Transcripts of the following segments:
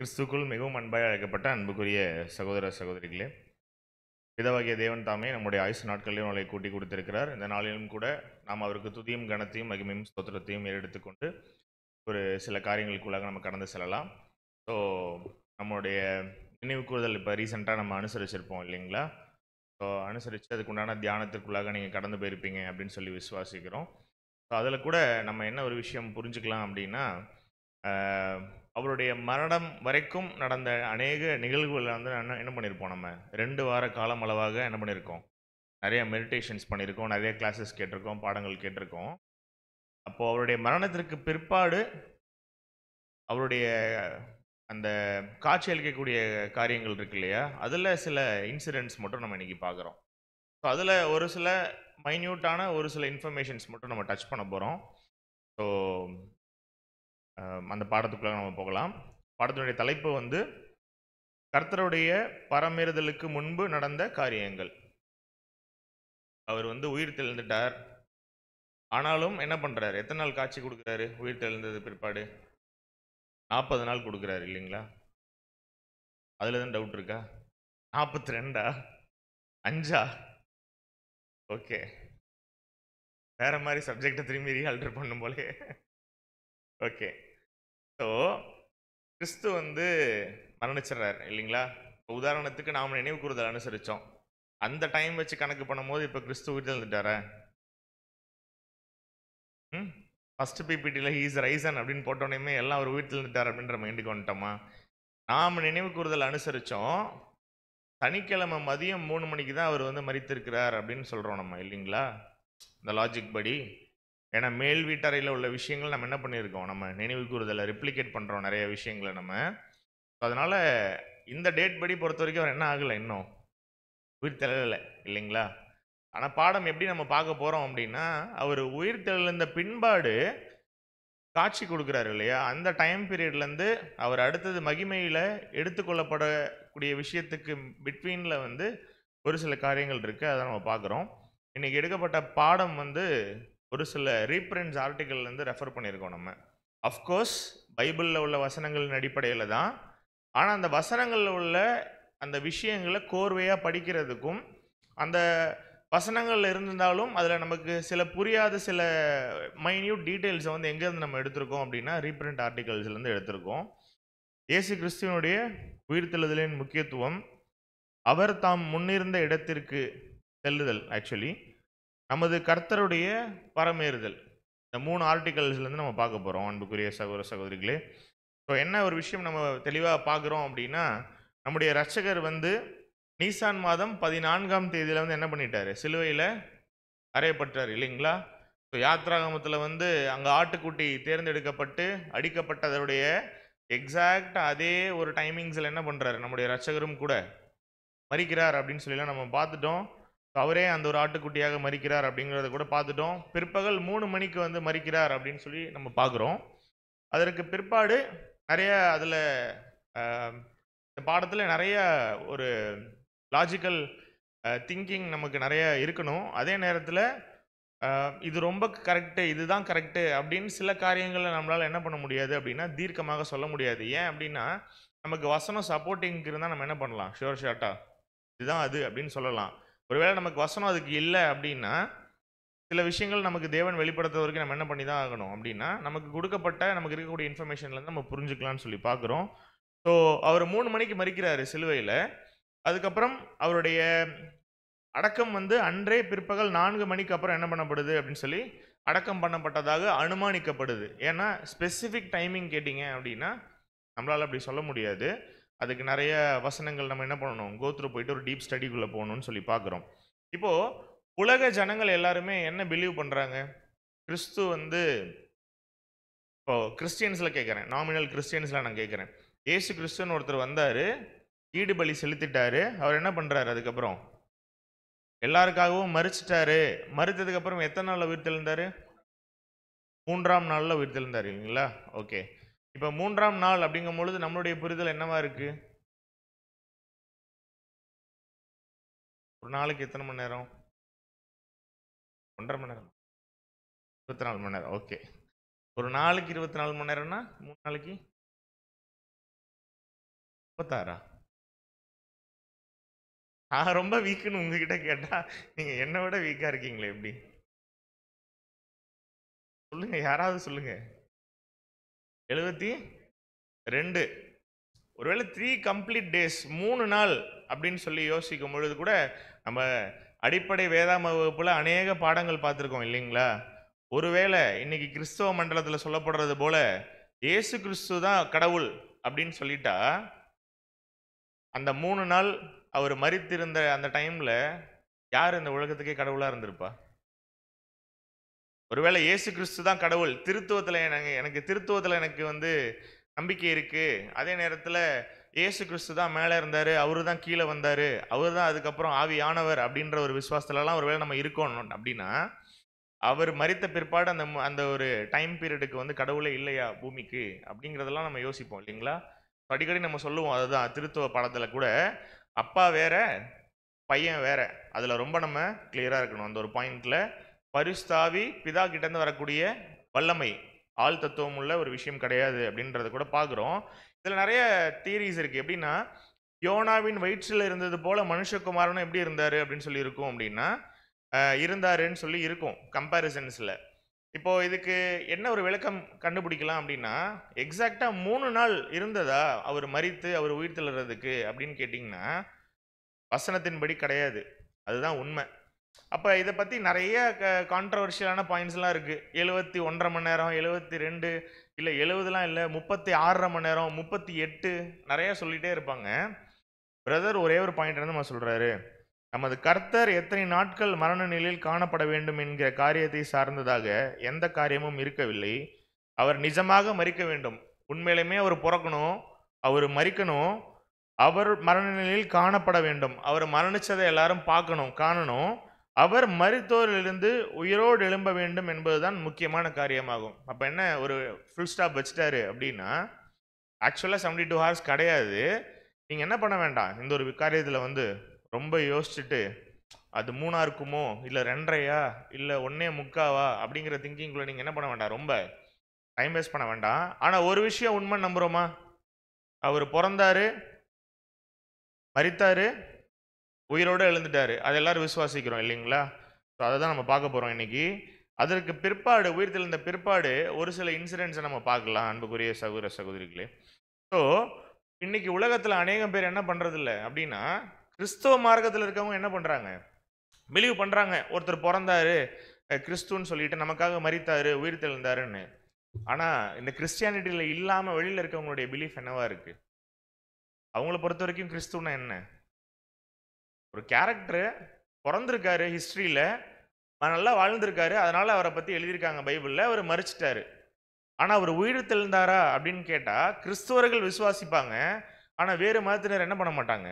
கிறிஸ்துக்குள் மிகவும் அன்பாய் அழைக்கப்பட்ட அன்புக்குரிய சகோதர சகோதரிகளே, பிதாவாகிய தேவன் தாமே நம்முடைய ஆயுசு நாட்களிலும் அவளை கூட்டி கொடுத்திருக்கிறார். இந்த நாளிலும் கூட நாம் அவருக்கு துதியும் கனத்தையும் மகிமையும் ஸ்தோத்திரத்தையும் ஏறெடுத்துக்கொண்டு ஒரு சில காரியங்களுக்குள்ளாக நம்ம கடந்து செல்லலாம். ஸோ நம்மளுடைய நினைவு கூறுதல் இப்போ ரீசெண்டாக நம்ம அனுசரிச்சிருப்போம் இல்லைங்களா? ஸோ அனுசரித்து அதுக்குண்டான தியானத்திற்குள்ளாக நீங்கள் கடந்து போயிருப்பீங்க அப்படின்னு சொல்லி விசுவாசிக்கிறோம். ஸோ அதில் கூட நம்ம என்ன ஒரு விஷயம் புரிஞ்சுக்கலாம் அப்படின்னா, அவருடைய மரணம் வரைக்கும் நடந்த அநேக நிகழ்வுகளை வந்து என்ன பண்ணியிருப்போம், நம்ம 2 வார காலம் அளவாக என்ன பண்ணியிருக்கோம், நிறைய மெடிடேஷன்ஸ் பண்ணியிருக்கோம், நிறைய கிளாஸஸ் கேட்டிருக்கோம், பாடங்கள் கேட்டிருக்கோம். அப்போது அவருடைய மரணத்திற்கு பிற்பாடு அவருடைய அந்த காட்சி அளிக்கக்கூடிய காரியங்கள் இருக்கு இல்லையா, அதில் சில இன்சிடென்ட்ஸ் மட்டும் நம்ம இன்றைக்கி பார்க்குறோம். ஸோ அதில் ஒரு சில மைன்யூட்டான ஒரு சில இன்ஃபர்மேஷன்ஸ் மட்டும் நம்ம டச் பண்ண போகிறோம். ஸோ அந்த பாடத்துக்குள்ளே நம்ம போகலாம். பாடத்தினுடைய தலைப்பு வந்து கர்த்தருடைய பரமேறுதலுக்கு முன்பு நடந்த காரியங்கள். அவர் வந்து உயிர் தெழுந்துட்டார். ஆனாலும் என்ன பண்ணுறாரு, எத்தனை நாள் காட்சி கொடுக்குறாரு உயிர் தெழுந்தது பிற்பாடு? 40 நாள் கொடுக்குறாரு இல்லைங்களா? அதில் தான் டவுட் இருக்கா? 42ஆ 5ஆ? ஓகே, வேற மாதிரி சப்ஜெக்டை திரும்பி ரீஆல்டர் பண்ணும் போலே. ஓகே, ஸோ கிறிஸ்து வந்து மரணிச்சிடுறாரு இல்லைங்களா? உதாரணத்துக்கு நாம் நினைவு கூறுதல் அனுசரித்தோம். அந்த டைம் வச்சு கணக்கு பண்ணும்போது இப்போ கிறிஸ்து உயிர் தெழுந்துட்டாரா? ஃபர்ஸ்ட் பிபிடியில் ஹீஸ் ரைசன் அப்படின்னு போட்டோன்னே எல்லாம் அவர் உயிர் தெழுந்துட்டார் அப்படின்ற மைண்டுக்கு வந்துட்டோமா? நாம் நினைவு கூறுதல் அனுசரித்தோம். சனிக்கிழமை மதியம் 3 மணிக்கு தான் அவர் வந்து மரித்திருக்கிறார் அப்படின்னு சொல்கிறோம் நம்ம இல்லைங்களா? இந்த லாஜிக் படி. ஏன்னா மேல் வீட்டறையில் உள்ள விஷயங்கள் நம்ம என்ன பண்ணியிருக்கோம், நம்ம நினைவு கூறுதலை ரிப்ளிகேட் பண்ணுறோம் நிறைய விஷயங்களை நம்ம. அதனால் இந்த டேட் படி பொறுத்த வரைக்கும் அவர் என்ன ஆகலை, இன்னும் உயிர் தெழலை இல்லைங்களா? ஆனால் பாடம் எப்படி நம்ம பார்க்க போகிறோம் அப்படின்னா, அவர் உயிர் தெழுந்த பின்பாடு காட்சி கொடுக்குறாரு இல்லையா, அந்த டைம் பீரியட்லேருந்து அவர் அடுத்தது மகிமையில் எடுத்துக்கொள்ளப்படக்கூடிய விஷயத்துக்கு பிட்வீனில் வந்து ஒரு சில காரியங்கள் இருக்குது, அதை நம்ம பார்க்குறோம். இன்றைக்கி எடுக்கப்பட்ட பாடம் வந்து ஒரு சில ரீப்ரிண்ட்ஸ் ஆர்டிக்கல்லேருந்து ரெஃபர் பண்ணியிருக்கோம் நம்ம. அஃப்கோர்ஸ் பைபிளில் உள்ள வசனங்களின் அடிப்படையில் தான், ஆனால் அந்த வசனங்களில் உள்ள அந்த விஷயங்களை கோர்வையாக படிக்கிறதுக்கும், அந்த வசனங்கள் இருந்தாலும் அதில் நமக்கு சில புரியாத சில மைன்யூட் டீட்டெயில்ஸை வந்து எங்கேருந்து நம்ம எடுத்திருக்கோம் அப்படின்னா, ரீப்ரிண்ட் ஆர்டிகல்ஸ்லேருந்து எடுத்திருக்கோம். இயேசு கிறிஸ்துவனுடைய உயிர்த்தெழுதலின் முக்கியத்துவம், அவர் தாம் முன்னிருந்த இடத்திற்கு செல்லுதல், ஆக்சுவலி நமது கர்த்தருடைய பரமேறுதல், இந்த 3 ஆர்டிகல்ஸ்லேருந்து நம்ம பார்க்க போகிறோம் அன்புக்குரிய சகோதர சகோதரிகளே. ஸோ என்ன ஒரு விஷயம் நம்ம தெளிவாக பார்க்குறோம் அப்படின்னா, நம்முடைய இரட்சகர் வந்து நீசான் மாதம் 14ஆம் தேதியில் வந்து என்ன பண்ணிட்டாரு, சிலுவையில் அறையப்பட்டார் இல்லைங்களா? ஸோ யாத்ராகமத்தில் வந்து அங்கே ஆட்டுக்குட்டி தேர்ந்தெடுக்கப்பட்டு அடிக்கப்பட்டதோடைய எக்ஸாக்ட் அதே ஒரு டைமிங்ஸில் என்ன பண்ணுறாரு, நம்முடைய இரட்சகரும் கூட மரிக்கிறார் அப்படின்னு சொல்லிலாம் நம்ம பார்த்துட்டோம். அவரே அந்த ஒரு ஆட்டுக்குட்டியாக மரிக்கிறார் அப்படிங்கிறத கூட பார்த்துட்டோம். பிற்பகல் 3 மணிக்கு வந்து மரிக்கிறார் அப்படின்னு சொல்லி நம்ம பார்க்குறோம். அதற்கு பிற்பாடு நிறைய அதில் இந்த பாடத்தில் நிறைய ஒரு லாஜிக்கல் திங்கிங் நமக்கு நிறைய இருக்கணும். அதே நேரத்தில் இது ரொம்ப கரெக்டு, இதுதான் கரெக்டு அப்படின்னு சில காரியங்களை நம்மளால் என்ன பண்ண முடியாது அப்படின்னா தீர்க்கமாக சொல்ல முடியாது. ஏன் அப்படின்னா, நமக்கு வசனம் சப்போர்ட்டிங்க்கு இருந்தால் நம்ம என்ன பண்ணலாம், ஷுவர் ஷார்ட்டாக இதுதான் அது அப்படின்னு சொல்லலாம். ஒருவேளை நமக்கு வசனம் அதுக்கு இல்லை அப்படின்னா, சில விஷயங்கள் நமக்கு தேவன் வெளிப்படுத்துற வரைக்கும் நம்ம என்ன பண்ணி தான் ஆகணும் அப்படின்னா, நமக்கு கொடுக்கப்பட்ட நமக்கு இருக்கக்கூடிய இன்ஃபர்மேஷன்லேருந்து நம்ம புரிஞ்சுக்கலாம்னு சொல்லி பார்க்குறோம். ஸோ அவர் 3 மணிக்கு மரிக்கிறாரு சிலுவையில். அதுக்கப்புறம் அவருடைய அடக்கம் வந்து அன்றே பிற்பகல் 4 மணிக்கு அப்புறம் என்ன பண்ணப்படுது அப்படின்னு சொல்லி அடக்கம் பண்ணப்பட்டதாக அனுமானிக்கப்படுது. ஏன்னா ஸ்பெசிஃபிக் டைமிங் கேட்டிங்க அப்படின்னா நம்மளால் அப்படி சொல்ல முடியாது. அதுக்கு நிறைய வசனங்கள் நம்ம என்ன பண்ணணும், கோத்ரூ போயிட்டு ஒரு டீப் ஸ்டடிக்குள்ளே போகணும்னு சொல்லி பார்க்குறோம். இப்போது உலக ஜனங்கள் எல்லாருமே என்ன பிலீவ் பண்ணுறாங்க, கிறிஸ்து வந்து இப்போது கிறிஸ்டியன்ஸில் கேட்குறேன், நாமினல் கிறிஸ்டியன்ஸில் நான் கேட்குறேன், ஏசு கிறிஸ்துன்னு ஒருத்தர் வந்தார், ஈடு பலி செலுத்திட்டாரு, அவர் என்ன பண்ணுறாரு, அதுக்கப்புறம் எல்லாருக்காகவும் மறிச்சிட்டாரு. மறித்ததுக்கப்புறம் எத்தனை நாளில் உயிர் தெழுந்தார்? 3ஆம் நாளில் உயிர் தெழுந்தார் இல்லைங்களா? ஓகே, இப்போ 3ஆம் நாள் அப்படிங்கும் பொழுது நம்மளுடைய புரிதல் என்னவா இருக்குது? ஒரு நாளைக்கு எத்தனை மணி நேரம்? 1.5 மணி நேரம், 24 மணி நேரம். ஓகே, ஒரு நாளைக்கு 24 மணி நேரம்னா 3 நாளைக்கு 36? நான் ரொம்ப வீக்குன்னு உங்ககிட்ட கேட்டா நீங்க என்னை விட வீக்கா இருக்கீங்களே எப்படி? சொல்லுங்க, யாராவது சொல்லுங்க. 72. ஒருவேளை 3 கம்ப்ளீட் டேஸ், 3 நாள் அப்படின்னு சொல்லி யோசிக்கும் பொழுது கூட நம்ம அடிப்படை வேதாம வகுப்புல அநேக பாடங்கள் பார்த்துருக்கோம் இல்லைங்களா? ஒருவேளை இன்னைக்கு கிறிஸ்தவ மண்டலத்தில் சொல்லப்படுறது போல இயேசு கிறிஸ்து தான் கடவுள் அப்படின்னு சொல்லிட்டா, அந்த 3 நாள் அவர் மரித்திருந்த அந்த டைம்ல யார் இந்த உலகத்துக்கே கடவுளா இருந்திருப்பா? ஒருவேளை இயேசு கிறிஸ்து தான் கடவுள், எனக்கு திருத்துவத்துல எனக்கு வந்து நம்பிக்கை இருக்கு, அதே நேரத்துல இயேசு கிறிஸ்து தான் மேலே இருந்தாரு, அவரு தான் கீழே வந்தாரு, அவர் தான் அதுக்கப்புறம் ஆவியானவர் அப்படின்ற ஒரு விசுவாசத்துலலாம் ஒருவேளை நம்ம இருக்கணும் அப்படின்னா, அவர் மரித்த பிற்பாடு அந்த ஒரு டைம் பீரியடுக்கு வந்து கடவுளே இல்லையா பூமிக்கு அப்படிங்கிறதெல்லாம் நம்ம யோசிப்போம் இல்லைங்களா? அடிக்கடி நம்ம சொல்லுவோம், அதுதான் திருத்துவ பாடத்துல கூட அப்பா வேற பையன் வேற, அதுல ரொம்ப நம்ம கிளியரா இருக்கணும். அந்த ஒரு பாயிண்ட்ல பரிசுத்தாவி பிதா கிட்ட இருந்து வரக்கூடிய வல்லமை, ஆள் தத்துவம் உள்ள ஒரு விஷயம் கிடையாது அப்படின்றத கூட பார்க்குறோம். இதுல நிறைய தியரிஸ் இருக்கு. எப்படின்னா, யோனாவின் வயிற்றில் இருந்தது போல மனுஷகுமாரனும் எப்படி இருந்தாரு அப்படின்னு சொல்லி இருக்கும் அப்படின்னா, இருந்தாருன்னு சொல்லி இருக்கும் கம்பேரிசன்ஸ்ல. இப்போ இதுக்கு என்ன ஒரு விளக்கம் கண்டுபிடிக்கலாம் அப்படின்னா, எக்ஸாக்டா 3 நாள் இருந்ததா அவர் மரித்து அவர் உயிர் தெழுறதுக்கு அப்படின்னு கேட்டிங்கன்னா, வசனத்தின்படி கிடையாது. அதுதான் உண்மை. அப்ப இத பத்தி நிறைய கான்ட்ரோவர்ஷியலான பாயிண்ட்ஸ்லாம் இருக்கு. 71 மணி நேரம், 72 இல்ல 70லாம் இல்ல, 36 மணி நேரம், 38 நிறைய சொல்லிட்டே இருப்பாங்க. பிரதர் ஒரே ஒரு பாயிண்ட் வந்து நம்ம சொல்றாரு, நமது கர்த்தர் எத்தனை நாட்கள் மரண நிலையில் காணப்பட வேண்டும் என்கிற காரியத்தை சார்ந்ததாக எந்த காரியமும் இருக்கவில்லை. அவர் நிஜமாக மரிக்க வேண்டும். உண்மையிலுமே அவர் பிறக்கணும், அவர் மரிக்கணும், அவர் மரண நிலையில் காணப்பட வேண்டும். அவர் மரணிச்சதை எல்லாரும் பார்க்கணும், காணணும். அவர் மரித்தோரிலிருந்து உயிரோடு எழும்ப வேண்டும் என்பதுதான் முக்கியமான காரியமாகும். அப்ப என்ன ஒரு ஃபுல் ஸ்டாப் வச்சுட்டாரு அப்படின்னா, ஆக்சுவலா 72 ஹவர்ஸ் கிடையாது. நீங்க என்ன பண்ண வேண்டாம், இந்த ஒரு காரியத்துல வந்து ரொம்ப யோசிச்சுட்டு அது 3 இருக்குமோ இல்ல 2.5 இல்ல 1.25 அப்படிங்கிற திங்கிங்குள்ள நீங்க என்ன பண்ண வேண்டாம், ரொம்ப டைம் வேஸ்ட் பண்ண வேண்டாம். ஆனா ஒரு விஷயம் உண்மை நம்புறோமா? அவர் பிறந்தாரு, மரித்தாரு, உயிரோடு எழுந்துட்டாரு. அது எல்லாரும் விசுவாசிக்கிறோம் இல்லைங்களா? ஸோ அதை தான் நம்ம பார்க்க போகிறோம் இன்னைக்கு. அதற்கு பிற்பாடு, உயிர் தெழுந்த பிற்பாடு ஒரு சில இன்சிடென்ட்ஸை நம்ம பார்க்கலாம் அன்புக்குரிய சகோதர சகோதரிகளே. ஸோ இன்னைக்கு உலகத்தில் அநேகம் பேர் என்ன பண்ணுறது இல்லை அப்படின்னா, கிறிஸ்தவ மார்க்கத்தில் இருக்கவங்க என்ன பண்ணுறாங்க, பிலீவ் பண்ணுறாங்க ஒருத்தர் பிறந்தாரு கிறிஸ்துன்னு சொல்லிட்டு நமக்காக மரித்தாரு உயிர் தெழுந்தாருன்னு. ஆனால் இந்த கிறிஸ்டியானிட்டியில் இல்லாமல் வெளியில் இருக்கவங்களுடைய பிலீஃப் என்னவா இருக்குது? அவங்கள பொறுத்த வரைக்கும் கிறிஸ்துவனா என்ன? ஒரு கேரக்டர் பிறந்திருக்காரு ஹிஸ்டரியில், நல்லா வாழ்ந்திருக்காரு, அதனால அவரை பற்றி எழுதியிருக்காங்க பைபிளில், அவர் மரிச்சிட்டாரு. ஆனால் அவர் உயிர் தெழுந்தாரா அப்படின்னு கேட்டால் கிறிஸ்துவர்கள் விசுவாசிப்பாங்க, ஆனால் வேறு மதத்தினர் என்ன பண்ண மாட்டாங்க.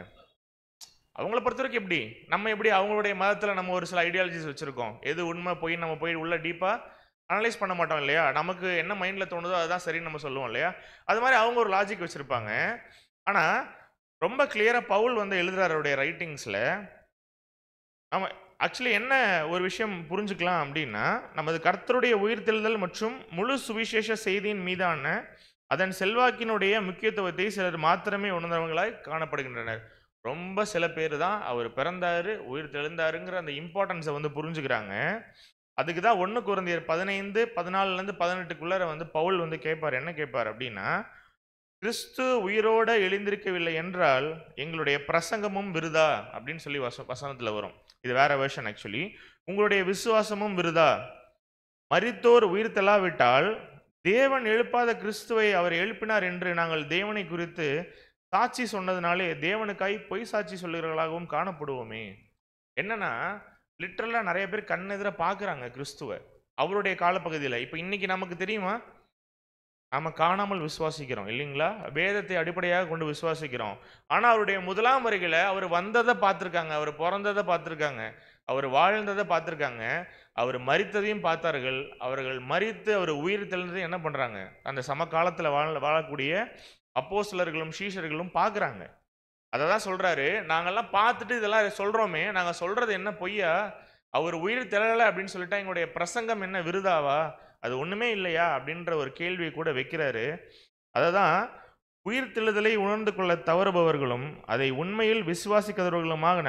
அவங்கள பொறுத்த வரைக்கும் எப்படி, நம்ம எப்படி அவங்களுடைய மதத்தில் நம்ம ஒரு சில ஐடியாலஜிஸ் வச்சுருக்கோம், எது உண்மை போய் நம்ம போய் உள்ள டீப்பாக அனலைஸ் பண்ண மாட்டோம் இல்லையா? நமக்கு என்ன மைண்டில் தோணுதோ அதுதான் சரின்னு நம்ம சொல்லுவோம் இல்லையா? அது மாதிரி அவங்க ஒரு லாஜிக் வச்சுருப்பாங்க. ஆனால் ரொம்ப கிளியராக பவுல் வந்து எழுதுறாரு அவருடைய ரைட்டிங்ஸில். நம்ம ஆக்சுவலி என்ன ஒரு விஷயம் புரிஞ்சுக்கலாம் அப்படின்னா, நமது கர்த்தருடைய உயிர்த்தெழுதல் மற்றும் முழு சுவிசேஷ செய்தியின் மீதான அதன் செல்வாக்கினுடைய முக்கியத்துவத்தை சிலர் மாத்திரமே உணர்ந்தவங்களாய் காணப்படுகின்றனர். ரொம்ப சில பேர் தான் அவர் பிறந்தாரு உயிர் தெழுந்தாருங்கிற அந்த இம்பார்ட்டன்ஸை வந்து புரிஞ்சுக்கிறாங்க. அதுக்கு தான் 1 கொரிந்தியர் 15 14 18 வந்து பவுல் வந்து கேட்பார். என்ன கேட்பார் அப்படின்னா, கிறிஸ்து உயிரோட எழுந்திருக்கவில்லை என்றால் எங்களுடைய பிரசங்கமும் விருதா அப்படின்னு சொல்லி வசனத்தில் வரும். இது வேற வெர்ஷன் ஆக்சுவலி. உங்களுடைய விசுவாசமும் விருதா. மரித்தோர் உயிர் தெழாவிட்டால் தேவன் எழுப்பாத கிறிஸ்துவை அவர் எழுப்பினார் என்று நாங்கள் தேவனை குறித்து சாட்சி சொன்னதுனாலே தேவனுக்காய் பொய் சாட்சி சொல்லுகிறவர்களாகவும் காணப்படுவோமே. என்னன்னா, லிட்டரலா நிறைய பேர் கண்ணெதிர பார்க்குறாங்க கிறிஸ்துவை அவருடைய காலப்பகுதியில். இப்போ இன்னைக்கு நமக்கு தெரியுமா, நாம காணாமல் விசுவாசிக்கிறோம் இல்லைங்களா? வேதத்தை அடிப்படையாக கொண்டு விசுவாசிக்கிறோம். ஆனால் அவருடைய முதலாம் வருகையில் அவர் வந்ததை பார்த்துருக்காங்க, அவர் பிறந்ததை பார்த்துருக்காங்க, அவர் வாழ்ந்ததை பார்த்துருக்காங்க, அவர் மரித்ததையும் பார்த்தார்கள். அவர்கள் மரித்து அவர் உயிர் தெழுந்ததையும் என்ன பண்ணுறாங்க, அந்த சமகாலத்தில் வாழக்கூடிய அப்போஸ்தலர்களும் சீஷர்களும் பார்க்குறாங்க. அதை தான் சொல்கிறாரு, நாங்கள்லாம் பார்த்துட்டு இதெல்லாம் சொல்கிறோமே, நாங்கள் சொல்கிறது என்ன பொய்யா? அவர் உயிர் தெழலை அப்படின்னு சொல்லிட்டா எங்களுடைய பிரசங்கம் என்ன விருதாவா? அது ஒன்றுமே இல்லையா அப்படின்ற ஒரு கேள்வியை கூட வைக்கிறாரு. அதை தான் உயிர்த்தெழுதலை உணர்ந்து கொள்ள தவறுபவர்களும் அதை உண்மையில் விசுவாசிக்கிறவர்களுமான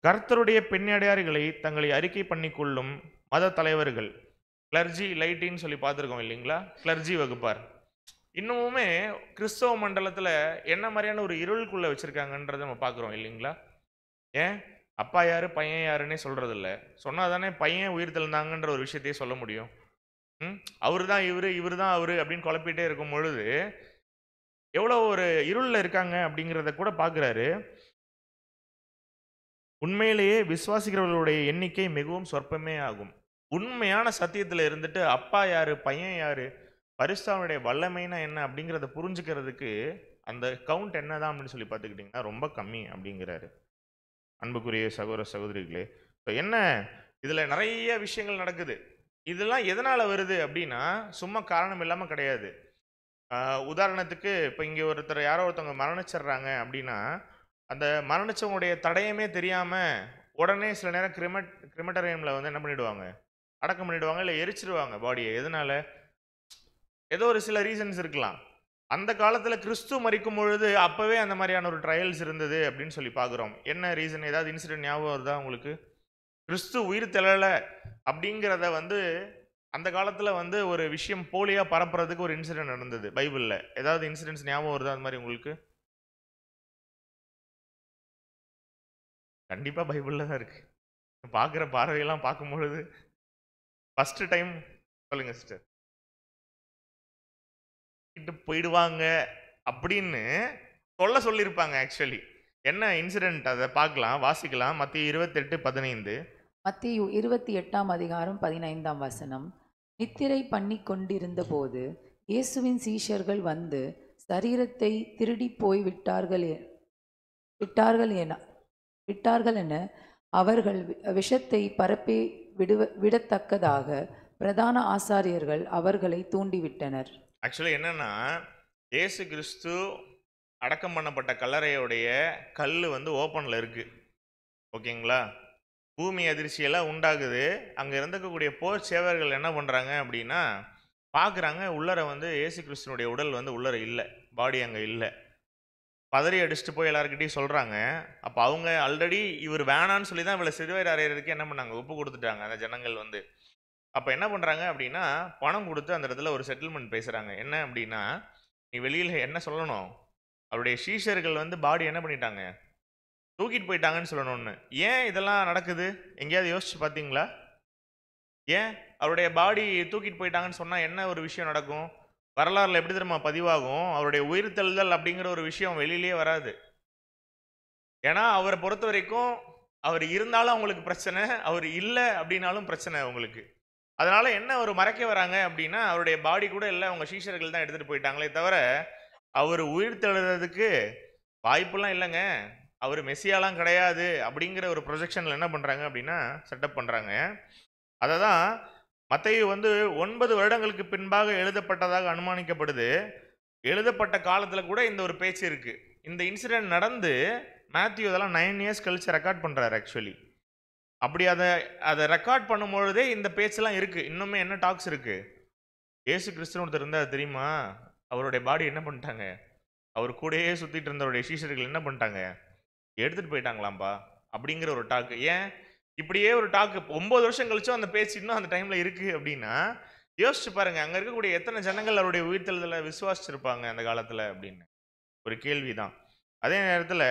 கர்த்தருடைய பெண்ணடியார்களை தங்களை அறிக்கை பண்ணிக்கொள்ளும் மத தலைவர்கள், கிளர்ஜி லைட்டின்னு சொல்லி பார்த்துருக்கோம் இல்லைங்களா, கிளர்ஜி வகுப்பார், இன்னமுமே கிறிஸ்தவ மண்டலத்தில் என்ன மாதிரியான ஒரு இருளுக்குள்ளே வச்சுருக்காங்கன்றதை நம்ம பார்க்குறோம் இல்லைங்களா. ஏன் அப்பா யார் பையன் யாருன்னே சொல்கிறது இல்லை. சொன்னால் தானே பையன் உயிர் தெழுந்தாங்கன்ற ஒரு விஷயத்தையே சொல்ல முடியும். அவர் தான் இவர் தான் அவர் அப்படின்னு குழப்பிட்டே இருக்கும் பொழுது எவ்வளோ ஒரு இருளில் இருக்காங்க அப்படிங்கிறத கூட பார்க்குறாரு. உண்மையிலேயே விசுவாசிக்கிறவர்களுடைய எண்ணிக்கை மிகவும் சொற்பமே ஆகும். உண்மையான சத்தியத்தில் இருந்துட்டு அப்பா யாரு பையன் யாரு பரிசுத்தாவினுடைய வல்லமைனா என்ன அப்படிங்கிறத புரிஞ்சுக்கிறதுக்கு அந்த கவுண்ட் என்னதான் அப்படின்னு சொல்லி பார்த்துக்கிட்டிங்கன்னா ரொம்ப கம்மி அப்படிங்கிறாரு. அன்புக்குரிய சகோதர சகோதரிகளே, இப்போ என்ன இதில் நிறைய விஷயங்கள் நடக்குது. இதெல்லாம் எதனால் வருது அப்படின்னா சும்மா காரணம் இல்லாமல் கிடையாது. உதாரணத்துக்கு இப்போ இங்கே யாரோ ஒருத்தவங்க மரணிச்சிடுறாங்க அப்படின்னா அந்த மரணிச்சவங்களுடைய தடயமே தெரியாமல் உடனே சில நேரம் கிரிமட்டரியமில் வந்து என்ன பண்ணிடுவாங்க, அடக்கம் பண்ணிடுவாங்க, இல்லை எரிச்சிடுவாங்க பாடியை. எதனால? ஏதோ ஒரு சில ரீசன்ஸ் இருக்கலாம். அந்த காலத்தில் கிறிஸ்து மரிக்கும் பொழுது அப்போவே அந்த மாதிரியான ஒரு ட்ரையல்ஸ் இருந்தது அப்படின்னு சொல்லி பார்க்குறோம். என்ன ரீசன்? ஏதாவது இன்சிடென்ட் ஞாபகம் வருதா உங்களுக்கு? கிறிஸ்து உயிர் தெழலை அப்படிங்கிறத வந்து அந்த காலத்தில் வந்து ஒரு விஷயம் போலியாக பரப்புறதுக்கு ஒரு இன்சிடென்ட் நடந்தது பைபிளில். ஏதாவது இன்சிடென்ட்ஸ் ஞாபகம் வருதா அந்த மாதிரி உங்களுக்கு? கண்டிப்பாக பைபிளில் தான் இருக்குது. பார்க்குற பார்வையெல்லாம் பார்க்கும்பொழுது ஃபஸ்ட்டு டைம் சொல்லுங்கள் சிஸ்டர் கிட்ட போயிடுவாங்க அப்படின்னு சொல்லியிருப்பாங்க. ஆக்சுவலி என்ன இன்சிடென்ட் அதை பார்க்கலாம், வாசிக்கலாம். மத்திய 28:15. மத்திய 28:15 நித்திரை பண்ணி கொண்டிருந்த போது இயேசுவின் சீஷர்கள் வந்து சரீரத்தை திருடி போய் விட்டார்கள் என அவர்கள் விஷத்தை பரப்பி விடத்தக்கதாக பிரதான ஆசாரியர்கள் அவர்களை தூண்டிவிட்டனர். ஆக்சுவலி என்னன்னா, இயேசு கிறிஸ்து அடக்கம் பண்ணப்பட்ட கல்லறையோடைய கல் வந்து ஓப்பனில் இருக்கு. ஓகேங்களா? பூமி அதிர்ச்சியெல்லாம் உண்டாகுது. அங்கே இருந்தக்கூடிய போர் சேவர்கள் என்ன பண்ணுறாங்க அப்படின்னா பார்க்குறாங்க, உள்ளர வந்து இயேசு கிறிஸ்துனுடைய உடல் வந்து உள்ளர இல்லை, பாடி அங்கே இல்லை. பதறி அடிச்சுட்டு போய் எல்லாருக்கிட்டையும் சொல்கிறாங்க. அப்போ அவங்க ஆல்ரெடி இவர் வேணான்னு சொல்லி தான் இவளை சிறுவயர் அறையிறதுக்கு என்ன பண்ணாங்க, ஒப்பு கொடுத்துட்டாங்க அந்த ஜனங்கள் வந்து. அப்போ என்ன பண்ணுறாங்க அப்படின்னா பணம் கொடுத்து அந்த இடத்துல ஒரு செட்டில்மெண்ட் பேசுகிறாங்க. என்ன அப்படின்னா, நீ வெளியில் என்ன சொல்லணும், அவருடைய சீஷர்கள் வந்து பாடி என்ன பண்ணிட்டாங்க, தூக்கிட்டு போயிட்டாங்கன்னு சொல்லணும்னு. ஏன் இதெல்லாம் நடக்குது எங்கேயாவது யோசிச்சு பார்த்தீங்களா? ஏன் அவருடைய பாடி தூக்கிட்டு போயிட்டாங்கன்னு சொன்னால் என்ன ஒரு விஷயம் நடக்கும்? வரலாறுல எப்படி தெரியுமா பதிவாகும்? அவருடைய உயிர்த்தெழுதல் அப்படிங்கிற ஒரு விஷயம் வெளியிலேயே வராது. ஏன்னா அவரை பொறுத்த வரைக்கும் அவர் இருந்தாலும் அவங்களுக்கு பிரச்சனை, அவர் இல்லை அப்படின்னாலும் பிரச்சனை அவங்களுக்கு. அதனால என்ன ஒரு மறைக்க வராங்க அப்படின்னா, அவருடைய பாடி கூட இல்லை, அவங்க சீஷர்கள் தான் எடுத்துட்டு போயிட்டாங்களே தவிர அவர் உயிர்த்தெழுறதுக்கு வாய்ப்புலாம் இல்லைங்க, அவர் மெஸ்ஸியாலாம் கிடையாது அப்படிங்கிற ஒரு ப்ரொஜெக்ஷனில் என்ன பண்ணுறாங்க அப்படின்னா செட்டப் பண்ணுறாங்க. அதை தான் மத்தேயு வந்து 9 வருடங்களுக்கு பின்பாக எழுதப்பட்டதாக அனுமானிக்கப்படுது. எழுதப்பட்ட காலத்தில் கூட இந்த ஒரு பேச்சு இருக்குது. இந்த இன்சிடென்ட் நடந்து மேத்யூ அதெல்லாம் 9 இயர்ஸ் கழிச்சு ரெக்கார்ட் பண்ணுறாரு. ஆக்சுவலி அப்படி அதை ரெக்கார்ட் பண்ணும்பொழுதே இந்த பேச்செல்லாம் இருக்குது. இன்னுமே என்ன டாக்ஸ் இருக்குது? ஏசு கிறிஸ்துன்னு ஒருத்தர் இருந்தால் தெரியுமா, அவருடைய பாடி என்ன பண்ணிட்டாங்க, அவர் கூடயே சுற்றிட்டு இருந்தவருடைய சீஷர்கள் என்ன பண்ணிட்டாங்க, எடுத்துகிட்டு போயிட்டாங்களாம்பா அப்படிங்கிற ஒரு டாக்கு. ஏன் இப்படியே ஒரு டாக்கு 9 வருஷம் கழிச்சும் அந்த பேச்சு இன்னும் அந்த டைமில் இருக்குது அப்படின்னா யோசிச்சு பாருங்க, அங்கே இருக்கக்கூடிய எத்தனை ஜனங்கள் அவருடைய உயிர்த்தெழுதலை விசுவாசிச்சிருப்பாங்க அந்த காலத்தில் அப்படின்னு ஒரு கேள்வி தான். அதே நேரத்தில்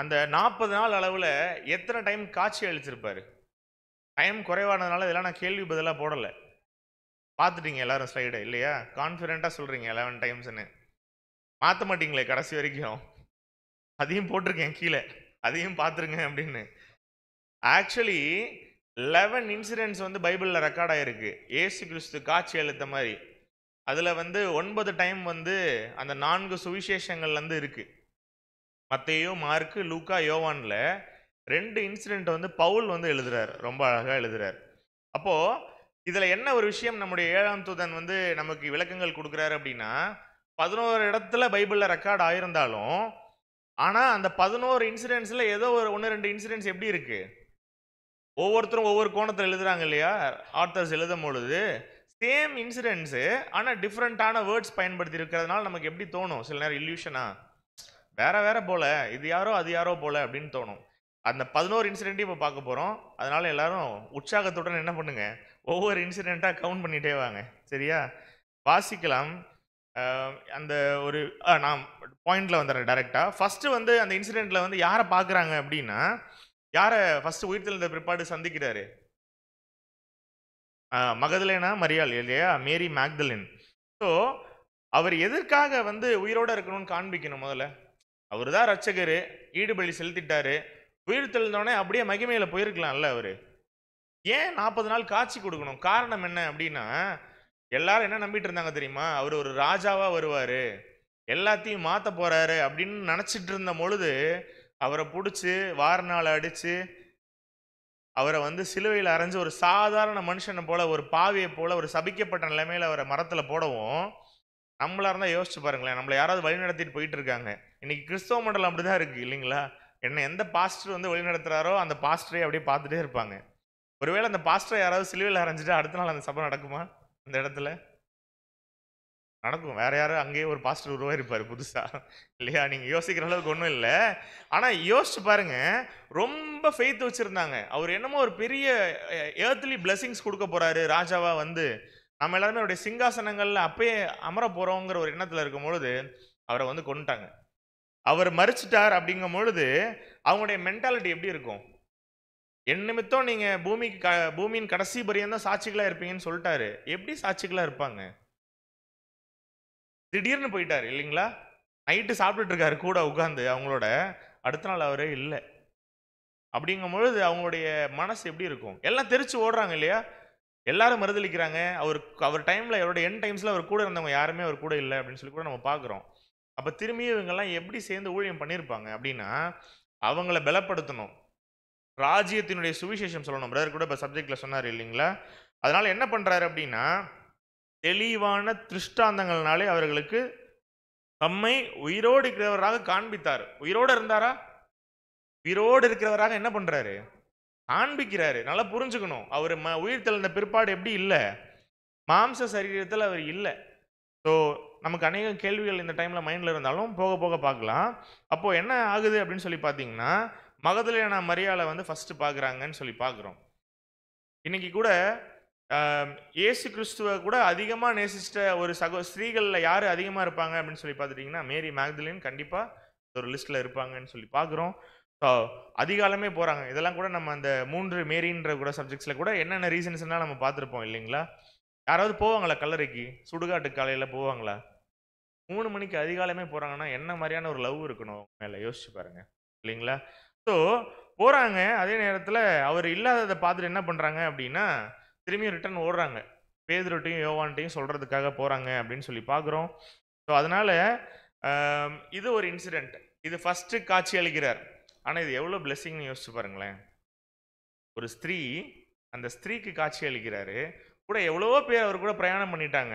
அந்த 40 நாள் அளவில் எத்தனை டைம் காட்சி அளிச்சிருப்பாரு? டைம் குறைவானதுனால இதெல்லாம் நான் கேள்வி பதிலாக போடலை. பார்த்துட்டீங்க எல்லாரும் ஸ்லைடு இல்லையா? கான்ஃபிடென்ட்டாக சொல்கிறீங்க 11 டைம்ஸ்ன்னு. மாற்ற மாட்டீங்களே கடைசி வரைக்கும்? அதையும் போட்டிருக்கேன் கீழே, அதையும் பார்த்துருங்க அப்படின்னு. ஆக்சுவலி 11 இன்சிடென்ட்ஸ் வந்து பைபிளில் ரெக்கார்ட் ஆகிருக்கு ஏசு கிறிஸ்து காட்சி அளித்த மாதிரி. அதில் வந்து 9 டைம் வந்து அந்த 4 சுவிசேஷங்கள்லேருந்து இருக்குது. மத்தேயு, மார்க்கு, லூக்கா, யோவானில் 2 இன்சிடென்ட் வந்து பவுல் வந்து எழுதுறார், ரொம்ப அழகாக எழுதுறார். அப்போது இதில் என்ன ஒரு விஷயம் நம்முடைய 7ஆம் தூதன் வந்து நமக்கு விளக்கங்கள் கொடுக்குறாரு அப்படின்னா, 11 இடத்துல பைபிளில் ரெக்கார்ட் ஆயிருந்தாலும் ஆனால் அந்த 11 இன்சிடென்ட்ஸில் ஏதோ ஒரு 1-2 இன்சிடென்ட்ஸ் எப்படி இருக்குது, ஒவ்வொருத்தரும் ஒவ்வொரு கோணத்தில் எழுதுறாங்க இல்லையா? ஆர்த்தர்ஸ் எழுதும் பொழுது சேம் இன்சிடென்ட்ஸு, ஆனால் டிஃப்ரெண்ட்டான வேர்ட்ஸ் பயன்படுத்தி இருக்கிறதுனால நமக்கு எப்படி தோணும் சில நேரம் இல்யூஷனா, வேற வேற போல, இது யாரோ அது யாரோ போல அப்படின்னு தோணும். அந்த 11 இன்சிடென்ட்டையும் இப்போ பார்க்க போகிறோம். அதனால எல்லாரும் உற்சாகத்துடன் என்ன பண்ணுங்க, ஒவ்வொரு இன்சிடெண்ட்டாக கவுண்ட் பண்ணிட்டே வாங்க. சரியா? வாசிக்கலாம். அந்த ஒரு நான் பாயிண்ட்ல வந்துடுறேன் டைரக்டா. ஃபர்ஸ்ட் வந்து அந்த இன்சிடென்ட்ல வந்து யாரை பார்க்குறாங்க அப்படின்னா, யாரை ஃபர்ஸ்ட் உயிர்த்தெழுந்த பிற்பாடு சந்திக்கிறாரு? மகதலேனா மரியாள் இல்லையா? மேரி மேக்தலின். ஸோ அவர் எதற்காக வந்து உயிரோட இருக்கணும்னு காண்பிக்கணும் முதல்ல. அவர் தான் ரட்சகர், ஈடுபலி செலுத்திட்டாரு. உயிர் தெழுந்தோடனே அப்படியே மகிமையில போயிருக்கலாம்ல அவரு. ஏன் 40 நாள் காட்சி கொடுக்கணும்? காரணம் என்ன அப்படின்னா, எல்லாரும் என்ன நம்பிட்டு இருந்தாங்க தெரியுமா? அவர் ஒரு ராஜாவா வருவாரு, எல்லாத்தையும் மாத்த போறாரு அப்படின்னு நினைச்சிட்டு இருந்த பொழுது, அவரை பிடிச்சி வாரநாள் அடிச்சு அவரை வந்து சிலுவையில் அரைஞ்சு ஒரு சாதாரண மனுஷனை போல, ஒரு பாவியை போல, ஒரு சபிக்கப்பட்ட நிலைமையில அவரை மரத்துல போடவும், நம்மளா இருந்தா யோசிச்சு பாருங்களேன். நம்மளை யாராவது வழி நடத்திட்டு போயிட்டு இருக்காங்க. இன்னைக்கு கிறிஸ்தவ மண்டலம் அப்படிதான் இருக்கு இல்லைங்களா? என்ன எந்த பாஸ்டர் வந்து வழி நடத்துறாரோ அந்த பாஸ்டரை அப்படியே பார்த்துட்டே இருப்பாங்க. ஒருவேளை அந்த பாஸ்டரை யாராவது சிலுவையில் அரைஞ்சிட்டு அடுத்த நாள் அந்த சபை நடக்குமா? அந்த இடத்துல நடக்கும். வேற யாரும் அங்கேயே ஒரு பாஸ்டர் உருவாயிருப்பாரு புதுசா இல்லையா? நீங்க யோசிக்கிற அளவுக்கு ஒன்றும் இல்லை. ஆனா யோசிச்சு பாருங்க, ரொம்ப ஃபெய்த் வச்சிருந்தாங்க. அவர் என்னமோ ஒரு பெரிய ஏர்த்லி பிளெஸிங்ஸ் கொடுக்க போறாரு ராஜாவா வந்து, நம்ம எல்லாருமே அவருடைய சிங்காசனங்கள்ல அப்பயே அமர போறோங்கிற ஒரு எண்ணத்துல இருக்கும் பொழுது அவரை வந்து கொண்டுட்டாங்க. அவர் மறிச்சிட்டார் அப்படிங்கும் பொழுது அவங்களுடைய மென்டாலிட்டி எப்படி இருக்கும்? என் நிமித்தம் நீங்க பூமியின் கடைசி பரியந்தம் சாட்சிகளா இருப்பீங்கன்னு சொல்லிட்டாரு. எப்படி சாட்சிகளா இருப்பாங்க? திடீர்னு போயிட்டாரு இல்லைங்களா? நைட்டு சாப்பிட்டுட்டு இருக்காரு கூட உட்காந்து அவங்களோட. அடுத்த நாள் அவரே இல்லை. அப்படிங்கும் பொழுது அவங்களுடைய மனசு எப்படி இருக்கும்? எல்லாம் தெரிச்சு ஓடுறாங்க இல்லையா? எல்லாரும் மறுதளிக்கிறாங்க. அவர் டைம்ல, அவரோட என் டைம்ஸ்ல அவர் கூட இருந்தவங்க யாருமே அவர் கூட இல்லை அப்படின்னு சொல்லி கூட நம்ம பார்க்குறோம். அப்ப திரும்பியும் இவங்கெல்லாம் எப்படி சேர்ந்து ஊழியம் பண்ணியிருப்பாங்க அப்படின்னா, அவங்கள பலப்படுத்தணும், ராஜ்யத்தினுடைய சுவிசேஷம் சொல்லணும். பிரதர் கூட இப்போ சப்ஜெக்ட்ல சொன்னார் இல்லைங்களா? அதனால என்ன பண்றாரு அப்படின்னா, தெளிவான திருஷ்டாந்தங்கள்னாலே அவர்களுக்கு தம்மை உயிரோடு இருக்கிறவராக காண்பித்தார். உயிரோடு இருந்தாரா? உயிரோடு இருக்கிறவராக என்ன பண்றாரு? காண்பிக்கிறாரு. நல்லா புரிஞ்சுக்கணும். அவர் உயிர் தெழுந்த பிற்பாடு எப்படி இல்லை? மாம்ச சரீரத்தில் அவர் இல்லை. ஸோ நமக்கு அநேக கேள்விகள் இந்த டைம்ல மைண்ட்ல இருந்தாலும் போக போக பார்க்கலாம். அப்போ என்ன ஆகுது அப்படின்னு சொல்லி பார்த்தீங்கன்னா, மகதலேனா மரியாளை வந்து ஃபர்ஸ்ட் பார்க்குறாங்கன்னு சொல்லி பார்க்குறோம். இன்னைக்கு கூட இயேசு கிறிஸ்துவை கூட அதிகமாக நேசிச்சிட்ட ஒரு ஸ்திரீகளில் யார் அதிகமாக இருப்பாங்க அப்படின்னு சொல்லி பார்த்துட்டிங்கன்னா, மேரி மேக்தலின் கண்டிப்பாக ஒரு லிஸ்ட்டில் இருப்பாங்கன்னு சொல்லி பார்க்குறோம். ஸோ அதிகாலமே போகிறாங்க. இதெல்லாம் கூட நம்ம அந்த 3 மேரின்ற கூட சப்ஜெக்ட்ஸில் கூட என்னென்ன ரீசன்ஸ்னால் நம்ம பார்த்துருப்போம் இல்லைங்களா? யாராவது போவாங்களா கல்லறைக்கு? சுடுகாட்டு காலையில் போவாங்களா? 3 மணிக்கு அதிகாலமே போகிறாங்கன்னா என்ன மாதிரியான ஒரு லவ் இருக்கணும் மேலே? யோசிச்சு பாருங்க இல்லைங்களா? ஸோ போகிறாங்க. அதே நேரத்தில் அவர் இல்லாததை பார்த்துட்டு என்ன பண்ணுறாங்க அப்படின்னா, திரும்பியும் ரிட்டர்ன் ஓடுறாங்க. பேதுருட்டையும் யோவான்ட்டையும் சொல்கிறதுக்காக போகிறாங்க அப்படின்னு சொல்லி பார்க்குறோம். ஸோ அதனால் இது ஒரு இன்சிடெண்ட். இது ஃபஸ்ட்டு காட்சி அளிக்கிறார். ஆனால் இது எவ்வளோ பிளெஸிங்னு யோசிச்சு பாருங்களேன். ஒரு ஸ்திரீ, அந்த ஸ்திரீக்கு காட்சி அளிக்கிறாரு. கூட எவ்வளவோ பேர் அவர் கூட பிரயாணம் பண்ணிட்டாங்க.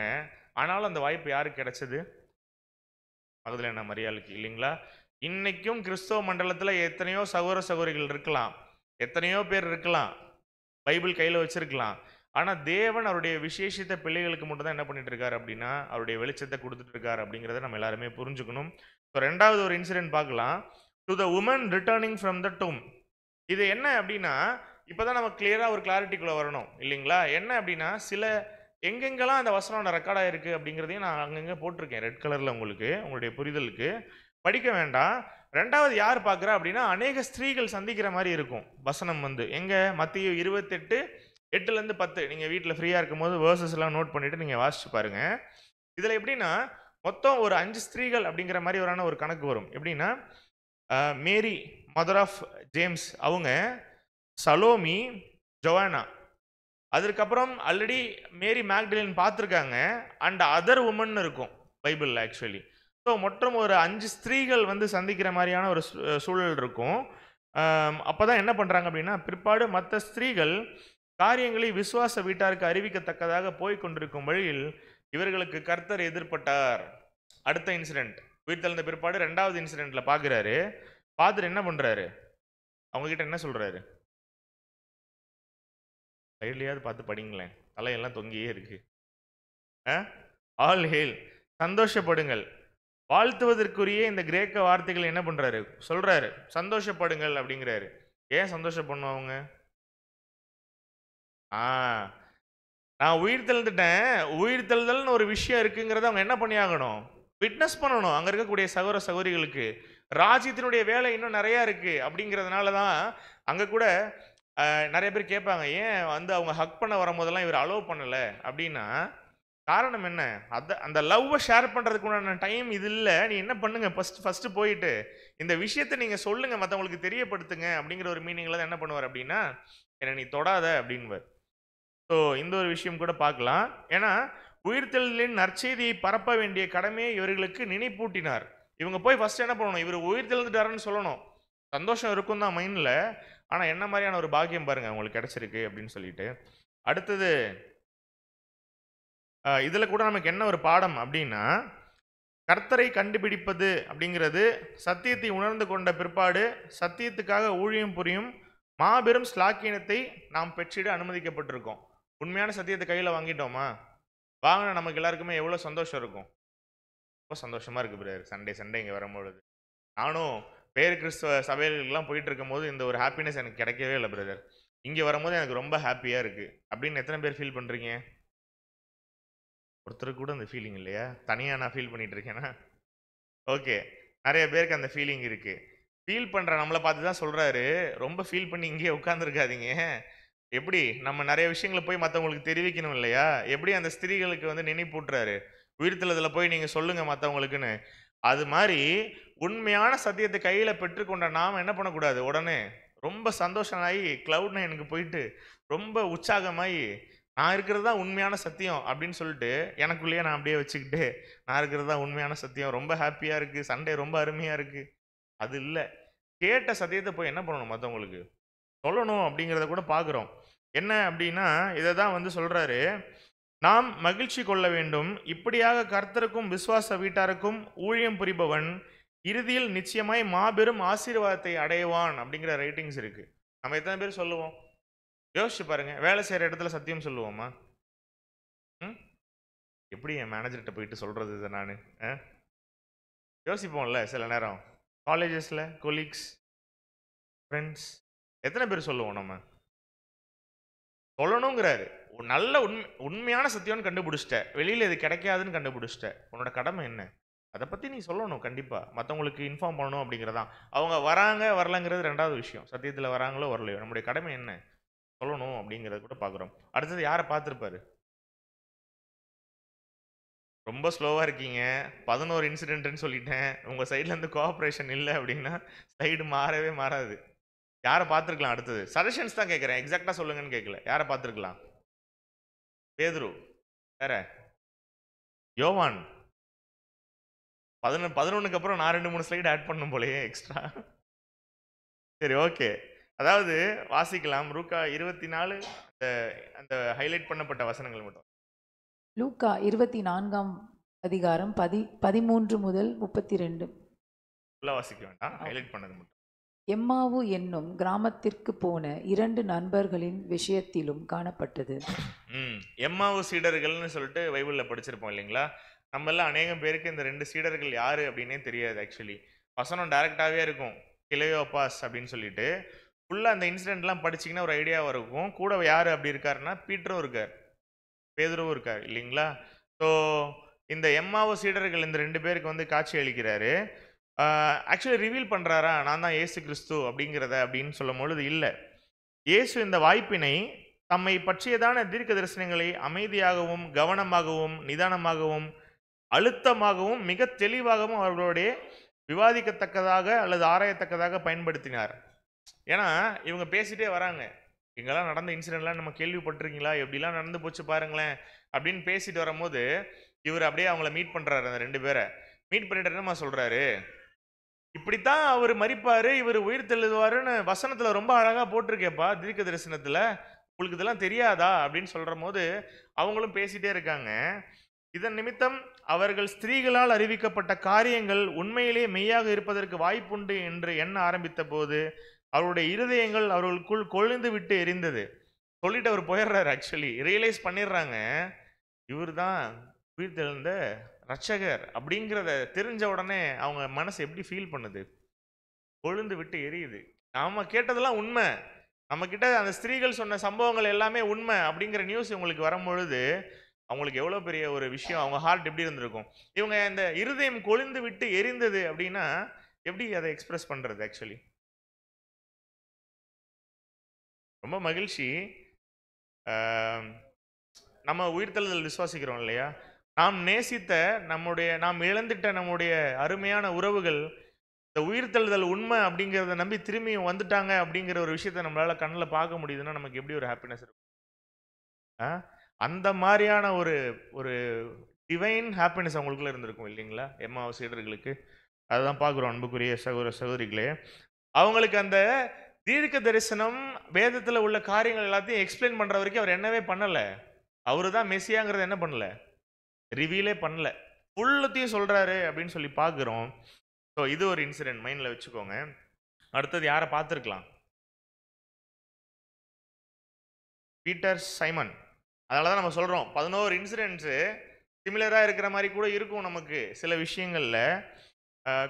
ஆனாலும் அந்த வாய்ப்பு யாருக்கு கிடைச்சது? மகதலேனா மரியாளுக்கு இல்லைங்களா? இன்னைக்கும் கிறிஸ்தவ மண்டலத்தில் எத்தனையோ சகோதர சகோதரிகள் இருக்கலாம், எத்தனையோ பேர் இருக்கலாம், பைபிள் கையில் வச்சிருக்கலாம். ஆனால் தேவன் அவருடைய விசேஷித்த பிள்ளைகளுக்கு மட்டும் தான் என்ன பண்ணிட்டு இருக்காரு அப்படின்னா, அவருடைய வெளிச்சத்தை கொடுத்துட்டு இருக்காரு அப்படிங்கிறத நம்ம எல்லாருமே புரிஞ்சுக்கணும். ஸோ ரெண்டாவது ஒரு இன்சிடென்ட் பார்க்கலாம். To the woman returning from the tomb. இது என்ன அப்படின்னா, இப்போதான் நம்ம கிளியராக ஒரு கிளாரிட்டிக்குள்ளே வரணும் இல்லைங்களா? என்ன அப்படின்னா, சில எங்கெங்கெல்லாம் அந்த வசனம் ரெக்கார்ட் ஆயிருக்கு அப்படிங்கிறதையும் நான் அங்கங்கே போட்டிருக்கேன் ரெட் கலரில், உங்களுடைய புரிதலுக்கு படிக்க வேண்டாம். ரெண்டாவது யார் பார்க்குறா அப்படின்னா, அநேக ஸ்திரீகள் சந்திக்கிற மாதிரி இருக்கும் வசனம் வந்து. எங்க? மத்திய 28 8லேருந்து 10. நீங்கள் வீட்டில் ஃப்ரீயாக இருக்கும்போது வேர்சஸ் எல்லாம் நோட் பண்ணிவிட்டு நீங்கள் வாசிச்சு பாருங்க. இதில் எப்படின்னா, மொத்தம் ஒரு 5 ஸ்திரீகள் அப்படிங்கிற மாதிரி ஒரு கணக்கு வரும். எப்படின்னா, மேரி மதர் ஆஃப் ஜேம்ஸ், அவங்க, சலோமி, ஜொவானா, அதுக்கப்புறம் ஆல்ரெடி மேரி மேக்டலின் பார்த்துருக்காங்க, அண்ட் அதர் உமன் இருக்கும் பைபிளில் ஆக்சுவலி. ஸோ மொத்தம் ஒரு 5 ஸ்திரீகள் வந்து சந்திக்கிற மாதிரியான ஒரு சூழல் இருக்கும். அப்போ தான் என்ன பண்ணுறாங்க அப்படின்னா, பிற்பாடு மற்ற ஸ்திரீகள் காரியங்களை விசுவாச வீட்டாருக்கு அறிவிக்கத்தக்கதாக போய் கொண்டிருக்கும் வழியில் இவர்களுக்கு கர்த்தர் எதிர்பட்டார். அடுத்த இன்சிடென்ட், உயிர்த்தெழுந்த பிற்பாடு ரெண்டாவது இன்சிடென்ட்ல பார்க்குறாரு. பார்த்துட்டு என்ன பண்ணுறாரு? அவங்ககிட்ட என்ன சொல்கிறாரு? சைட்லையாவது பார்த்து படிங்களேன், தலையெல்லாம் தொங்கியே இருக்கு. All Hale, சந்தோஷப்படுங்கள். வாழ்த்துவதற்குரிய இந்த கிரேக்க வார்த்தைகள் என்ன பண்றாரு, சொல்றாரு சந்தோஷப்படுங்கள் அப்படிங்கிறாரு. ஏன் சந்தோஷப்படணும் அவங்க? ஆ நான் உயிர் தெழுந்துட்டேன், உயிர் தெழுதல்னு ஒரு விஷயம் இருக்குங்கிறத அவங்க என்ன பண்ணி ஆகணும், விட்னஸ் பண்ணணும் அங்க இருக்கக்கூடிய சகோதர சகோதரிகளுக்கு. ராஜ்யத்தினுடைய வேலை இன்னும் நிறைய இருக்கு அப்படிங்கிறதுனால தான் அங்க கூட நிறைய பேர் கேட்பாங்க, ஏன் வந்து அவங்க ஹக் பண்ண வரும்போதெல்லாம் இவர் அலோவ் பண்ணல அப்படின்னா, காரணம் என்ன, அந்த லவ்வை ஷேர் பண்றதுக்கு உண்டான டைம் இது இல்லை. நீ என்ன பண்ணுங்க, ஃபர்ஸ்ட் போயிட்டு இந்த விஷயத்தை நீங்க சொல்லுங்க, மற்றவங்களுக்கு தெரியப்படுத்துங்க அப்படிங்கிற ஒரு மீனிங்ல தான் என்ன பண்ணுவார் அப்படின்னா, என்னை நீ தொடாத அப்படின்வார். ஸோ இந்த ஒரு விஷயம் கூட பார்க்கலாம். ஏன்னா உயிர்த்தெழுதலின் நற்செய்தியை பரப்ப வேண்டிய கடமையை இவர்களுக்கு நினைப்பூட்டினார். இவங்க போய் ஃபர்ஸ்ட் என்ன பண்ணணும், இவர் உயிர்த்தெழுந்துட்டாருன்னு சொல்லணும். சந்தோஷம் இருக்கும் தான் மைண்டில், ஆனால் என்ன மாதிரியான ஒரு பாக்கியம் பாருங்க உங்களுக்கு கிடைச்சிருக்கு அப்படின்னு சொல்லிட்டு. அடுத்தது இதில் கூட நமக்கு என்ன ஒரு பாடம் அப்படின்னா, கர்த்தரை கண்டுபிடிப்பது அப்படிங்கிறது சத்தியத்தை உணர்ந்து கொண்ட பிற்பாடு சத்தியத்துக்காக ஊழியம் புரியும் மாபெரும் ஸ்லாக்கியனத்தை நாம் பெற்றிட அனுமதிக்கப்பட்டிருக்கோம். உண்மையான சத்தியத்தை கையில் வாங்கிட்டோமா, வாங்கினா நமக்கு எல்லாருக்குமே எவ்வளோ சந்தோஷம் இருக்கும். ரொம்ப சந்தோஷமாக இருக்குது பிரதர். சண்டே இங்கே வரும்பொழுது நானும் பேர் கிறிஸ்துவ சபைகளுக்கெல்லாம் போயிட்டு இருக்கும்போது இந்த ஒரு ஹாப்பினஸ் எனக்கு கிடைக்கவே இல்லை பிரதர். இங்கே வரும்போது எனக்கு ரொம்ப ஹாப்பியாக இருக்குது அப்படின்னு எத்தனை பேர் ஃபீல் பண்ணுறீங்க? ஒருத்தருக்கு கூட அந்த ஃபீலிங் இல்லையா? தனியாக நான் ஃபீல் பண்ணிட்டு இருக்கேன்னா? ஓகே, நிறைய பேருக்கு அந்த ஃபீலிங் இருக்குது. ஃபீல் பண்ணுற நம்மளை பார்த்து தான் சொல்கிறாரு, ரொம்ப ஃபீல் பண்ணி இங்கேயே உட்காந்துருக்காதீங்க. எப்படி நம்ம நிறைய விஷயங்களை போய் மற்றவங்களுக்கு தெரிவிக்கணும் இல்லையா? எப்படி அந்த ஸ்திரீகளுக்கு வந்து நினைப்பூட்டுறாரு, உயிர்த்தெழுதலில் போய் நீங்கள் சொல்லுங்கள் மற்றவங்களுக்குன்னு. அது மாதிரி உண்மையான சத்தியத்தை கையில் பெற்றுக்கொண்ட நாம் என்ன பண்ணக்கூடாது, உடனே ரொம்ப சந்தோஷமாகி கிளவுட் நைனுக்கு போயிட்டு ரொம்ப உற்சாகமாகி நான் இருக்கிறது தான் உண்மையான சத்தியம் அப்படின்னு சொல்லிட்டு எனக்குள்ளேயே நான் அப்படியே வச்சுக்கிட்டு நான் இருக்கிறது தான் உண்மையான சத்தியம், ரொம்ப ஹாப்பியாக இருக்குது, சண்டே ரொம்ப அருமையாக இருக்குது. அது இல்லை. கேட்ட சத்தியத்தை போய் என்ன பண்ணணும், மற்றவங்களுக்கு சொல்லணும் அப்படிங்கிறத கூட பார்க்குறோம். என்ன அப்படின்னா இதை தான் வந்து சொல்கிறாரு, நாம் மகிழ்ச்சி கொள்ள வேண்டும், இப்படியாக கர்த்தருக்கும் விசுவாச வீட்டாருக்கும் ஊழியம் புரிபவன் இறுதியில் நிச்சயமாய் மாபெரும் ஆசீர்வாதத்தை அடைவான் அப்படிங்கிற ரைட்டிங்ஸ் இருக்கு. நம்ம எத்தனை பேர் சொல்லுவோம்? யோசிச்சு பாருங்க. வேலை செய்கிற இடத்துல சத்தியம் சொல்லுவோமா? எப்படி என் மேனேஜர்கிட்ட போயிட்டு சொல்றது இதை நான் யோசிப்போம்ல சில நேரம். காலேஜஸில் கொலீக்ஸ், ஃப்ரெண்ட்ஸ், எத்தனை பேர் சொல்லுவோம்? நம்ம சொல்லணுங்கிறாரு. நல்ல உண்மையான சத்தியம்னு கண்டுபிடிச்சிட்ட, வெளியில் இது கிடைக்காதுன்னு கண்டுபிடிச்சிட்ட, உன்னோட கடமை என்ன, அதை பற்றி நீ சொல்லணும். கண்டிப்பாக மற்றவங்களுக்கு இன்ஃபார்ம் பண்ணணும் அப்படிங்கிறதான். அவங்க வராங்க வரலங்கிறது ரெண்டாவது விஷயம். சத்தியத்தில் வராங்களோ வரலையோ நம்முடைய கடமை என்ன, சொல்லணும் அப்படிங்கிறத கூட பார்க்குறோம். அடுத்தது யாரை பார்த்துருப்பாரு? ரொம்ப ஸ்லோவாக இருக்கீங்க, 11 இன்சிடென்ட்னு சொல்லிட்டேன், உங்கள் சைட்லேருந்து கோஆப்ரேஷன் இல்லை அப்படின்னா சைடு மாறவே மாறாது. யாரை பார்த்துருக்கலாம்? அடுத்தது சஜஷன்ஸ் தான் கேட்குறேன், எக்ஸாக்டாக சொல்லுங்கன்னு கேட்கல. யாரை பார்த்துருக்கலாம்? பேதுரு, வேற யோவான். 11க்கு அப்புறம் நான் 2-3 ஸ்லைடு ஆட் பண்ணும் போலயே எக்ஸ்ட்ரா. சரி, ஓகே. அதாவது வாசிக்கலாம் லூக்கா 24 அந்த ஹைலைட் பண்ணப்பட்ட வசனங்கள் மட்டும். லூக்கா 24ஆம் அதிகாரம் 13 முதல் 32. வாசிக்க வேண்டாம், ஹைலைட் பண்ணது மட்டும். எம்மாவு என்னும் கிராமத்திற்கு போன 2 நண்பர்களின் விஷயத்திலும் காணப்பட்டது. எம்மாவு சீடர்கள்னு சொல்லிட்டு பைபிளில் படிச்சிருப்போம் இல்லைங்களா? நம்ம எல்லாம் அநேகம் பேருக்கு இந்த 2 சீடர்கள் யாரு அப்படின்னே தெரியாது. ஆக்சுவலி வசனம் டைரக்டாகவே இருக்கும், கிளையோபாஸ் அப்படின்னு சொல்லிட்டு. ஃபுல்லாக அந்த இன்சிடென்ட்லாம் படிச்சிங்கன்னா ஒரு ஐடியாவாக இருக்கும். கூட யார் அப்படி இருக்காருன்னா பீட்டரும் இருக்கார், பேதுருவும் இருக்கார் இல்லைங்களா? ஸோ இந்த எம்மாவு சீடர்கள் இந்த 2 பேருக்கு வந்து காட்சி அளிக்கிறாரு. ஆக்சுவலி ரிவீல் பண்ணுறாரா நான் தான் இயேசு கிறிஸ்து அப்படிங்கிறத அப்படின்னு சொல்லும் பொழுது இல்லை. இயேசு இந்த வாய்ப்பினை தம்மை பற்றியதான தீர்க்க தரிசனங்களை அமைதியாகவும் கவனமாகவும் நிதானமாகவும் அழுத்தமாகவும் மிக தெளிவாகவும் அவர்களுடைய விவாதிக்கத்தக்கதாக அல்லது ஆராயத்தக்கதாக பயன்படுத்தினார். ஏன்னா இவங்க பேசிட்டே வராங்க, இங்கெல்லாம் நடந்த இன்சிடென்ட்லாம் நம்ம கேள்விப்பட்டிருக்கீங்களா, எப்படிலாம் நடந்து போச்சு பாருங்களேன் அப்படின்னு பேசிட்டு வரும்போது இவர் அப்படியே அவங்கள மீட் பண்ணுறாரு. அந்த 2 பேரை மீட் பண்ணிட்டு என்னமா சொல்கிறாரு, இப்படித்தான் அவர் மரிப்பார், இவர் உயிர் தெழுவாருன்னு வசனத்தில் ரொம்ப அழகாக போட்டிருக்கேப்பா தீர்க்க தரிசனத்தில், உங்களுக்கு இதெல்லாம் தெரியாதா அப்படின்னு சொல்கிற போது அவங்களும் பேசிகிட்டே இருக்காங்க. இதன் நிமித்தம் அவர்கள் ஸ்திரீகளால் அறிவிக்கப்பட்ட காரியங்கள் உண்மையிலே மெய்யாக இருப்பதற்கு வாய்ப்புண்டு என்று எண்ண ஆரம்பித்த போது அவருடைய இருதயங்கள் அவர்களுக்குள் கொழுந்து விட்டு எரிந்தது. சொல்லிட்டு அவர் போயிடுறாரு. ஆக்சுவலி ரியலைஸ் பண்ணிடுறாங்க, இவர் தான் உயிர்த்தெழுந்த ரட்சகர் அப்படிங்கிறத தெரிஞ்ச உடனே அவங்க மனசு எப்படி ஃபீல் பண்ணுது? கொழுந்து விட்டு எரியுது. நாம கேட்டதெல்லாம் உண்மை, நம்ம கிட்ட அந்த ஸ்திரீகள் சொன்ன சம்பவங்கள் எல்லாமே உண்மை அப்படிங்கிற நியூஸ் உங்களுக்கு வரும்பொழுது அவங்களுக்கு எவ்வளோ பெரிய ஒரு விஷயம், அவங்க ஹார்ட் எப்படி இருந்திருக்கும். இவங்க இந்த இருதயம் கொழுந்து விட்டு எரிந்தது அப்படின்னா எப்படி அதை எக்ஸ்பிரஸ் பண்றது? ஆக்சுவலி ரொம்ப மகிழ்ச்சி. நம்ம உயிர்த்தெழுதல் விசுவாசிக்கிறோம் இல்லையா? நாம் நேசித்த நாம் இழந்துட்ட நம்முடைய அருமையான உறவுகள் இந்த உயிர்த்தெழுதல் உண்மை அப்படிங்கிறத நம்பி திரும்பி வந்துட்டாங்க அப்படிங்கிற ஒரு விஷயத்த நம்மளால கண்ணில் பார்க்க முடியுதுன்னா நமக்கு எப்படி ஒரு ஹாப்பினஸ் இருக்கும்? அந்த மாதிரியான ஒரு ஒரு டிவைன் ஹாப்பினஸ் அவங்களுக்குள்ள இருந்திருக்கும் இல்லைங்களா எம்மாவு சீடர்களுக்கு. அதுதான் பார்க்குறோம் அன்புக்குரிய சகோதர சகோதரிகளே. அவங்களுக்கு அந்த தீர்க்க தரிசனம் வேதத்தில் உள்ள காரியங்கள் எல்லாத்தையும் எக்ஸ்பிளைன் பண்ணுற வரைக்கும் அவர் என்னவே பண்ணலை. அவரு தான் மெஸ்ஸியாங்கிறத என்ன பண்ணல, ரிவீலே பண்ணல. ஃபுல்லத்தையும் சொல்கிறாரு அப்படின்னு சொல்லி பார்க்குறோம். ஸோ இது ஒரு இன்சிடென்ட் மைண்டில் வச்சுக்கோங்க. அடுத்தது யாரை பார்த்துருக்கலாம்? Peter Simon. அதனால தான் நம்ம சொல்கிறோம் 11 இன்சிடென்ட்ஸு சிமிலராக இருக்கிற மாதிரி கூட இருக்கும் நமக்கு சில விஷயங்களில்.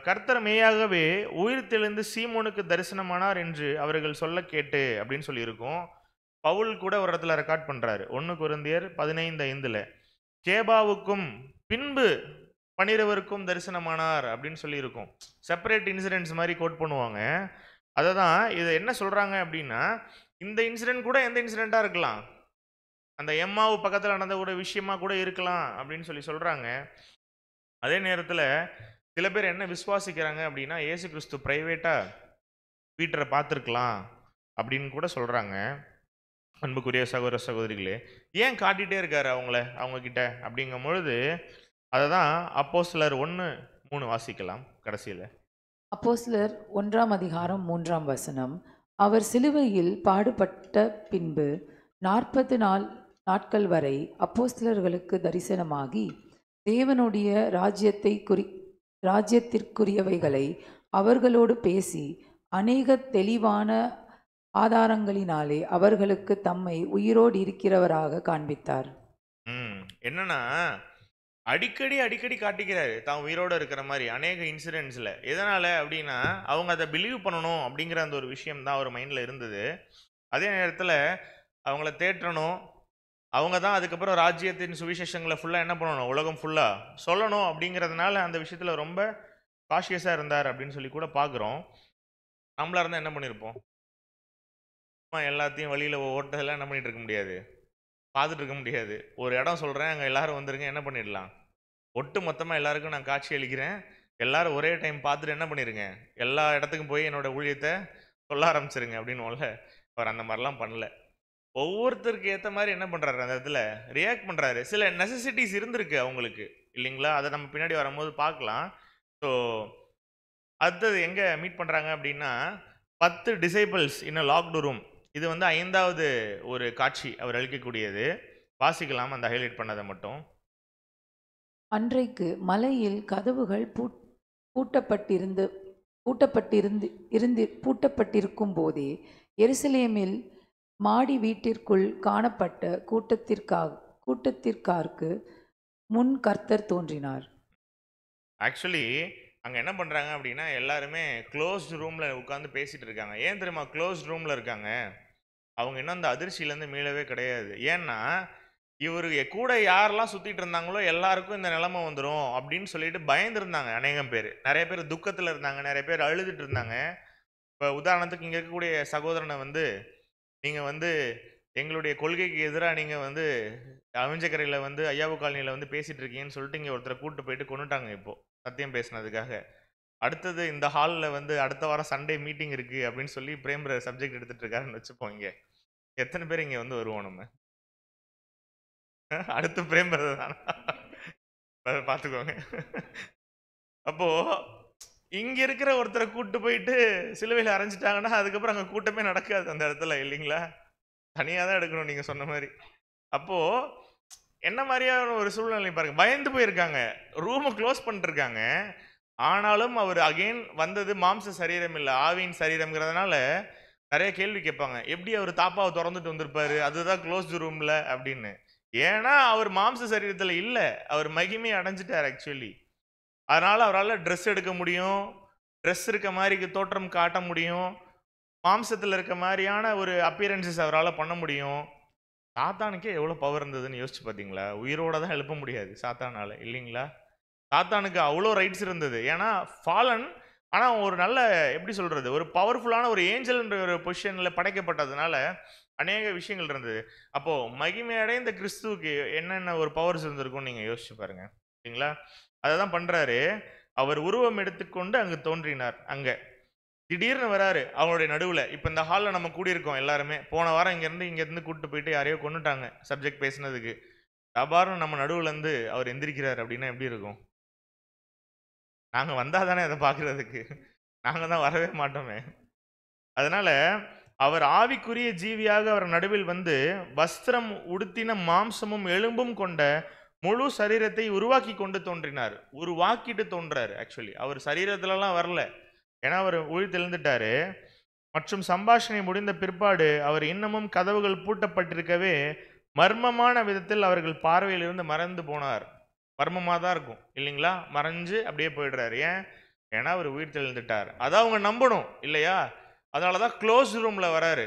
கர்த்தர் மெய்யாகவே உயிர்த்தெழுந்து சீமோனுக்கு தரிசனமானார் என்று அவர்கள் சொல்ல கேட்டு அப்படின்னு சொல்லியிருக்கோம். பவுல் கூட ஒரு இடத்துல ரெக்கார்ட் பண்ணுறாரு 1 கொரிந்தியர் 15:5 கேபாவுக்கும் பின்பு 12 தரிசனமானார் அப்படின்னு சொல்லியிருக்கோம். செப்பரேட் இன்சிடென்ட்ஸ் மாதிரி கோட் பண்ணுவாங்க. அதை தான் இதை என்ன சொல்கிறாங்க அப்படின்னா, இந்த இன்சிடென்ட் கூட எந்த இன்சிடெண்ட்டாக இருக்கலாம், அந்த எம்மாவு பக்கத்தில் நடந்த ஒரு விஷயமா கூட இருக்கலாம் அப்படின்னு சொல்லி சொல்கிறாங்க. அதே நேரத்தில் சில பேர் என்ன விசுவாசிக்கிறாங்க அப்படின்னா, இயேசு கிறிஸ்து பிரைவேட்டாக பீட்டரை பார்த்துருக்கலாம் அப்படின்னு கூட சொல்கிறாங்க. அன்புக்குரிய சகோதர சகோதரிகளே, ஏன் காட்டிகிட்டே இருக்காரு அவங்க கிட்ட அப்படிங்கும் பொழுது அதை தான் அப்போஸ்தலர் 1:3 வாசிக்கலாம் கடைசியில். அப்போஸ்தலர் 1:3 அவர் சிலுவையில் பாடுபட்ட பின்பு 40 நாட்கள் வரை அப்போஸ்தலர்களுக்கு தரிசனமாகி தேவனுடைய ராஜ்யத்திற்குரியவைகளை அவர்களோடு பேசி அநேக தெளிவான ஆதாரங்களினாலே அவர்களுக்கு தம்மை உயிரோடு இருக்கிறவராக காண்பித்தார். என்னன்னா அடிக்கடி காட்டிக்கிறாரு தான் உயிரோடு இருக்கிற மாதிரி அநேக இன்சிடென்ட்ஸில். எதனால அப்படின்னா அவங்க அதை பிலீவ் பண்ணணும் அப்படிங்கிற அந்த ஒரு விஷயம் தான் அவர் மைண்டில் இருந்தது. அதே நேரத்தில் அவங்கள தேற்றணும், அவங்க தான் அதுக்கப்புறம் ராஜ்யத்தின் சுவிசேஷங்களை ஃபுல்லாக என்ன பண்ணணும், உலகம் ஃபுல்லாக சொல்லணும் அப்படிங்கிறதுனால அந்த விஷயத்தில் ரொம்ப காஷியஸாக இருந்தார் அப்படின்னு சொல்லி கூட பார்க்குறோம். நம்மளா இருந்தால் என்ன பண்ணியிருப்போம்? எல்லாத்தையும் வழியில் ஓட்டதெல்லாம் என்ன பண்ணிட்டு இருக்க முடியாது, பார்த்துட்டு இருக்க முடியாது. ஒரு இடம் சொல்கிறேன், அங்கே எல்லாரும் வந்துருங்க, என்ன பண்ணிடலாம், ஒட்டு மொத்தமாக எல்லாருக்கும் நான் காட்சி அளிக்கிறேன், எல்லாரும் ஒரே டைம் பார்த்துட்டு என்ன பண்ணிடுங்க, எல்லா இடத்துக்கும் போய் என்னோட ஊழியத்தை சொல்ல ஆரம்பிச்சிருங்க அப்படின்னுல. அவர் அந்த மாதிரிலாம் பண்ணல. ஒவ்வொருத்தருக்கு ஏற்ற மாதிரி என்ன பண்ணுறாரு, அந்த இடத்துல ரியாக்ட் பண்ணுறாரு. சில நெசசிட்டிஸ் இருந்திருக்கு அவங்களுக்கு இல்லைங்களா, அதை நம்ம பின்னாடி வரும்போது பார்க்கலாம். ஸோ அடுத்தது எங்கே மீட் பண்ணுறாங்க அப்படின்னா 10 டிசைபிள்ஸ் இன் லாக்டு ரூம். இது 5வது ஒரு காட்சி அவர் அளிக்கக்கூடியது. வாசிக்கலாம் அந்த ஹைலைட் பண்ணதை மட்டும். அன்றைக்கு மலையில் கதவுகள் பூட்டப்பட்டிருக்கும் போதே எருசலேமில் மாடி வீட்டிற்குள் காணப்பட்ட கூட்டத்திற்காருக்கு முன் கர்த்தர் தோன்றினார். ஆக்சுவலி அங்கே என்ன பண்ணுறாங்க அப்படின்னா எல்லாருமே க்ளோஸ்ட் ரூமில் உட்காந்து பேசிகிட்டு இருக்காங்க. ஏன் தெரியுமா க்ளோஸ்ட் ரூமில் இருக்காங்க? அவங்க இன்னும் அந்த அதிர்ச்சியிலேருந்து மீளவே கிடையாது. ஏன்னா இவர் கூட யாரெல்லாம் சுற்றிட்டு இருந்தாங்களோ எல்லாருக்கும் இந்த நிலைமை வந்துடும் அப்படின்னு சொல்லிட்டு பயந்துருந்தாங்க அநேகம் பேர். நிறைய பேர் துக்கத்தில் இருந்தாங்க, நிறைய பேர் அழுதுட்டு இருந்தாங்க. இப்போ உதாரணத்துக்கு இங்கே இருக்கக்கூடிய சகோதரனை நீங்கள் எங்களுடைய கொள்கைக்கு எதிராக நீங்கள் அவிஞ்சக்கரையில் ஐயாவு காலனியில் பேசிகிட்டு இருக்கீங்கன்னு சொல்லிட்டு இங்கே ஒருத்தரை கூப்பிட்டு போயிட்டு கொண்டுட்டாங்க இப்போது சத்தியம் பேசினதுக்காக. அடுத்தது இந்த ஹாலில் அடுத்த வாரம் சண்டே மீட்டிங் இருக்குது அப்படின்னு சொல்லி பிரேம்பர சப்ஜெக்ட் எடுத்துகிட்டு இருக்காருன்னு வச்சுப்போம். இங்கே எத்தனை பேர் இங்கே வருவோம் நம்ம? அடுத்து பிரேம்பர தான் பார்த்துக்கோங்க. அப்போது இங்கே இருக்கிற ஒருத்தரை கூப்பிட்டு போயிட்டு சிலுவையில் அரைஞ்சிட்டாங்கன்னா அதுக்கப்புறம் அங்கே கூட்டமே நடக்காது அந்த இடத்துல இல்லைங்களா, தனியாக தான் எடுக்கணும் நீங்கள் சொன்ன மாதிரி. அப்போது என்ன மாதிரியான ஒரு சூழ்நிலை பாருங்க, பயந்து போயிருக்காங்க, ரூமை க்ளோஸ் பண்ணிட்டுருக்காங்க. ஆனாலும் அவர் அகெயின் வந்தது மாம்ச சரீரம் இல்லை, ஆவியின் சரீரம்ங்கிறதுனால நிறைய கேள்வி கேட்பாங்க. எப்படி அவர் தாப்பாவை திறந்துட்டு வந்திருப்பாரு, அதுதான் க்ளோஸ்டு ரூமில் அப்படின்னு. ஏன்னா அவர் மாம்ச சரீரத்துல இல்ல, அவர் மகிமை அடைஞ்சிட்டார் ஆக்சுவலி. அதனால அவரால் ட்ரெஸ் எடுக்க முடியும், ட்ரெஸ் இருக்க மாதிரி தோற்றம் காட்ட முடியும், மாம்சத்துல இருக்க மாதிரியான ஒரு அப்பியரன்சஸ் அவரால் பண்ண முடியும். சாத்தானுக்கே எவ்வளவு பவர் இருந்ததுன்னு யோசிச்சு பாத்தீங்களா? உயிரோட தான் எழுப்ப முடியாது சாத்தானால, இல்லைங்களா? சாத்தானுக்கு அவ்வளோ ரைட்ஸ் இருந்தது. ஏன்னா ஃபாலன், ஆனா ஒரு நல்ல, எப்படி சொல்றது, ஒரு பவர்ஃபுல்லான ஒரு ஏஞ்சல்ன்ற ஒரு பொசிஷன்ல படைக்கப்பட்டதுனால அநேக விஷயங்கள் இருந்தது. அப்போ மகிமை அடைந்த கிறிஸ்துவுக்கு என்னென்ன ஒரு பவர்ஸ் இருந்திருக்கும் நீங்க யோசிச்சு பாருங்க, சரிங்களா? அதை தான் பண்றாரு. அவர் உருவம் எடுத்துக்கொண்டு அங்கு தோன்றினார். அங்க திடீர்னு வராரு அவங்களுடைய நடுவுல. இப்ப இந்த ஹால்ல நம்ம கூடியிருக்கோம் எல்லாருமே. போன வாரம் இங்க இருந்து கூட்டிட்டு போயிட்டு யாரையோ கொன்னுட்டாங்க சப்ஜெக்ட் பேசினதுக்கு. தபாரும் நம்ம நடுவுல இருந்து அவர் எந்திரிக்கிறார் அப்படின்னா எப்படி இருக்கும்? நாங்க வந்தா தானே அதை பார்க்கறதுக்கு. நாங்க தான் வரவே மாட்டோமே. அதனால அவர் ஆவிக்குரிய ஜீவியாக அவர் நடுவில் வந்து வஸ்திரம் உடுத்தின மாம்சமும் எலும்பும் கொண்ட முழு சரீரத்தை உருவாக்கி கொண்டு தோன்றினார். உருவாக்கிட்டு தோன்றாரு ஆக்சுவலி. அவர் சரீரத்துலலாம் வரல, ஏன்னா அவர் உயிர்த்தெழுந்துட்டாரு. மற்றும் சம்பாஷணை முடிந்த பிற்பாடு அவர் இன்னமும் கதவுகள் பூட்டப்பட்டிருக்கவே மர்மமான விதத்தில் அவர்கள் பார்வையிலிருந்து மறைந்து போனார். மர்மமாக தான் இருக்கும் இல்லைங்களா? மறைஞ்சு அப்படியே போயிடுறாரு. ஏன்? ஏன்னா அவர் உயிர் தெழுந்துட்டார். அதை அவங்க நம்பணும் இல்லையா? அதனால தான் க்ளோஸ் ரூமில் வராரு.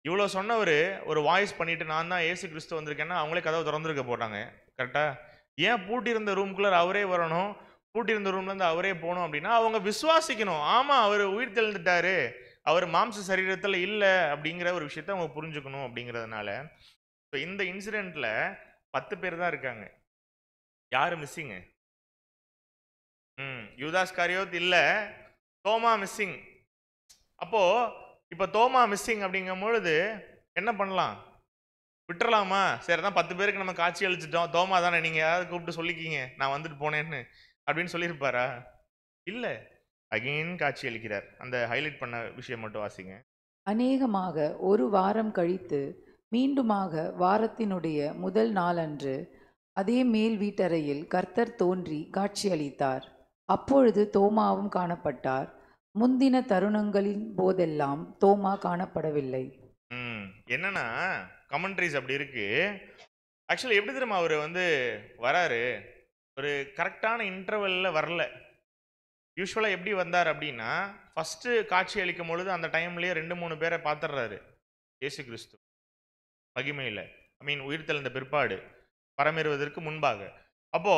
இவ்வளோ சொன்னவர் ஒரு வாய்ஸ் பண்ணிட்டு நான் தான் ஏசு கிறிஸ்து வந்திருக்கேன்னா அவங்களே கதவை திறந்துருக்க போட்டாங்க. கரெக்டா? ஏன் பூட்டியிருந்த ரூம்குள்ளே அவரே வரணும், பூட்டியிருந்த ரூம்லேருந்து அவரே போகணும் அப்படின்னா அவங்க விசுவாசிக்கணும். ஆமாம், அவர் உயிர் தெழுந்துட்டாரு, அவர் மாம்ச சரீரத்தில் இல்லை அப்படிங்கிற ஒரு விஷயத்த அவங்க புரிஞ்சுக்கணும். அப்படிங்கிறதுனால இந்த இன்சிடென்ட்ல 10 பேர் தான் இருக்காங்க. யாரு மிஸ்ஸிங்? யூதாஸ் காரியோத் இல்ல, தோமா மிஸ்ஸிங். அப்போ இப்ப தோமா மிஸ்ஸிங் அப்படிங்கும் பொழுது என்ன பண்ணலாம்? விட்டுறலாமா? சரி தான் 10 பேருக்கு நம்ம காட்சி அளிச்சிட்டோம், தோமா தானே, நீங்க யாராவது கூப்பிட்டு சொல்லிக்கிங்க நான் வந்துட்டு போனேன்னு அப்படின்னு சொல்லியிருப்பாரா? இல்ல. அகைன் காட்சி அளிக்கிறார். அந்த ஹைலைட் பண்ண விஷயம் மட்டும் வாசிங்க. அநேகமாக ஒரு வாரம் கழித்து மீண்டுமாக வாரத்தினுடைய முதல் நாளன்று அதே மேல் வீட்டறையில் கர்த்தர் தோன்றி காட்சியளித்தார். அப்பொழுது தோமாவும் காணப்பட்டார். முந்தின தருணங்களின் போதெல்லாம் தோமா காணப்படவில்லை. என்னன்னா கமெண்ட்ரிஸ் அப்படி இருக்கு. ஆக்சுவலி எப்படி தெரியுமா அவர் வந்து வராரு? ஒரு கரெக்டான இன்டர்வெல்ல வரல. யூஸ்வலாக எப்படி வந்தார் அப்படின்னா, ஃபர்ஸ்ட் காட்சி அளிக்கும் பொழுது அந்த டைம்லயே 2-3 பேரை பார்த்துடுறாரு இயேசு கிறிஸ்து மகிமையில. ஐ மீன் உயிர் தெழுந்த பிற்பாடு, பரமேறுவதற்கு முன்பாக. அப்போ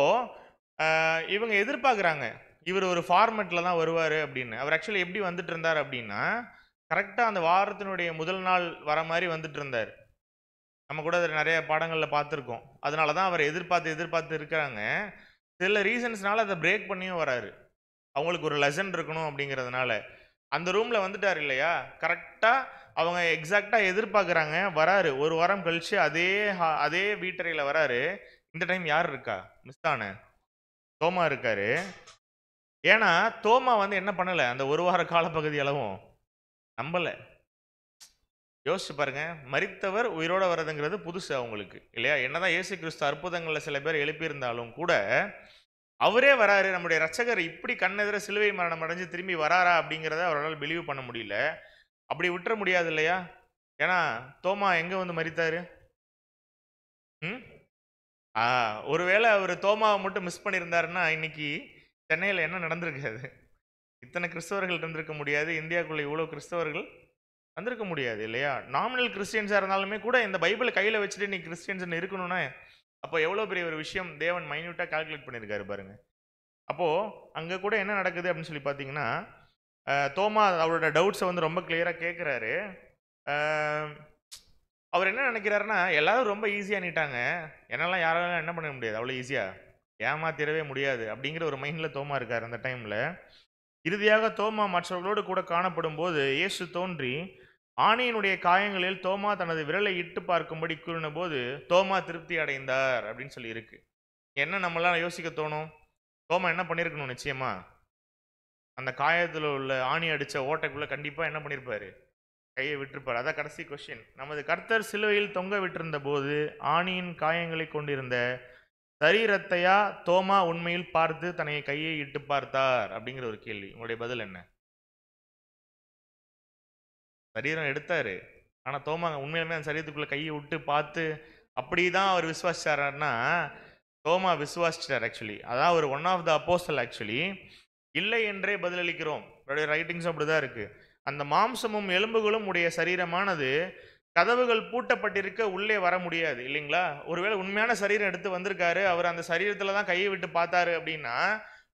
இவங்க எதிர்பார்க்குறாங்க இவர் ஒரு ஃபார்மெட்ல தான் வருவார் அப்படின்னு. அவர் ஆக்சுவலி எப்படி வந்துட்டு இருந்தார் அப்படின்னா, கரெக்டாக அந்த வாரத்தினுடைய முதல் நாள் வர மாதிரி வந்துட்டு இருந்தார். நம்ம கூட நிறைய பாடங்களில் பார்த்துருக்கோம். அதனால தான் அவர் எதிர்பார்த்து இருக்கிறாங்க. சில ரீசன்ஸ்னால அதை பிரேக் பண்ணியும் வராரு. அவங்களுக்கு ஒரு லெசன் இருக்கணும் அப்படிங்கிறதுனால அந்த ரூம்ல வந்துட்டார் இல்லையா? கரெக்டாக அவங்க எக்ஸாக்டாக எதிர்பார்க்குறாங்க. வராரு. ஒரு வாரம் கழிச்சு அதே வீட்டறையில் வராரு. இந்த டைம் யார் இருக்கா? மிஸ் தானே, தோமா இருக்காரு. ஏன்னா தோமா வந்து என்ன பண்ணல, அந்த ஒரு வார காலப்பகுதி அளவும் நம்பல. யோசிச்சு பாருங்க, மரித்தவர் உயிரோட வர்றதுங்கிறது புதுசு அவங்களுக்கு இல்லையா? என்னதான் இயேசு கிறிஸ்து அற்புதங்கள்ல சில பேர் எழுப்பியிருந்தாலும் கூட அவரே வராரு, நம்முடைய ரட்சகர் இப்படி கண்ணெதிர சிலுவை மரணம் அடைஞ்சு திரும்பி வராரா அப்படிங்கிறத அவரால் பிலீவ் பண்ண முடியல. அப்படி விட்டுற முடியாது இல்லையா? ஏன்னா தோமா எங்க வந்து மரித்தாரு? ஒருவேளை அவர் தோமாவை மட்டும் மிஸ் பண்ணியிருந்தாருன்னா இன்னைக்கு சென்னையில் என்ன நடந்திருக்காது? இத்தனை கிறிஸ்தவர்கள் இருந்திருக்க முடியாது, இந்தியாவுக்குள்ள இவ்வளோ கிறிஸ்தவர்கள் வந்திருக்க முடியாது இல்லையா? நாமினல் கிறிஸ்டியன்ஸாக இருந்தாலுமே கூட இந்த பைபிளை கையில் வச்சுட்டு நீ கிறிஸ்டியன்ஸ் இருக்கணும்னா அப்போ எவ்வளோ பெரிய ஒரு விஷயம் தேவன் மைன்யூட்டாக கால்குலேட் பண்ணியிருக்காரு பாருங்க. அப்போது அங்கே கூட என்ன நடக்குது அப்படின்னு சொல்லி பார்த்தீங்கன்னா, தோமா அவரோட டவுட்ஸை வந்து ரொம்ப கிளியராக கேட்குறாரு. அவர் என்ன நினைக்கிறாருன்னா, எல்லாரும் ரொம்ப ஈஸியாக நீட்டாங்க, என்னெல்லாம் யாராலும் என்ன பண்ண முடியாது, அவ்வளோ ஈஸியாக ஏமாத்திடவே முடியாது அப்படிங்கிற ஒரு மைண்டில் தோமா இருக்கார் அந்த டைமில். இறுதியாக தோமா மற்றவர்களோடு கூட காணப்படும் போது இயேசு தோன்றி ஆணியினுடைய காயங்களில் தோமா தனது விரலை இட்டு பார்க்கும்படி கூறின போது தோமா திருப்தி அடைந்தார் அப்படின்னு சொல்லி இருக்கு. என்ன நம்மளாம் யோசிக்க தோணும், தோமா என்ன பண்ணியிருக்கணும்? நிச்சயமா அந்த காயத்தில் உள்ள ஆணி அடித்த ஓட்டைக்குள்ளே கண்டிப்பாக என்ன பண்ணியிருப்பாரு? கையை விட்டிருப்பார். அதான் கடைசி கொஸ்டின். நமது கர்த்தர் சிலுவையில் தொங்க விட்டிருந்த போது ஆணியின் காயங்களை கொண்டிருந்த சரீரத்தையா தோமா உண்மையில் பார்த்து தன்னை கையை இட்டு பார்த்தார் அப்படிங்கிற ஒரு கேள்வி. உங்களுடைய பதில் என்ன? சரீரம் எடுத்தாரு, ஆனா தோமா உண்மையிலுமே அந்த சரீரத்துக்குள்ள கையை விட்டு பார்த்து அப்படிதான் அவர் விசுவாசிச்சாருன்னா, தோமா விசுவாசிச்சார் ஆக்சுவலி. அதான் ஒரு one of the apostle actually. இல்லை என்றே பதிலளிக்கிறோம். அவருடைய ரைட்டிங்ஸும் அப்படிதான் இருக்கு. அந்த மாம்சமும் எலும்புகளும் உடைய சரீரமானது கதவுகள் பூட்டப்பட்டிருக்க உள்ளே வர முடியாது இல்லைங்களா? ஒருவேளை உண்மையான சரீரம் எடுத்து வந்திருக்காரு, அவர் அந்த சரீரத்துல தான் கையை விட்டு பார்த்தாரு அப்படின்னா,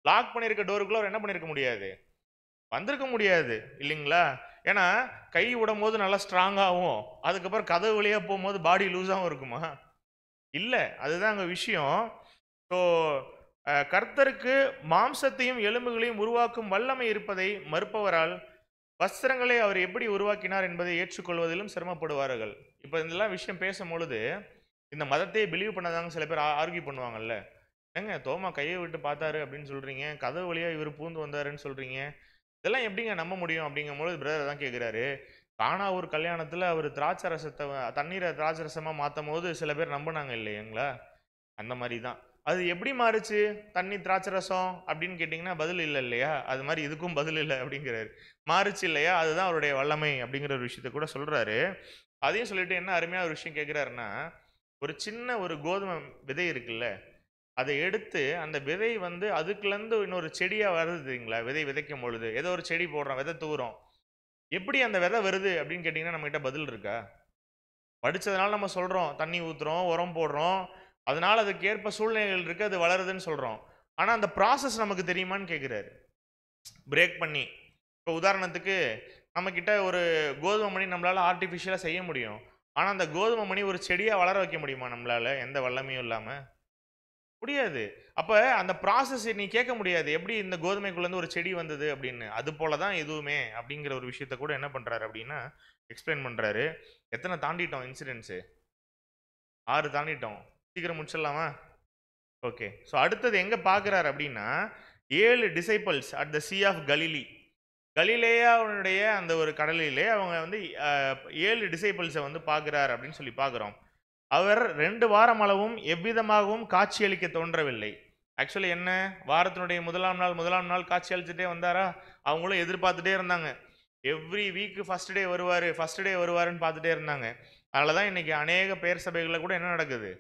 லாக் பண்ணியிருக்க டோருக்குள்ள அவர் என்ன பண்ணியிருக்க முடியாது? வந்திருக்க முடியாது இல்லைங்களா? ஏன்னா கை விடும்போது நல்லா ஸ்ட்ராங்காகவும், அதுக்கப்புறம் கதவு வழியா போகும்போது பாடி லூஸாகவும் இருக்குமா? இல்லை. அதுதான் அங்கே விஷயம். ஸோ கர்த்தருக்கு மாம்சத்தையும் எலும்புகளையும் உருவாக்கும் வல்லமை இருப்பதை மறுப்பவரால் வஸ்திரங்களை அவர் எப்படி உருவாக்கினார் என்பதை ஏற்றுக்கொள்வதிலும் சிரமப்படுவார்கள். இப்போ இதெல்லாம் விஷயம் பேசும்பொழுது இந்த மதத்தையே பிலீவ் பண்ணதாங்க சில பேர் ஆர்கியூ பண்ணுவாங்கல்ல. ஏங்க தோமா கையை விட்டு பார்த்தாரு அப்படின்னு சொல்றீங்க, கதவு வழியா இவர் பூந்து வந்தாருன்னு சொல்றீங்க, இதெல்லாம் எப்படிங்க நம்ப முடியும் அப்படிங்கும்போது பிரதர் தான் கேட்குறாரு. கானா ஒரு கல்யாணத்தில் அவர் திராட்சை ரசத்தை தண்ணீரை திராட்சை ரசமாக மாற்றும் போது சில பேர் நம்பினாங்க இல்லைங்களா? அந்த மாதிரி தான். அது எப்படி மாறுச்சு தண்ணி திராட்சை ரசம் அப்படின்னு கேட்டிங்கன்னா பதில் இல்லை இல்லையா? அது மாதிரி இதுக்கும் பதில் இல்லை அப்படிங்கிறாரு. மாறுச்சு இல்லையா? அதுதான் அவருடைய வல்லமை அப்படிங்கிற ஒரு விஷயத்த கூட சொல்கிறாரு. அதையும் சொல்லிட்டு என்ன அருமையாக ஒரு விஷயம் கேட்குறாருன்னா, ஒரு சின்ன ஒரு கோதுமை விதை இருக்குல்ல, அதை எடுத்து அந்த விதை வந்து அதுக்குலேருந்து இன்னொரு செடியாக வருது தெரியுங்களா? விதை விதைக்கும் பொழுது ஏதோ ஒரு செடி போடுறோம், விதை தூவுறோம். எப்படி அந்த விதை வருது அப்படின்னு கேட்டிங்கன்னா நம்மகிட்ட பதில் இருக்கா? படித்ததுனால நம்ம சொல்கிறோம், தண்ணி ஊற்றுறோம், உரம் போடுறோம், அதனால அதுக்கு ஏற்ப சூழ்நிலைகள் இருக்குது, அது வளருதுன்னு சொல்கிறோம். ஆனால் அந்த ப்ராசஸ் நமக்கு தெரியுமான்னு கேட்குறாரு. பிரேக் பண்ணி இப்போ உதாரணத்துக்கு நம்மக்கிட்ட ஒரு கோதுமை மணி நம்மளால் ஆர்டிஃபிஷியலாக செய்ய முடியும். ஆனால் அந்த கோதுமை மணி ஒரு செடியாக வளர வைக்க முடியுமா நம்மளால் எந்த வல்லமையும் இல்லாமல்? முடியாது. அப்போ அந்த ப்ராசஸ் நீ கேட்க முடியாது, எப்படி இந்த கோதுமைக்குள்ளேருந்து ஒரு செடி வந்தது அப்படின்னு. அது போல தான் எதுவுமே அப்படிங்கிற ஒரு விஷயத்த கூட என்ன பண்ணுறாரு அப்படின்னா எக்ஸ்பிளைன் பண்ணுறாரு. எத்தனை தாண்டிட்டோம் இன்சிடென்ட்ஸு? 6 தாண்டிட்டோம். சீக்கிரம் முடிச்சிடலாமா? ஓகே. ஸோ அடுத்தது எங்கே பார்க்குறாரு அப்படின்னா 7 disciples at the sea of Galilee. கலிலேயாவுடைய அந்த ஒரு கடலிலே அவங்க வந்து 7 டிசைபிள்ஸை வந்து பார்க்குறாரு அப்படின்னு சொல்லி பார்க்குறோம். அவர் 2 வாரம் அளவும் எவ்விதமாகவும் காட்சியளிக்க தோன்றவில்லை. ஆக்சுவலி என்ன, வாரத்தினுடைய முதலாம் நாள் காட்சி அளிச்சுட்டே வந்தாரா? அவங்களும் எதிர்பார்த்துட்டே இருந்தாங்க. எவ்ரி வீக் ஃபர்ஸ்ட் டே வருவாருன்னு பார்த்துட்டே இருந்தாங்க. அதனால தான் இன்னைக்கு அநேக பேர் சபைகளில் கூட என்ன நடக்குது,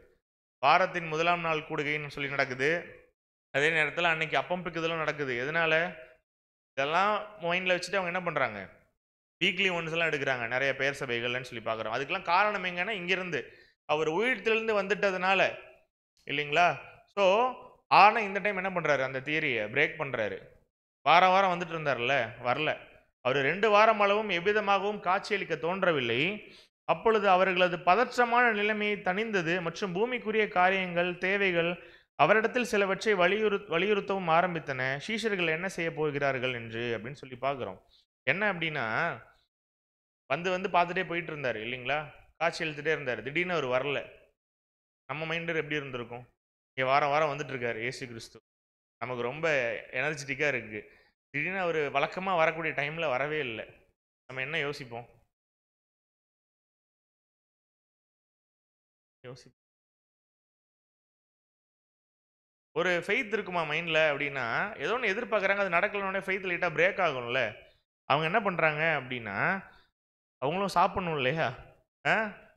வாரத்தின் முதலாம் நாள் கூடுகைன்னு சொல்லி நடக்குது. அதே நேரத்தில் அன்னைக்கு அப்பம் பிக்குதலும் நடக்குது. எதனால? இதெல்லாம் மைண்டில் வச்சுட்டு அவங்க என்ன பண்ணுறாங்க, வீக்லி ஒன்ஸ் எல்லாம் எடுக்கிறாங்க நிறைய பேர் சபைகள்னு சொல்லி பார்க்குறோம். அதுக்கெல்லாம் காரணம் எங்கன்னா இங்கிருந்து அவர் உயிர்த்திலிருந்து வந்துட்டதுனால இல்லைங்களா? ஸோ ஆனால் இந்த டைம் என்ன பண்ணுறாரு, அந்த தியரியை பிரேக் பண்ணுறாரு. வாரம் வந்துட்டு இருந்தார்ல, வரல. அவர் 2 வாரம் அளவும் எவ்விதமாகவும் காட்சியளிக்க தோன்றவில்லை. அப்பொழுது அவர்களது பதற்றமான நிலைமையை தணிந்தது மற்றும் பூமிக்குரிய காரியங்கள் தேவைகள் அவரிடத்தில் சிலவற்றை வலியுறுத்தவும் ஆரம்பித்தன. சீஷர்கள் என்ன செய்ய போகிறார்கள் என்று அப்படின்னு சொல்லி பார்க்குறோம். என்ன அப்படின்னா வந்து பார்த்துட்டே போயிட்டு இருந்தார் இல்லைங்களா? காட்சி அளித்துட்டே இருந்தார். திடீர்னு அவர் வரல. நம்ம மைண்டு எப்படி இருந்திருக்கும்? இங்கே வாரம் வந்துட்டு இருக்காரு ஏசு கிறிஸ்து, நமக்கு ரொம்ப எனர்ஜெட்டிக்காக இருக்குது. திடீர்னு அவர் வழக்கமாக வரக்கூடிய டைமில் வரவே இல்லை. நம்ம என்ன யோசிப்போம்? ஒரு ஃபெய்த் இருக்குமா மைண்டில் அப்படின்னா, ஏதோ ஒன்று எதிர்பார்க்குறாங்க, அது நடக்கலன்னே ஃபெய்த் லைட்டாக பிரேக் ஆகும்ல. அவங்க என்ன பண்ணுறாங்க அப்படின்னா, அவங்களும் சாப்பிடணும் இல்லையா?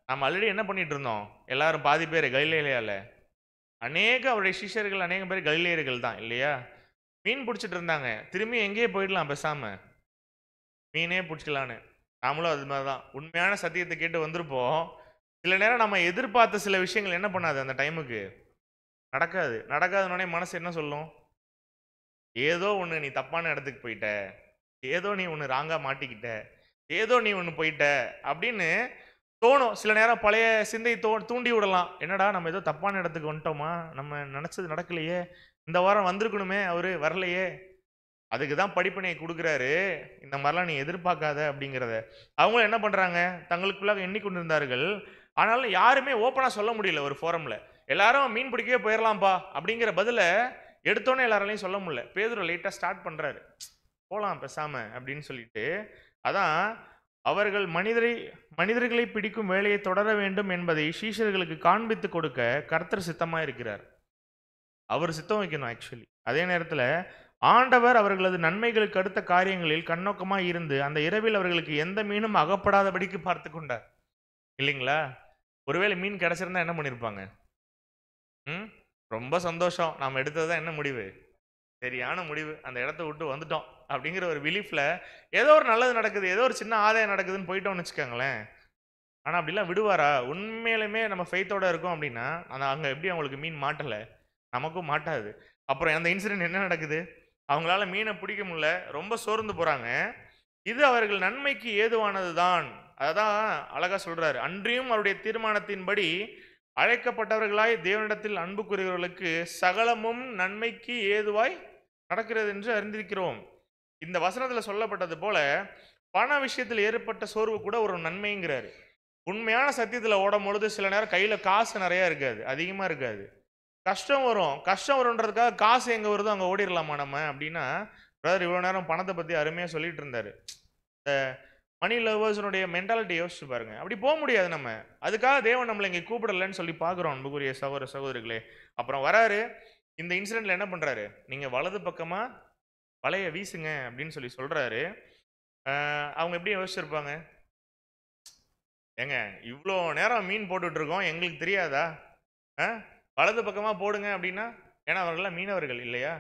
நம்ம ஆல்ரெடி என்ன பண்ணிட்டு இருந்தோம், எல்லாரும் பாதி பேர் கலிலேயாவில் அவருடைய சிஷ்யர்கள் அநேக பேர் கலிலேயர்கள் தான் இல்லையா? மீன் பிடிச்சிட்டு இருந்தாங்க. திரும்பி எங்கேயே போயிடலாம் பேசாமல், மீனே பிடிச்சிக்கலான்னு. நாமளும் அது மாதிரி தான் உண்மையான சத்தியத்தை கேட்டு வந்திருப்போம். சில நேரம் நம்ம எதிர்பார்த்த சில விஷயங்கள் என்ன பண்ணாது, அந்த டைமுக்கு நடக்காதுன்னொடனே மனசு என்ன சொல்லும், ஏதோ ஒன்று நீ தப்பான இடத்துக்கு போயிட்ட, ஏதோ நீ ஒன்று ராங்கா மாட்டிக்கிட்ட, ஏதோ நீ ஒன்று போயிட்ட அப்படின்னு தோணும். சில நேரம் பழைய சிந்தை தூண்டி விடலாம். என்னடா நம்ம ஏதோ தப்பான இடத்துக்கு வந்துட்டோமா, நம்ம நினச்சது நடக்கலையே, இந்த வாரம் வந்திருக்கணுமே, அவரு வரலையே. அதுக்கு தான் படிப்பினையை கொடுக்குறாரு, இந்த மாதிரிலாம் நீ எதிர்பார்க்காத அப்படிங்கிறத. அவங்களும் என்ன பண்ணுறாங்க, தங்களுக்குள்ளாக எண்ணிக்கொண்டிருந்தார்கள். ஆனாலும் யாருமே ஓப்பனாக சொல்ல முடியல. ஒரு ஃபோரமில் எல்லாரும் மீன் பிடிக்கவே போயிடலாம்ப்பா அப்படிங்கிற பதிலை எடுத்தோன்னே எல்லாராலையும் சொல்ல முடியல. பேதுரு லேட்டாக ஸ்டார்ட் பண்ணுறாரு, போகலாம் பேசாமல் அப்படின்னு சொல்லிட்டு. அதான் அவர்கள் மனிதர்களை பிடிக்கும் வேலையை தொடர வேண்டும் என்பதை சீஷர்களுக்கு காண்பித்து கொடுக்க கர்த்தர் சித்தமாக இருக்கிறார். அவர் சித்தம் வைக்கணும் ஆக்சுவலி. அதே நேரத்தில் ஆண்டவர் அவர்களது நன்மைகளுக்கு அடுத்த காரியங்களில் கண்ணோக்கமாக இருந்து அந்த இரவில் அவர்களுக்கு எந்த மீனும் அகப்படாதபடிக்கு பார்த்து கொண்டார் இல்லைங்களா? ஒருவேளை மீன் கிடைச்சிருந்தா என்ன பண்ணியிருப்பாங்க? ம் ரொம்ப சந்தோஷம், நாம் எடுத்தது தான் என்ன முடிவு, சரியான முடிவு, அந்த இடத்த விட்டு வந்துட்டோம் அப்படிங்கிற ஒரு பிலீஃப்ல ஏதோ ஒரு நல்லது நடக்குது, ஏதோ ஒரு சின்ன ஆதாயம் நடக்குதுன்னு போயிட்டோம்னு வச்சுக்கோங்களேன். ஆனால் அப்படிலாம் விடுவாரா? உண்மையிலுமே நம்ம ஃபெய்த்தோட இருக்கோம் அப்படின்னா அங்கே எப்படி அவங்களுக்கு மீன் மாட்டலை, நமக்கும் மாட்டாது. அப்புறம் அந்த இன்சிடென்ட் என்ன நடக்குது? அவங்களால மீனை பிடிக்க முடியல, ரொம்ப சோர்ந்து போகிறாங்க. இது அவர்கள் நன்மைக்கு ஏதுவானது தான். அதான் அழகா சொல்றாரு. அன்றியும் அவருடைய தீர்மானத்தின்படி அழைக்கப்பட்டவர்களாய் தேவனிடத்தில் அன்பு கூறுகிறவர்களுக்கு சகலமும் நன்மைக்கு ஏதுவாய் நடக்கிறது என்று அறிந்திருக்கிறோம். இந்த வசனத்துல சொல்லப்பட்டது போல பண விஷயத்தில் ஏற்பட்ட சோர்வு கூட ஒரு நன்மைங்கிறாரு. உண்மையான சத்தியத்துல ஓடும் பொழுது சில நேரம் கையில காசு நிறைய இருக்காது, அதிகமா இருக்காது. கஷ்டம் வரும். கஷ்டம் வரும்ன்றதுக்காக காசு எங்க வருதோ அங்க ஓடிடலாமா நம்ம அப்படின்னா, பிரதர் இவ்வளவு நேரம் பணத்தை பத்தி அருமையா சொல்லிட்டு இருந்தாரு. மணி லவர்ஸ்னுடைய மென்டாலிட்டி யோசிச்சு பாருங்க. அப்படி போக முடியாது நம்ம. அதுக்காக தேவன் நம்மளை இங்கே கூப்பிடலன்னு சொல்லி பார்க்குறோம் அன்புக்குரிய சகோதர சகோதரிகளே. அப்புறம் வராரு, இந்த இன்சிடென்ட்ல என்ன பண்றாரு? நீங்க வலது பக்கமா வலைய வீசுங்க அப்படின்னு சொல்லி சொல்றாரு. அவங்க எப்படி யோசிச்சிருப்பாங்க? ஏங்க இவ்வளோ நேரம் மீன் போட்டுட்டு இருக்கோம், எங்களுக்கு தெரியாதா? வலது பக்கமா போடுங்க அப்படின்னா, ஏன்னா அவர்கள்லாம் மீனவர்கள் இல்லையா?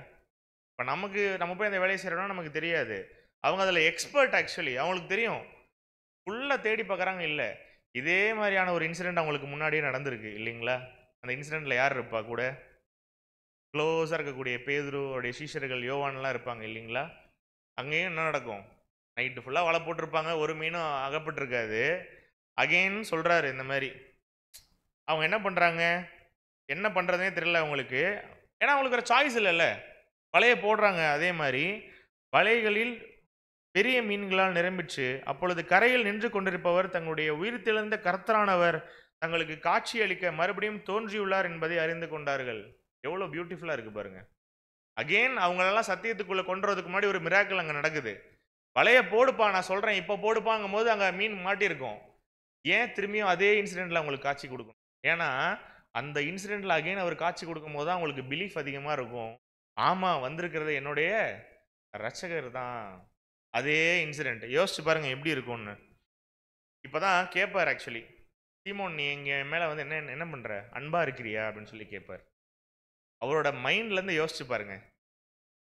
இப்போ நம்ம போய் அந்த வேலையை செய்யறோம்னா நமக்கு தெரியாது. அவங்க அதில் எக்ஸ்பர்ட். ஆக்சுவலி அவங்களுக்கு தெரியும். ஃபுல்லாக தேடி பார்க்குறாங்க. இல்லை, இதே மாதிரியான ஒரு இன்சிடென்ட் அவங்களுக்கு முன்னாடியே நடந்திருக்கு இல்லைங்களா? அந்த இன்சிடெண்ட்டில் யார் இருப்பா கூட? க்ளோஸாக இருக்கக்கூடிய பேதுருவோடைய சீஷர்கள் யோவான்லாம் இருப்பாங்க இல்லைங்களா? அங்கேயும் என்ன நடக்கும்? நைட்டு ஃபுல்லாக வலை போட்டிருப்பாங்க, ஒரு மீனும் அகப்பட்டிருக்காது. அகெயின் சொல்கிறாரு இந்த மாதிரி. அவங்க என்ன பண்ணுறாங்க, என்ன பண்ணுறதுனே தெரியல அவங்களுக்கு. ஏன்னா அவங்களுக்கு ஒரு சாய்ஸ் இல்லைல்ல, வலையை போடுறாங்க. அதே மாதிரி வலைகளில் பெரிய மீன்களால் நிரம்பிச்சு. அப்பொழுது கரையில் நின்று கொண்டிருப்பவர் தங்களுடைய உயிர் தெழுந்த கர்த்தரானவர் தங்களுக்கு காட்சி அளிக்க மறுபடியும் தோன்றியுள்ளார் என்பதை அறிந்து கொண்டார்கள். எவ்வளோ பியூட்டிஃபுல்லாக இருக்கு பாருங்க. அகெயின் அவங்களெல்லாம் சத்தியத்துக்குள்ள கொண்டுறதுக்கு முன்னாடி ஒரு மிராக்கிள் அங்கே நடக்குது. வலைய போடுப்பா, நான் சொல்றேன் இப்போ போடுப்பாங்கும் போது அங்கே மீன் மாட்டியிருக்கும். ஏன் திரும்பியும் அதே இன்சிடென்ட்ல அவங்களுக்கு காட்சி கொடுக்கும்? ஏன்னா அந்த இன்சிடென்ட்ல அகெயின் அவர் காட்சி கொடுக்கும் போது தான் அவங்களுக்கு பிலீஃப் அதிகமாக இருக்கும். ஆமா, வந்திருக்கிறது என்னுடைய ரட்சகர் தான். அதே இன்சிடென்ட் யோசிச்சு பாருங்க எப்படி இருக்கும்னு. இப்போதான் கேட்பார் ஆக்சுவலி, சீமோன் நீ எங்க மேலே வந்து என்ன பண்ற, அன்பா இருக்கிறியா அப்படின்னு சொல்லி கேட்பார். அவரோட மைண்ட்லேருந்து யோசிச்சு பாருங்க.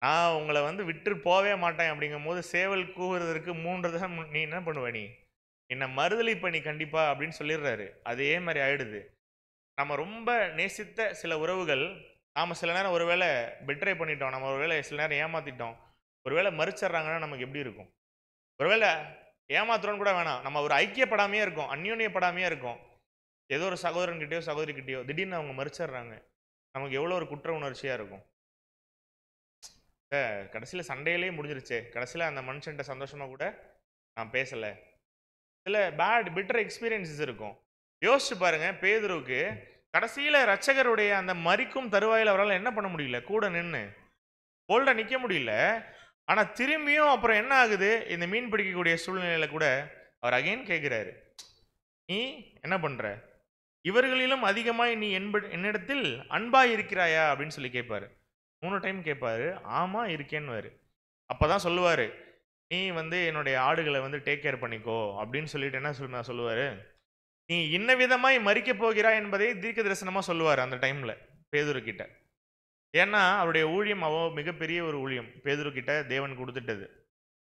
நான் உங்களை வந்து விட்டு போவே மாட்டேன் அப்படிங்கும் போது சேவல் கூவுறதற்கு 3 தான் நீ என்ன பண்ணுவ, நீ என்னை மறுதலி பண்ணி கண்டிப்பா அப்படின்னு சொல்லிடுறாரு. அதே மாதிரி ஆயிடுது. நம்ம ரொம்ப நேசித்த சில உறவுகள் நாம சில நேரம் ஒருவேளை பெட்ரே பண்ணிட்டோம், நம்ம ஒருவேளை சில நேரம் ஏமாத்திட்டோம், ஒருவேளை மறுச்சிட்றாங்கன்னா நமக்கு எப்படி இருக்கும்? ஒருவேளை ஏமாத்துறோன்னு கூட வேணாம், நம்ம ஒரு ஐக்கியப்படாமையே இருக்கும், அந்யோன்யப்படாமையே இருக்கும். ஏதோ ஒரு சகோதரன்கிட்டயோ சகோதரிக்கிட்டயோ திடீர்னு அவங்க மறுச்சிடுறாங்க, நமக்கு எவ்வளோ ஒரு குற்ற உணர்ச்சியா இருக்கும். கடைசியில் சண்டையிலே முடிஞ்சிருச்சு, கடைசியில் அந்த மனுஷன்ட்ட சந்தோஷமா கூட நான் பேசலை. சில பேட் பிட்டர் எக்ஸ்பீரியன்ஸஸ் இருக்கும். யோசிச்சு பாருங்க, பேதுருவுக்கு கடைசியில் ரட்சகருடைய அந்த மரிக்கும் தருவாயில் அவரால் என்ன பண்ண முடியல, கூட நின்று போல்டா நிற்க முடியல. ஆனால் திரும்பியும் அப்புறம் என்ன ஆகுது, இந்த மீன் பிடிக்கக்கூடிய சூழ்நிலையில கூட அவர் அகைன் கேட்குறாரு, நீ என்ன பண்ற, இவர்களிலும் அதிகமாய் நீ என்னிடத்தில் அன்பாய் இருக்கிறாயா அப்படின்னு சொல்லி கேட்பாரு. 3 டைம் கேட்பாரு. ஆமா இருக்கேன்னு. அப்பதான் சொல்லுவாரு, நீ வந்து என்னுடைய ஆடுகளை வந்து டேக் கேர் பண்ணிக்கோ அப்படின்னு சொல்லிட்டு என்ன சொல்லுவாரு, நீ இன்ன விதமாய் மரிக்க போகிறாய் என்பதை தீர்க்க தரிசனமா சொல்லுவார் அந்த டைம்ல பேதுரு கிட்ட. ஏன்னா அவருடைய ஊழியம் மிகப்பெரிய ஒரு ஊழியம் பேதுரு கிட்ட தேவன் கொடுத்துட்டது.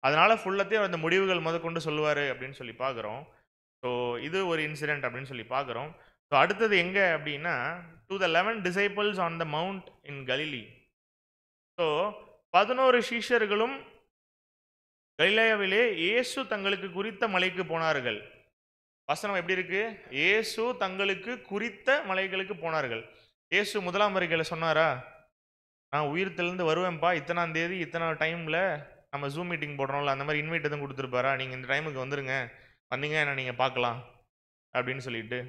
அதனால ஃபுல்லத்தையும் அந்த முடிவுகள் முதற்கொண்டு சொல்லுவாரு அப்படின்னு சொல்லி பார்க்குறோம். ஸோ இது ஒரு இன்சிடென்ட் அப்படின்னு சொல்லி பார்க்குறோம். ஸோ அடுத்தது எங்க அப்படின்னா, to the 11 disciples on the mount in Galilee. So 11 சீஷர்களும் கலிலேயாவிலே இயேசு தங்களுக்கு குறித்த மலைக்கு போனார்கள். வசனம் எப்படி இருக்கு? இயேசு தங்களுக்கு குறித்த மலைகளுக்கு போனார்கள். இயேசு முதலாம் வருகையில் சொன்னாரா, நான் உயிர்த்திலிருந்து வருவேன்ப்பா, இத்தனாம் தேதி இத்தனை டைம்ல நம்ம ஜூம் மீட்டிங் போடுறோம்ல, அந்த மாதிரி இன்வைட் எதுவும் கொடுத்துருப்பாரா, நீங்கள் இந்த டைமுக்கு வந்துருங்க, வந்தீங்க என்ன நீங்கள் பார்க்கலாம் அப்படின்னு சொல்லிட்டு?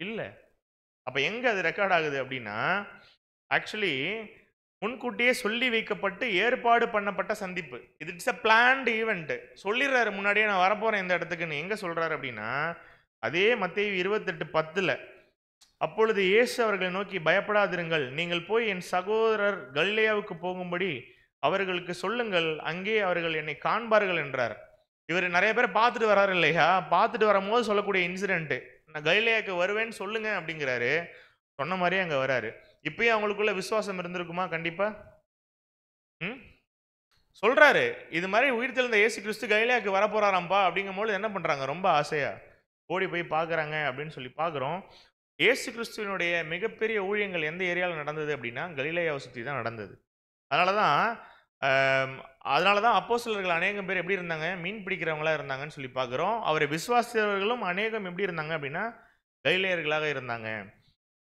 இல்லை. அப்போ எங்கே அது ரெக்கார்ட் ஆகுது அப்படின்னா, ஆக்சுவலி முன்கூட்டியே சொல்லி வைக்கப்பட்டு ஏற்பாடு பண்ணப்பட்ட சந்திப்பு. இது இட்ஸ் அ பிளான்டு ஈவெண்ட். சொல்லிடுறாரு முன்னாடியே, நான் வரப்போகிறேன் இந்த இடத்துக்குன்னு. எங்கே சொல்கிறாரு அப்படின்னா, அதே மத்தேயு 28:10. அப்பொழுது இயேசு அவர்களை நோக்கி, பயப்படாதிருங்கள், நீங்கள் போய் என் சகோதரர் கலிலேயாவுக்கு போகும்படி அவர்களுக்கு சொல்லுங்கள், அங்கே அவர்கள் என்னை காண்பார்கள் என்றார். இவர் நிறைய பேர் பார்த்துட்டு வர்றாரு இல்லையா, பார்த்துட்டு வரும்போது சொல்லக்கூடிய இன்சிடென்ட் நான் கலிலேயாக்கு வருவேன்னு சொல்லுங்க அப்படிங்கிறாரு. சொன்ன மாதிரியே அங்க வராரு. இப்பயும் அவங்களுக்குள்ள விசுவாசம் இருந்திருக்குமா? கண்டிப்பா. ம் சொல்றாரு, இது மாதிரி உயிர்த்தெழுந்த இயேசு கிறிஸ்து கலிலேயாக்கு வரப்போறாராம்பா அப்படிங்கும்போது என்ன பண்றாங்க? ரொம்ப ஆசையா ஓடி போய் பார்க்கறாங்க அப்படின்னு சொல்லி பார்க்குறோம். இயேசு கிறிஸ்துவினுடைய மிகப்பெரிய ஊழியங்கள் எந்த ஏரியாவில் நடந்தது அப்படின்னா கலிலேயாவை சுற்றி தான் நடந்தது. அதனால தான் அதனால தான் அப்போஸ்தலர்கள் அநேகம் பேர் எப்படி இருந்தாங்க? மீன் பிடிக்கிறவங்களா இருந்தாங்கன்னு சொல்லி பார்க்குறோம். அவரை விசுவாசித்தவர்களும் அநேகம் எப்படி இருந்தாங்க அப்படின்னா கலிலேயர்களாக இருந்தாங்க.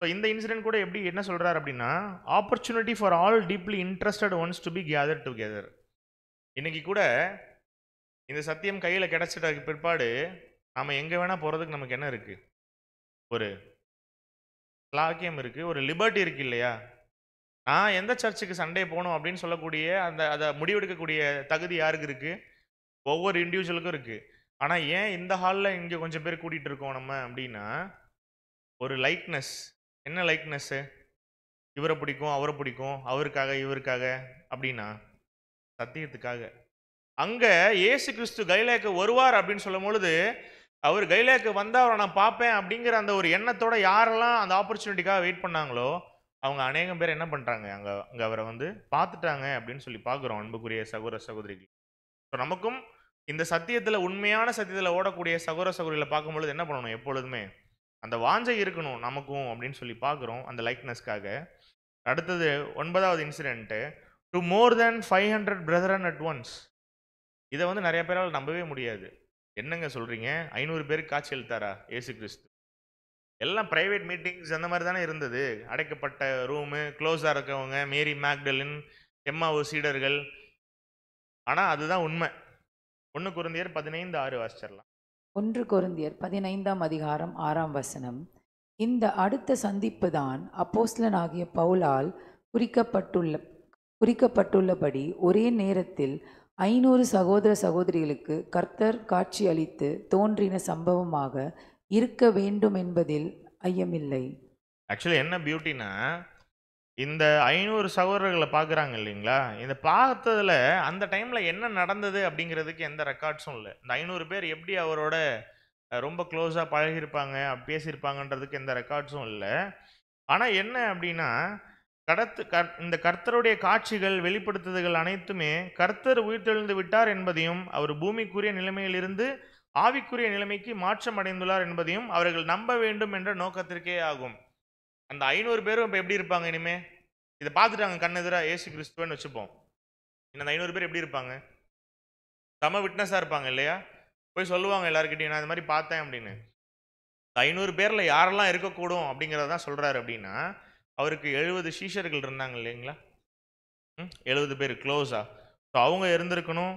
ஸோ இந்த இன்சிடென்ட் கூட எப்படி என்ன சொல்றாரு அப்படின்னா, opportunity for all deeply interested ones to be gathered together. இன்னைக்கு கூட இந்த சத்தியம் கையில் கிடைச்சிட்ட பிற்பாடு நாம எங்க வேணா போறதுக்கு நமக்கு என்ன இருக்கு? ஒரு லாக்கியம் இருக்கு, ஒரு லிபர்ட்டி இருக்கு இல்லையா? நான் எந்த சர்ச்சுக்கு சண்டே போகணும் அப்படின்னு சொல்லக்கூடிய அதை முடிவெடுக்கக்கூடிய தகுதி யாருக்கு இருக்கு? ஒவ்வொரு இண்டிவிஜுவலுக்கும் இருக்கு. ஆனா ஏன் இந்த ஹாலில் இங்க கொஞ்சம் பேர் கூட்டிட்டு இருக்கோம் நம்ம அப்படின்னா, ஒரு லைக்னஸ். என்ன லைக்னஸ்? இவரை பிடிக்கும், அவரை பிடிக்கும், அவருக்காக இவருக்காக அப்படின்னா சத்தியத்துக்காக. அங்க இயேசு கிறிஸ்து கலிலேயாக்கு வருவார் அப்படின்னு சொல்லும் பொழுது, அவர் கலிலேயாக்கு வந்தா அவரை நான் பார்ப்பேன் அப்படிங்கிற அந்த ஒரு எண்ணத்தோட யாரெல்லாம் அந்த ஆப்பர்ச்சுனிட்டிக்காக வெயிட் பண்ணாங்களோ, அவங்க அநேகம் பேர் என்ன பண்றாங்க? அங்க அங்க அவரை வந்து பார்த்துட்டாங்க அப்படின்னு சொல்லி பார்க்குறோம், அன்புக்குரிய சகோதர சகோதரிகள். ஸோ நமக்கும் இந்த சத்தியத்துல, உண்மையான சத்தியத்துல ஓடக்கூடிய சகோதர சகோதரிகளை பார்க்கும்பொழுது என்ன பண்ணணும்? எப்பொழுதுமே அந்த வாஞ்சை இருக்கணும் நமக்கும் அப்படின்னு சொல்லி பார்க்குறோம், அந்த லைக்னஸ்க்காக. அடுத்தது 9வது incident, to more than 500 brethren at once. இதை வந்து நிறைய பேரால் நம்பவே முடியாது. என்னங்க சொல்றீங்க? 500 பேருக்கு காட்சி அளித்தாரா இயேசு கிறிஸ்து? எல்லாம் பிரைவேட் மீட்டிங்ஸ் அந்த மாதிரி தானே இருந்தது. அடைக்கப்பட்ட ரூமு, க்ளோஸா இருக்கவங்க, மேரி மேக்டலின், எம்மாவு சீடர்கள். ஆனா அதுதான் உண்மை. 1 கொரிந்தியர் 15:6 வாசிச்சிடலாம். 1 கொரிந்தியர் 15ஆம் அதிகாரம் 6ஆம் வசனம். இந்த அடுத்த சந்திப்பு தான் அப்போஸ்தலனாகிய பவுலால் குறிக்கப்பட்டுள்ளபடி ஒரே நேரத்தில் 500 சகோதர சகோதரிகளுக்கு கர்த்தர் காட்சி அளித்து தோன்றின சம்பவமாக இருக்க வேண்டும் என்பதில் ஐயமில்லை. ஆக்சுவலி என்ன பியூட்டினா, இந்த 500 சகோதரர்களை பார்க்குறாங்க இல்லைங்களா? இந்த பார்த்ததுல அந்த டைம்ல என்ன நடந்தது அப்படிங்கிறதுக்கு எந்த ரெக்கார்ட்ஸும் இல்லை. இந்த 500 பேர் எப்படி அவரோட ரொம்ப க்ளோஸாக பழகியிருப்பாங்க, பேசியிருப்பாங்கன்றதுக்கு எந்த ரெக்கார்ட்ஸும் இல்லை. ஆனால் என்ன அப்படின்னா, இந்த கர்த்தருடைய காட்சிகள், வெளிப்படுத்துதல்கள் அனைத்துமே கர்த்தர் உயிர்த்தெழுந்து விட்டார் என்பதையும், அவர் பூமிக்குரிய நிலைமையிலிருந்து ஆவிக்குரிய நிலைமைக்கு மாற்றம் அடைந்துள்ளார் என்பதையும் அவர்கள் நம்ப வேண்டும் என்ற நோக்கத்திற்கே ஆகும். அந்த 500 பேரும் இப்போ எப்படி இருப்பாங்க? இனிமே இதை பார்த்துட்டாங்க கண்ணெதிராக இயேசு கிறிஸ்துவன்னு வச்சுப்போம். இந்த 500 பேர் எப்படி இருப்பாங்க? சம விட்னஸாக இருப்பாங்க இல்லையா? போய் சொல்லுவாங்க எல்லாருக்கிட்டையும், நான் இது மாதிரி பார்த்தேன் அப்படின்னு. 500 பேரில் யாரெல்லாம் இருக்கக்கூடும் அப்படிங்கிறதான் சொல்கிறாரு அப்படின்னா, அவருக்கு 70 சீஷர்கள் இருந்தாங்க இல்லைங்களா? 70 பேர் க்ளோஸா. ஸோ அவங்க இருந்திருக்கணும்.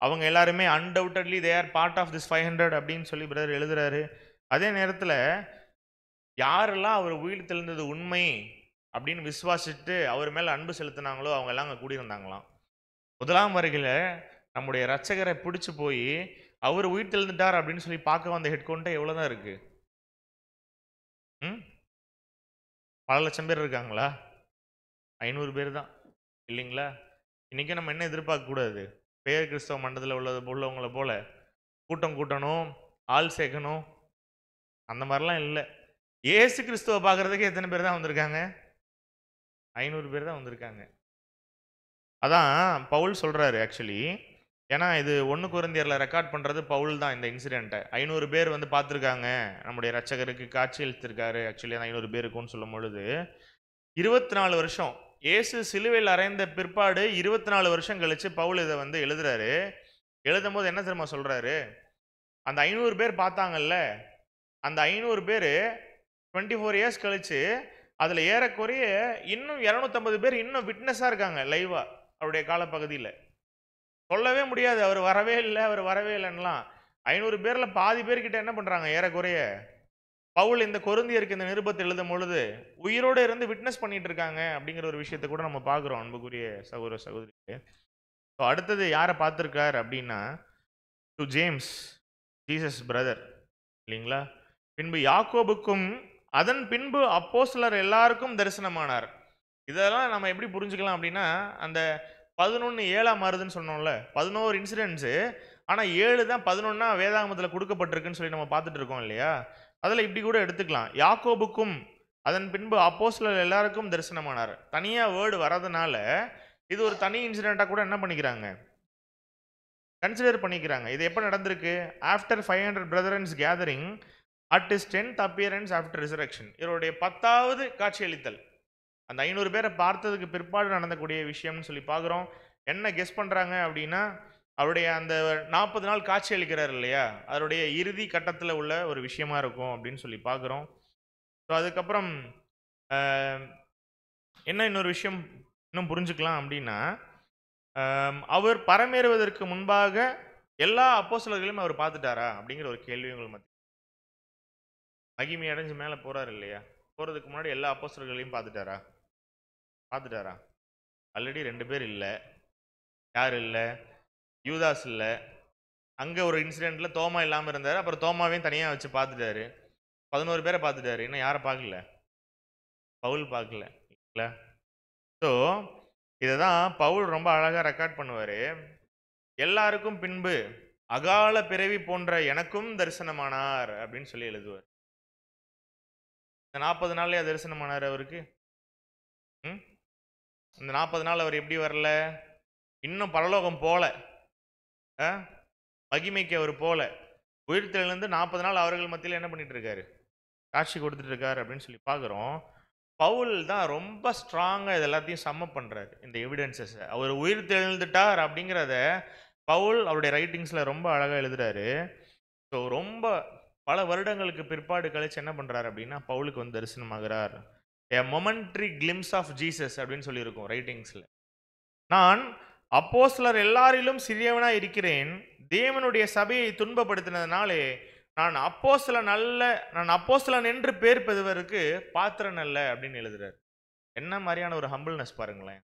அவங்க எல்லாருமே undoubtedly they are part of this 500 அப்படின்னு சொல்லி பிரதர் எழுதுறாரு. அதே நேரத்தில் யாரெல்லாம் அவர் உயிர் தெழுந்தது உண்மை அப்படின்னு விசுவாசிட்டு அவர் மேலே அன்பு செலுத்தினாங்களோ அவங்க எல்லாம் அங்கே கூடியிருந்தாங்களாம். முதலாம் வருகையில் நம்முடைய ரட்சகரை பிடிச்சி போய் அவர் உயிர் தெழுந்துட்டார் அப்படின்னு சொல்லி பார்க்க வந்த ஹெட் கவுண்ட்டே எவ்வளோ தான் இருக்கு? பல லட்சம் பேர் இருக்காங்களா? 500 பேர் தான் இல்லைங்களா? இன்னைக்கு நம்ம என்ன எதிர்பார்க்கக்கூடாது? பேர் கிறிஸ்தவ மண்டலத்தில் உள்ளவங்களை போல கூட்டம் கூட்டணும், ஆள் சேர்க்கணும், அந்த மாதிரிலாம் இல்லை. ஏசு கிறிஸ்துவ பார்க்கறதுக்கு எத்தனை பேர் தான் வந்திருக்காங்க? 500 பேர் தான் வந்திருக்காங்க. அதான் பவுல் சொல்றாரு ஆக்சுவலி. ஏன்னா இது 1 கொரிந்தியர்ல ரெக்கார்ட் பண்றது பவுல் தான். இந்த இன்சிடென்ட்டை 500 பேர் வந்து பார்த்துருக்காங்க, நம்முடைய ரட்சகருக்கு காட்சி அளித்திருக்காரு. ஆக்சுவலி அந்த 500 பேருக்குன்னு சொல்லும் பொழுது 24 வருஷம் இயேசு சிலுவையில் அறைந்த பிற்பாடு 24 வருஷம் கழிச்சு பவுல் இதை வந்து எழுதுறாரு. எழுதும் போது என்ன தெரியுமா சொல்றாரு? அந்த 500 பேர் பார்த்தாங்கல்ல, அந்த 500 பேர் 24 இயர்ஸ் கழிச்சு அதில் ஏறக்குறைய இன்னும் 250 பேர் இன்னும் விட்னஸாக இருக்காங்க லைவா அவருடைய காலப்பகுதியில். சொல்லவே முடியாது அவர் வரவே இல்லை, அவர் வரவே இல்லைன்னெலாம். 500 பேரில் பாதி பேர்கிட்ட என்ன பண்ணுறாங்க? ஏறக்குறைய பவுல் இந்த கொரிந்தியருக்கு இந்த நிருபத்தை எழுதும் பொழுது உயிரோடு இருந்து விட்னஸ் பண்ணிட்டு இருக்காங்க அப்படிங்கிற ஒரு விஷயத்தை கூட நம்ம பார்க்குறோம் அன்புக்குரிய சகோதர சகோதரிக்கு. ஸோ அடுத்தது யாரை பார்த்துருக்கார் அப்படின்னா, டு ஜேம்ஸ், ஜீசஸ் பிரதர் இல்லைங்களா? பின்பு யாக்கோபுக்கும் அதன் பின்பு அப்போஸ்தலர் எல்லாருக்கும் தரிசனமானார். இதெல்லாம் நம்ம எப்படி புரிஞ்சுக்கலாம் அப்படின்னா, அந்த 11:7 மாறுதுன்னு சொன்னோம்ல, 11 இன்சிடென்ட்ஸு, ஆனால் 7 தான் 11 வேதாகமத்தில் கொடுக்கப்பட்டிருக்குன்னு சொல்லி நம்ம பார்த்துட்டு இருக்கோம் இல்லையா? அதில் இப்படி கூட எடுத்துக்கலாம். யாக்கோபுக்கும் அதன் பின்பு அப்போஸ்தலர் எல்லாருக்கும் தரிசனமானார். தனியாக வேர்டு வரதுனால இது ஒரு தனி இன்சிடெண்ட்டாக கூட என்ன பண்ணிக்கிறாங்க, கன்சிடர் பண்ணிக்கிறாங்க. இது எப்போ நடந்திருக்கு? After 500 brethrens gathering at is 10th appearance after resurrection. இவருடைய 10வது காட்சியளித்தல். அந்த 500 பேரை பார்த்ததுக்கு பிற்பாடு நடந்தக்கூடிய விஷயம்னு சொல்லி பார்க்குறோம். என்ன கெஸ் பண்ணுறாங்க அப்படின்னா, அவருடைய அந்த 40 நாள் காட்சி அளிக்கிறார் இல்லையா, அவருடைய இறுதி கட்டத்தில் உள்ள ஒரு விஷயமா இருக்கும் அப்படின்னு சொல்லி பார்க்குறோம். ஸோ அதுக்கப்புறம் என்ன இன்னொரு விஷயம் இன்னும் புரிஞ்சுக்கலாம் அப்படின்னா, அவர் பரமேறுவதற்கு முன்பாக எல்லா அப்போஸ்தலர்களையும் அவர் பார்த்துட்டாரா அப்படிங்கிற ஒரு கேள்வி உங்கள் மத்தியில். மகிமை அடைஞ்சு மேலே போறாரு இல்லையா, போகிறதுக்கு முன்னாடி எல்லா அப்போஸ்தலர்களையும் பார்த்துட்டாரா? ஆல்ரெடி 2 பேர் இல்லை. யார் இல்லை? யூதாஸ் இல்லை. அங்கே ஒரு இன்சிடெண்ட்ல தோமா இல்லாமல் இருந்தார். அப்புறம் தோமாவையும் தனியாக வச்சு பார்த்துட்டாரு. 11 பேரை பார்த்துட்டாரு. இன்னும் யாரை பார்க்கல? பவுல் பார்க்கல இல்லை. ஸோ இதை தான் பவுல் ரொம்ப அழகாக ரெக்கார்ட் பண்ணுவார். எல்லாருக்கும் பின்பு அகால பிறவி போன்ற எனக்கும் தரிசனமானார் அப்படின்னு சொல்லி எழுதுவார். இந்த 40 நாள்லயே தரிசனமானார் அவருக்கு. இந்த 40 நாள் அவர் எப்படி வரல? இன்னும் பரலோகம் போல, மகிமைக்கு அவர் போல, உயிர்த்தெழுந்து 40 நாள் அவர்கள் மத்தியில் என்ன பண்ணிட்டு இருக்காரு? காட்சி கொடுத்துட்டு இருக்காரு அப்படின்னு சொல்லி பார்க்குறோம். பவுல் தான் ரொம்ப ஸ்ட்ராங்காக இது எல்லாத்தையும் சம்மப் பண்ணுறாரு, இந்த எவிடன்சஸ். அவர் உயிர் தெழுந்துட்டார் அப்படிங்கிறத பவுல் அவருடைய ரைட்டிங்ஸில் ரொம்ப அழகாக எழுதுறாரு. ஸோ ரொம்ப பல வருடங்களுக்கு பிற்பாடு கழிச்சு என்ன பண்ணுறாரு அப்படின்னா, பவுலுக்கு வந்து தரிசனமாகிறார். ஏ மொமெண்ட்ரி கிளிம்ஸ் ஆஃப் ஜீசஸ் அப்படின்னு சொல்லியிருக்கோம் ரைட்டிங்ஸில். நான் அப்போஸ்தலர் எல்லாரிலும் சிறியவனாக இருக்கிறேன், தேவனுடைய சபையை துன்பப்படுத்தினதுனாலே நான் அப்போஸ்தலன் என்று பேர் பெறுவதற்கு பாத்திரன் அல்ல அப்படின்னு எழுதுறாரு. என்ன மாதிரியான ஒரு ஹம்பிள்னஸ் பாருங்களேன்.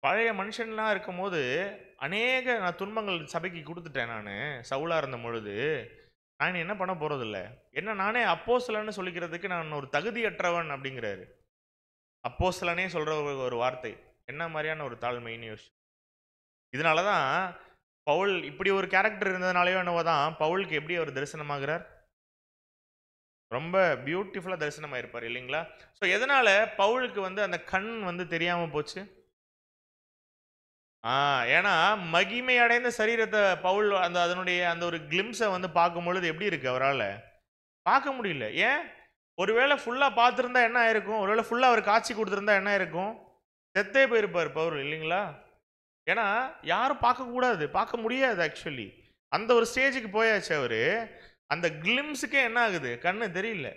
பழைய மனுஷன்லாம் இருக்கும் போது நான் துன்பங்கள் சபைக்கு கொடுத்துட்டேன். நான் சவுலா இருந்த பொழுது நான் என்ன பண்ண போறது இல்லை. என்ன நானே அப்போஸ்தலன்னு சொல்லிக்கிறதுக்கு நான் ஒரு தகுதியற்றவன் அப்படிங்கிறாரு. அப்போஸ்தலனே சொல்ற ஒரு வார்த்தை என்ன மாதிரியான ஒரு தாழ்மைன்னு யோசிச்சு. இதனாலதான் பவுல் இப்படி ஒரு கேரக்டர் இருந்ததுனாலயோ என்னவோ தான் பவுலுக்கு எப்படி அவர் தரிசனமாகிறார்? ரொம்ப பியூட்டிஃபுல்லா தரிசனமாயிருப்பார் இல்லைங்களா? ஸோ எதனால பவுலுக்கு வந்து அந்த கண் வந்து தெரியாம போச்சு? ஏன்னா மகிமை அடைந்த சரீரத்தை பவுல் அதனுடைய அந்த ஒரு கிளிம்ஸை வந்து பார்க்கும் பொழுது எப்படி இருக்கு, அவரால் பார்க்க முடியல. ஏன்? ஒருவேளை ஃபுல்லா பார்த்துருந்தா என்ன ஆயிருக்கும்? ஒருவேளை ஃபுல்லா அவர் காட்சி கொடுத்துருந்தா என்ன ஆயிருக்கும்? செத்தே போயிருப்பார் பவுல் இல்லைங்களா? ஏன்னா யாரும் பார்க்கக்கூடாது, பார்க்க முடியாது. ஆக்சுவலி அந்த ஒரு ஸ்டேஜுக்கு போயாச்சு அவரு. அந்த கிளிம்ஸுக்கே என்ன ஆகுது? கண்ணு தெரியல.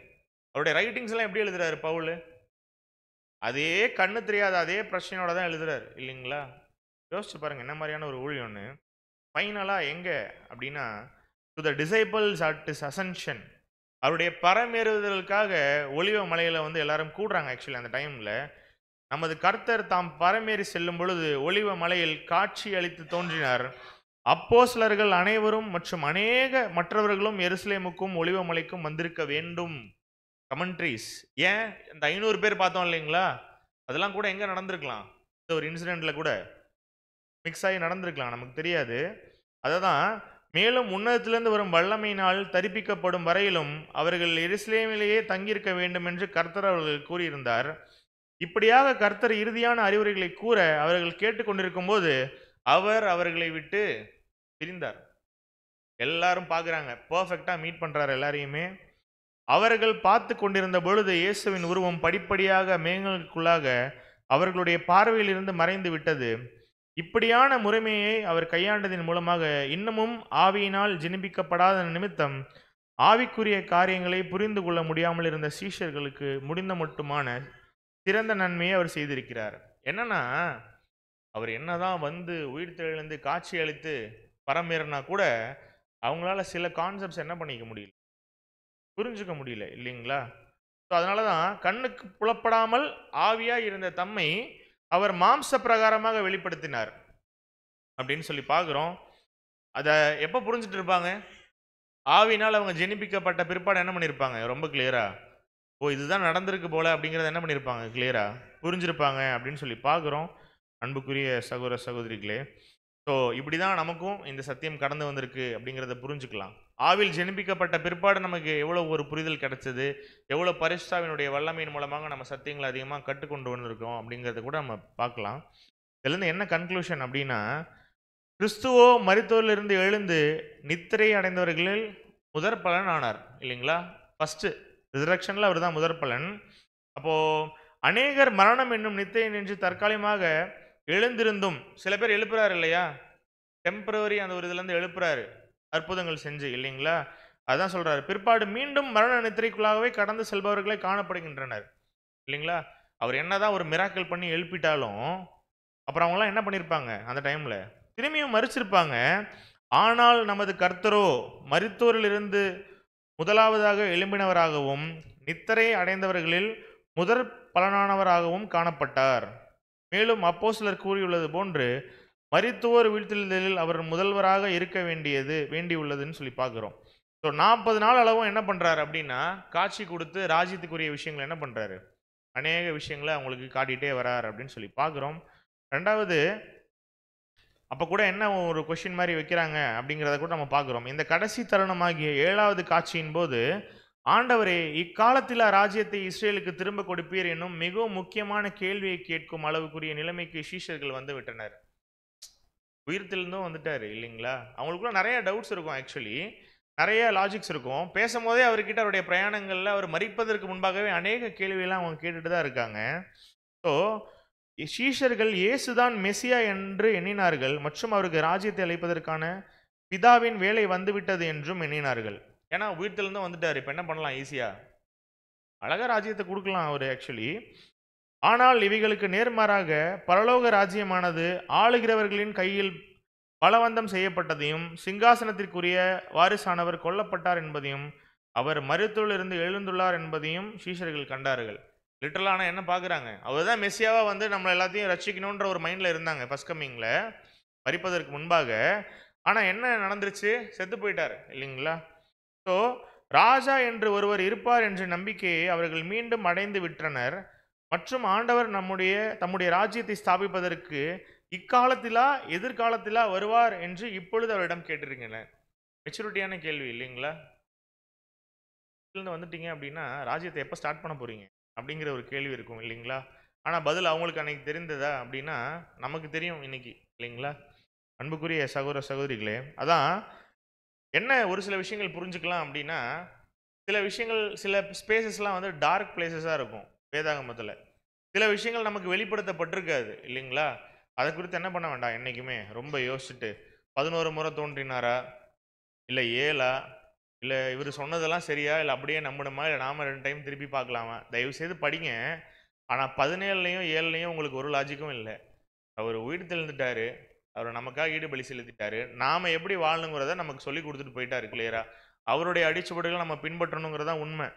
அவருடைய ரைட்டிங்ஸ் எல்லாம் எப்படி எழுதுறாரு பவுல்? அதே கண்ணு தெரியாத அதே பிரச்சனையோட தான் எழுதுறாரு இல்லைங்களா? யோசிச்சு பாருங்க என்ன மாதிரியான ஒரு ஊழியம்னு. ஃபைனலா எங்க அப்படின்னா, to the disciples at is Ascension, அவருடைய பரமேறுதலுக்காக ஒலிவ மலையில வந்து எல்லாரும் கூடுறாங்க. ஆக்சுவலி அந்த டைம்ல நமது கர்த்தர் தாம் பரமேறி செல்லும் பொழுது ஒலிவ மலையில் காட்சி அளித்து தோன்றினார். அப்போஸ்தலர்கள் அனைவரும் மற்றும் மற்றவர்களும் எருசலேமுக்கும் ஒலிவ மலைக்கும் வந்திருக்க வேண்டும். கமெண்ட்ரிஸ். ஏன் இந்த 500 பேர் பார்த்தோம் இல்லைங்களா, அதெல்லாம் கூட எங்க நடந்திருக்கலாம்? இந்த ஒரு இன்சிடென்ட்ல கூட மிக்ஸ் ஆகி நடந்திருக்கலாம், நமக்கு தெரியாது. அததான் மேலும் உன்னதத்திலிருந்து வரும் வல்லமையினால் தரிப்பிக்கப்படும் வரையிலும் அவர்கள் எருசலேமிலேயே தங்கியிருக்க வேண்டும் என்று கர்த்தர் அவர்கள் கூறியிருந்தார். இப்படியாக கர்த்தர் இறுதியான அறிவுரைகளை கூற அவர்கள் கேட்டுக்கொண்டிருக்கும் போது அவர் அவர்களை விட்டு பிரிந்தார். எல்லாரும் பார்க்குறாங்க, பர்ஃபெக்டா மீட் பண்றாரு எல்லாரையுமே. அவர்கள் பார்த்து கொண்டிருந்த பொழுது இயேசுவின் உருவம் படிப்படியாக மேகங்களுக்குள்ளாக அவர்களுடைய பார்வையில் இருந்து மறைந்து விட்டது. இப்படியான முறைமையை அவர் கையாண்டதின் மூலமாக இன்னமும் ஆவியினால் ஜெனிப்பிக்கப்படாத நிமித்தம் ஆவிக்குரிய காரியங்களை புரிந்து கொள்ள முடியாமல் இருந்த சீஷர்களுக்கு முடிந்த மட்டுமான சிறந்த நன்மையை அவர் செய்திருக்கிறார். என்னன்னா, அவர் என்னதான் வந்து உயிர் தெழுந்து காட்சி அளித்து பரமேறினா கூட அவங்களால சில கான்செப்ட்ஸ் என்ன பண்ணிக்க முடியல, புரிஞ்சுக்க முடியல இல்லைங்களா? ஸோ அதனால தான் கண்ணுக்கு புலப்படாமல் ஆவியா இருந்த தம்மை அவர் மாம்ச பிரகாரமாக வெளிப்படுத்தினார் அப்படின்னு சொல்லி பார்க்குறோம். அதை எப்போ புரிஞ்சுட்டு இருப்பாங்க? ஆவினால் அவங்க ஜெனிப்பிக்கப்பட்ட பிற்பாடு என்ன பண்ணியிருப்பாங்க? ரொம்ப கிளியரா, ஓ இதுதான் நடந்திருக்கு போல அப்படிங்கிறத என்ன பண்ணியிருப்பாங்க? கிளியரா புரிஞ்சிருப்பாங்க அப்படின்னு சொல்லி பார்க்குறோம். அன்புக்குரிய சகோதர சகோதரிகளே, ஸோ இப்படி தான் நமக்கும் இந்த சத்தியம் கடந்து வந்திருக்கு அப்படிங்கிறத புரிஞ்சுக்கலாம். ஆவில் ஜெனிப்பிக்கப்பட்ட பிற்பாடு நமக்கு எவ்வளோ ஒரு புரிதல் கிடைச்சது, எவ்வளோ பரிசுத்தாவினுடைய வல்லமையின் மூலமாக நம்ம சத்தியங்களை அதிகமாக கற்றுக்கொண்டு வந்திருக்கோம் அப்படிங்கிறத கூட நம்ம பார்க்கலாம். இதுலேருந்து என்ன கன்க்ளூஷன் அப்படின்னா, கிறிஸ்துவோ மரித்தோரிலிருந்து எழுந்து நித்திரை அடைந்தவர்களில் முதற் பலன் ஆனார் இல்லைங்களா? ஃபர்ஸ்ட் ரிசரக்ஷனில் அவர் தான் முதற் பலன். அப்போ அநேகர் மரணம் என்னும் நித்திரை நின்று தற்காலிகமாக எழுந்திருந்தும், சில பேர் எழுப்புறாரு இல்லையா, டெம்பரவரி அந்த ஒரு இதுலேருந்து எழுப்புறாரு அற்புதங்கள் செஞ்சு இல்லைங்களா? அதான் சொல்றாரு, பிற்பாடு மீண்டும் மரண நித்திரைக்குள்ளாகவே கடந்து செல்பவர்களே காணப்படுகின்றனர் இல்லைங்களா? அவர் என்னதான் ஒரு மிராக்கிள் பண்ணி எழுப்பிட்டாலும் அப்புறம் அவங்களாம் என்ன பண்ணியிருப்பாங்க அந்த டைம்ல, திரும்பியும் மறிச்சிருப்பாங்க. ஆனால் நமது கர்த்தரோ மரித்தோரிலிருந்து முதலாவதாக எழும்பினவராகவும் நித்திரை அடைந்தவர்களில் முதற் பலனானவராகவும் காணப்பட்டார். மேலும் அப்போஸ்தலர் கூறியுள்ளது போன்று மரித்தோர் வீழ்த்தெழுதலில் அவர் முதல்வராக இருக்க வேண்டியுள்ளதுன்னு சொல்லி பார்க்குறோம். ஸோ 40 நாள் அளவும் என்ன பண்ணுறாரு அப்படின்னா, காட்சி கொடுத்து ராஜ்யத்துக்குரிய விஷயங்களை என்ன பண்ணுறாரு, அநேக விஷயங்களை அவங்களுக்கு காட்டிகிட்டே வரார் அப்படின்னு சொல்லி பார்க்குறோம். ரெண்டாவது, அப்போ கூட என்ன ஒரு கொஷின் மாதிரி வைக்கிறாங்க அப்படிங்கிறத கூட நம்ம பார்க்குறோம். இந்த கடைசி தருணமாகிய 7வது காட்சியின் போது, ஆண்டவரே இக்காலத்தில் ராஜ்யத்தை இஸ்ரேலுக்கு திரும்ப கொடுப்பீர் என்னும் மிகவும் முக்கியமான கேள்வியை கேட்கும் அளவுக்குரிய நிலைமைக்கு சீஷர்கள் வந்து விட்டனர். உயிர்த்தெழுந்தும் வந்துட்டாரு இல்லைங்களா? அவங்களுக்குள்ள நிறைய டவுட்ஸ் இருக்கும், ஆக்சுவலி நிறைய லாஜிக்ஸ் இருக்கும். பேசும்போதே அவர்கிட்ட அவருடைய பிரயாணங்களில் அவர் மரிப்பதற்கு முன்பாகவே அநேக கேள்வியெல்லாம் அவங்க கேட்டுட்டு தான் இருக்காங்க. ஸோ சீஷர்கள் இயேசுதான் மெசியா என்று எண்ணினார்கள் மற்றும் அவருக்கு ராஜ்யத்தை அளிப்பதற்கான பிதாவின் வேலை வந்துவிட்டது என்றும் எண்ணினார்கள். ஏன்னா உயிர்த்தெழுந்தும் வந்துட்டார், இப்போ என்ன பண்ணலாம், ஈஸியா அழகா ராஜ்யத்தை கொடுக்கலாம் அவர் ஆக்சுவலி. ஆனால் இவைகளுக்கு நேர்மாறாக பரலோக ராஜ்யமானது ஆளுகிறவர்களின் கையில் பலவந்தம் செய்யப்பட்டதையும் சிங்காசனத்திற்குரிய வாரிசானவர் கொல்லப்பட்டார் என்பதையும் அவர் மருத்துவலிருந்து எழுந்துள்ளார் என்பதையும் சீஷர்கள் கண்டார்கள். லிட்டரலான என்ன பார்க்குறாங்க, அவர் தான் மெஸ்ஸியாவா வந்து நம்ம எல்லாத்தையும் ரட்சிக்கணுன்ற ஒரு மைண்டில் இருந்தாங்க ஃபர்ஸ்ட் கம்மிங்கில் மரிப்பதற்கு முன்பாக. ஆனால் என்ன நடந்துருச்சு, செத்து போயிட்டார் இல்லைங்களா? ஸோ ராஜா என்று ஒருவர் இருப்பார் என்ற நம்பிக்கையை அவர்கள் மீண்டும் அடைந்து விட்டனர் மற்றும் ஆண்டவர் தம்முடைய ராஜ்யத்தை ஸ்தாபிப்பதற்கு இக்காலத்திலா எதிர்காலத்திலா வருவார் என்று இப்பொழுது அவரிடம் கேட்டிருக்கீங்க. மெச்சூரிட்டியான கேள்வி இல்லைங்களா? வந்துட்டீங்க அப்படின்னா ராஜ்யத்தை எப்போ ஸ்டார்ட் பண்ண போறீங்க அப்படிங்கிற ஒரு கேள்வி இருக்கும் இல்லைங்களா? ஆனால் பதில் அவங்களுக்கு அன்னைக்கு தெரிந்ததா அப்படின்னா நமக்கு தெரியும் இன்னைக்கு இல்லைங்களா? அன்புக்குரிய சகோதர சகோதரிகளே, அதான் என்ன ஒரு சில விஷயங்கள் புரிஞ்சுக்கலாம் அப்படின்னா, சில விஷயங்கள் சில ஸ்பேசஸ்லாம் வந்து டார்க் பிளேசஸாக இருக்கும் வேதாகமத்தில். சில விஷயங்கள் நமக்கு வெளிப்படுத்தப்பட்டிருக்காது இல்லைங்களா? அதை குறித்து என்ன பண்ண வேண்டாம், என்றைக்குமே ரொம்ப யோசிச்சுட்டு 11 முறை தோன்றினாரா, இல்லை 7ஆ, இல்லை இவர் சொன்னதெல்லாம் சரியா, இல்லை அப்படியே நம்பணுமா, இல்லை நாம 2 டைம் திருப்பி பார்க்கலாமா? தயவு செய்து படிங்க. ஆனால் 17லையும் 7லையும் உங்களுக்கு ஒரு லாஜிக்கும் இல்லை. அவர் உயிர் தெழுந்துட்டாரு, அவர் நமக்காக ஈடுபலி செலுத்திட்டாரு, நாம் எப்படி வாழணுங்கிறத நமக்கு சொல்லி கொடுத்துட்டு போயிட்டாரு கிளியரா. அவருடைய அடிச்சுவடுகள் நம்ம பின்பற்றணுங்கிறதா உண்மை.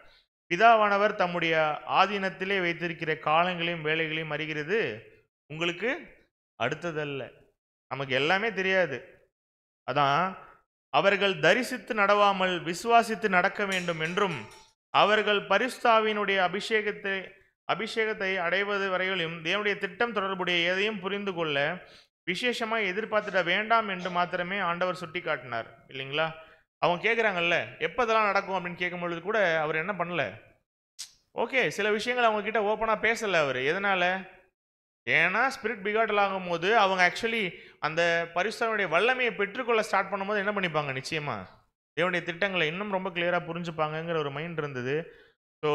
பிதாவானவர் தம்முடைய ஆதீனத்திலே வைத்திருக்கிற காலங்களையும் வேலைகளையும் அறிகிறது உங்களுக்கு அடுத்ததல்ல. நமக்கு எல்லாமே தெரியாது. அதான் அவர்கள் தரிசித்து நடவாமல் விசுவாசித்து நடக்க வேண்டும் என்றும் அவர்கள் பரிசுத்தாவினுடைய அபிஷேகத்தை அடைவது வரையிலும் தேவனுடைய திட்டம் தொடர்புடைய எதையும் புரிந்து கொள்ள விசேஷமாக எதிர்பார்த்துட வேண்டாம் என்று மாத்திரமே ஆண்டவர் சுட்டி காட்டினார் இல்லைங்களா? அவங்க கேட்குறாங்கல்ல எப்போ இதெல்லாம் நடக்கும் அப்படின்னு கேட்கும்பொழுது கூட அவர் என்ன பண்ணல, ஓகே சில விஷயங்கள் அவங்க கிட்ட ஓப்பனாக பேசலை அவர். எதனால? ஏன்னா ஸ்பிரிட் பிகாட்டல் ஆகும்போது அவங்க ஆக்சுவலி அந்த பரிசுத்தனுடைய வல்லமையை பெற்றுக்கொள்ள ஸ்டார்ட் பண்ணும்போது என்ன பண்ணிப்பாங்க, நிச்சயமாக தேவனுடைய திட்டங்களை இன்னும் ரொம்ப கிளியராக புரிஞ்சுப்பாங்கங்கிற ஒரு மைண்ட் இருந்தது. ஸோ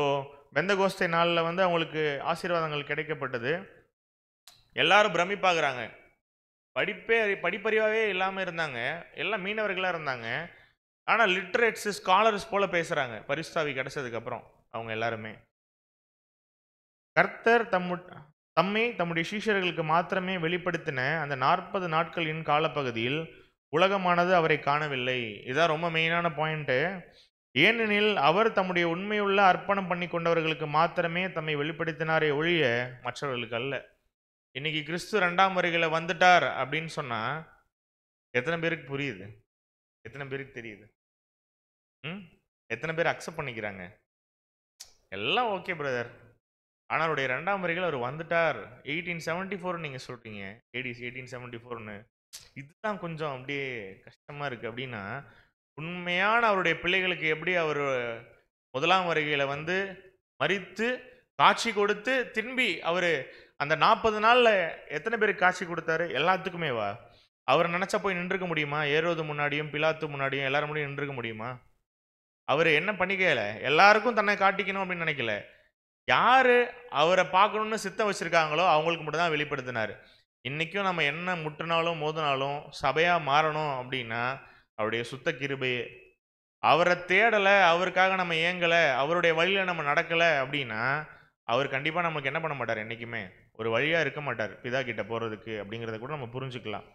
பெந்தகோஸ்தே நாளில் வந்து அவங்களுக்கு ஆசீர்வாதங்கள் கிடைக்கப்பட்டது. எல்லாரும் பிரமிப்பாகிறாங்க. படிப்பறிவாகவே இல்லாமல் இருந்தாங்க, எல்லாம் மீனவர்களாக இருந்தாங்க. ஆனால் லிட்ரேட்ஸ் ஸ்காலர்ஸ் போல பேசுகிறாங்க பரிசுத்தாவி கிடைச்சதுக்கப்புறம் அவங்க எல்லாருமே. கர்த்தர் தம்முடைய சீஷர்களுக்கு மாத்திரமே வெளிப்படுத்தின அந்த 40 நாட்களின் காலப்பகுதியில் உலகமானது அவரை காணவில்லை. இதுதான் ரொம்ப மெயினான பாயிண்ட்டு. ஏனெனில் அவர் தம்முடைய உண்மையுள்ள அர்ப்பணம் பண்ணி கொண்டவர்களுக்கு மாத்திரமே தம்மை வெளிப்படுத்தினாரே ஒழிய மற்றவர்களுக்கு அல்ல. இன்னைக்கு கிறிஸ்து 2ஆம் வருகையில் வந்துட்டார் அப்படின்னு சொன்னா எத்தனை பேருக்கு புரியுது, எத்தனை பேருக்கு தெரியுது, எத்தனை பேர் அக்செப்ட் பண்ணிக்கிறாங்க? எல்லாம் ஓகே பிரதர், ஆனால் அவருடைய 2ஆம் வருகையில் அவர் வந்துட்டார் 1874 நீங்கள் சொல்கிறீங்க, AD 1874ன்னு. இதுதான் கொஞ்சம் அப்படியே கஷ்டமா இருக்கு. அப்படின்னா உண்மையான அவருடைய பிள்ளைகளுக்கு எப்படி அவர் முதலாம் வருகையில வந்து மரித்து காட்சி கொடுத்து திரும்பி அவரு அந்த 40 நாள்ல எத்தனை பேருக்கு காட்சி கொடுத்தாரு? எல்லாத்துக்குமேவா? அவர் நினைச்சா போய் நின்றுக்க முடியுமா? ஏரோது முன்னாடியும் பிலாத்து முன்னாடியும் எல்லாரும் முன்னாடியும் நின்றுக்க முடியுமா? அவரு என்ன பண்ணிக்கல, எல்லாருக்கும் தன்னை காட்டிக்கணும் அப்படின்னு நினைக்கல. யாரு அவரை பார்க்கணும்னு சித்தம் வச்சிருக்காங்களோ அவங்களுக்கு மட்டும் தான் வெளிப்படுத்தினாரு. இன்னைக்கும் நம்ம என்ன முட்டினாலும் மோதினாலும் சபையா மாறணும் அப்படின்னா அவருடைய சுத்த கிருபையே. அவரை தேடல, அவருக்காக நம்ம ஏங்கல, அவருடைய வழியில நம்ம நடக்கல அப்படின்னா அவர் கண்டிப்பா நமக்கு என்ன பண்ண மாட்டார். என்னைக்குமே ஒரு வழியா இருக்க மாட்டார் பிதா கிட்ட போறதுக்கு. அப்படிங்கிறத கூட நம்ம புரிஞ்சுக்கலாம்.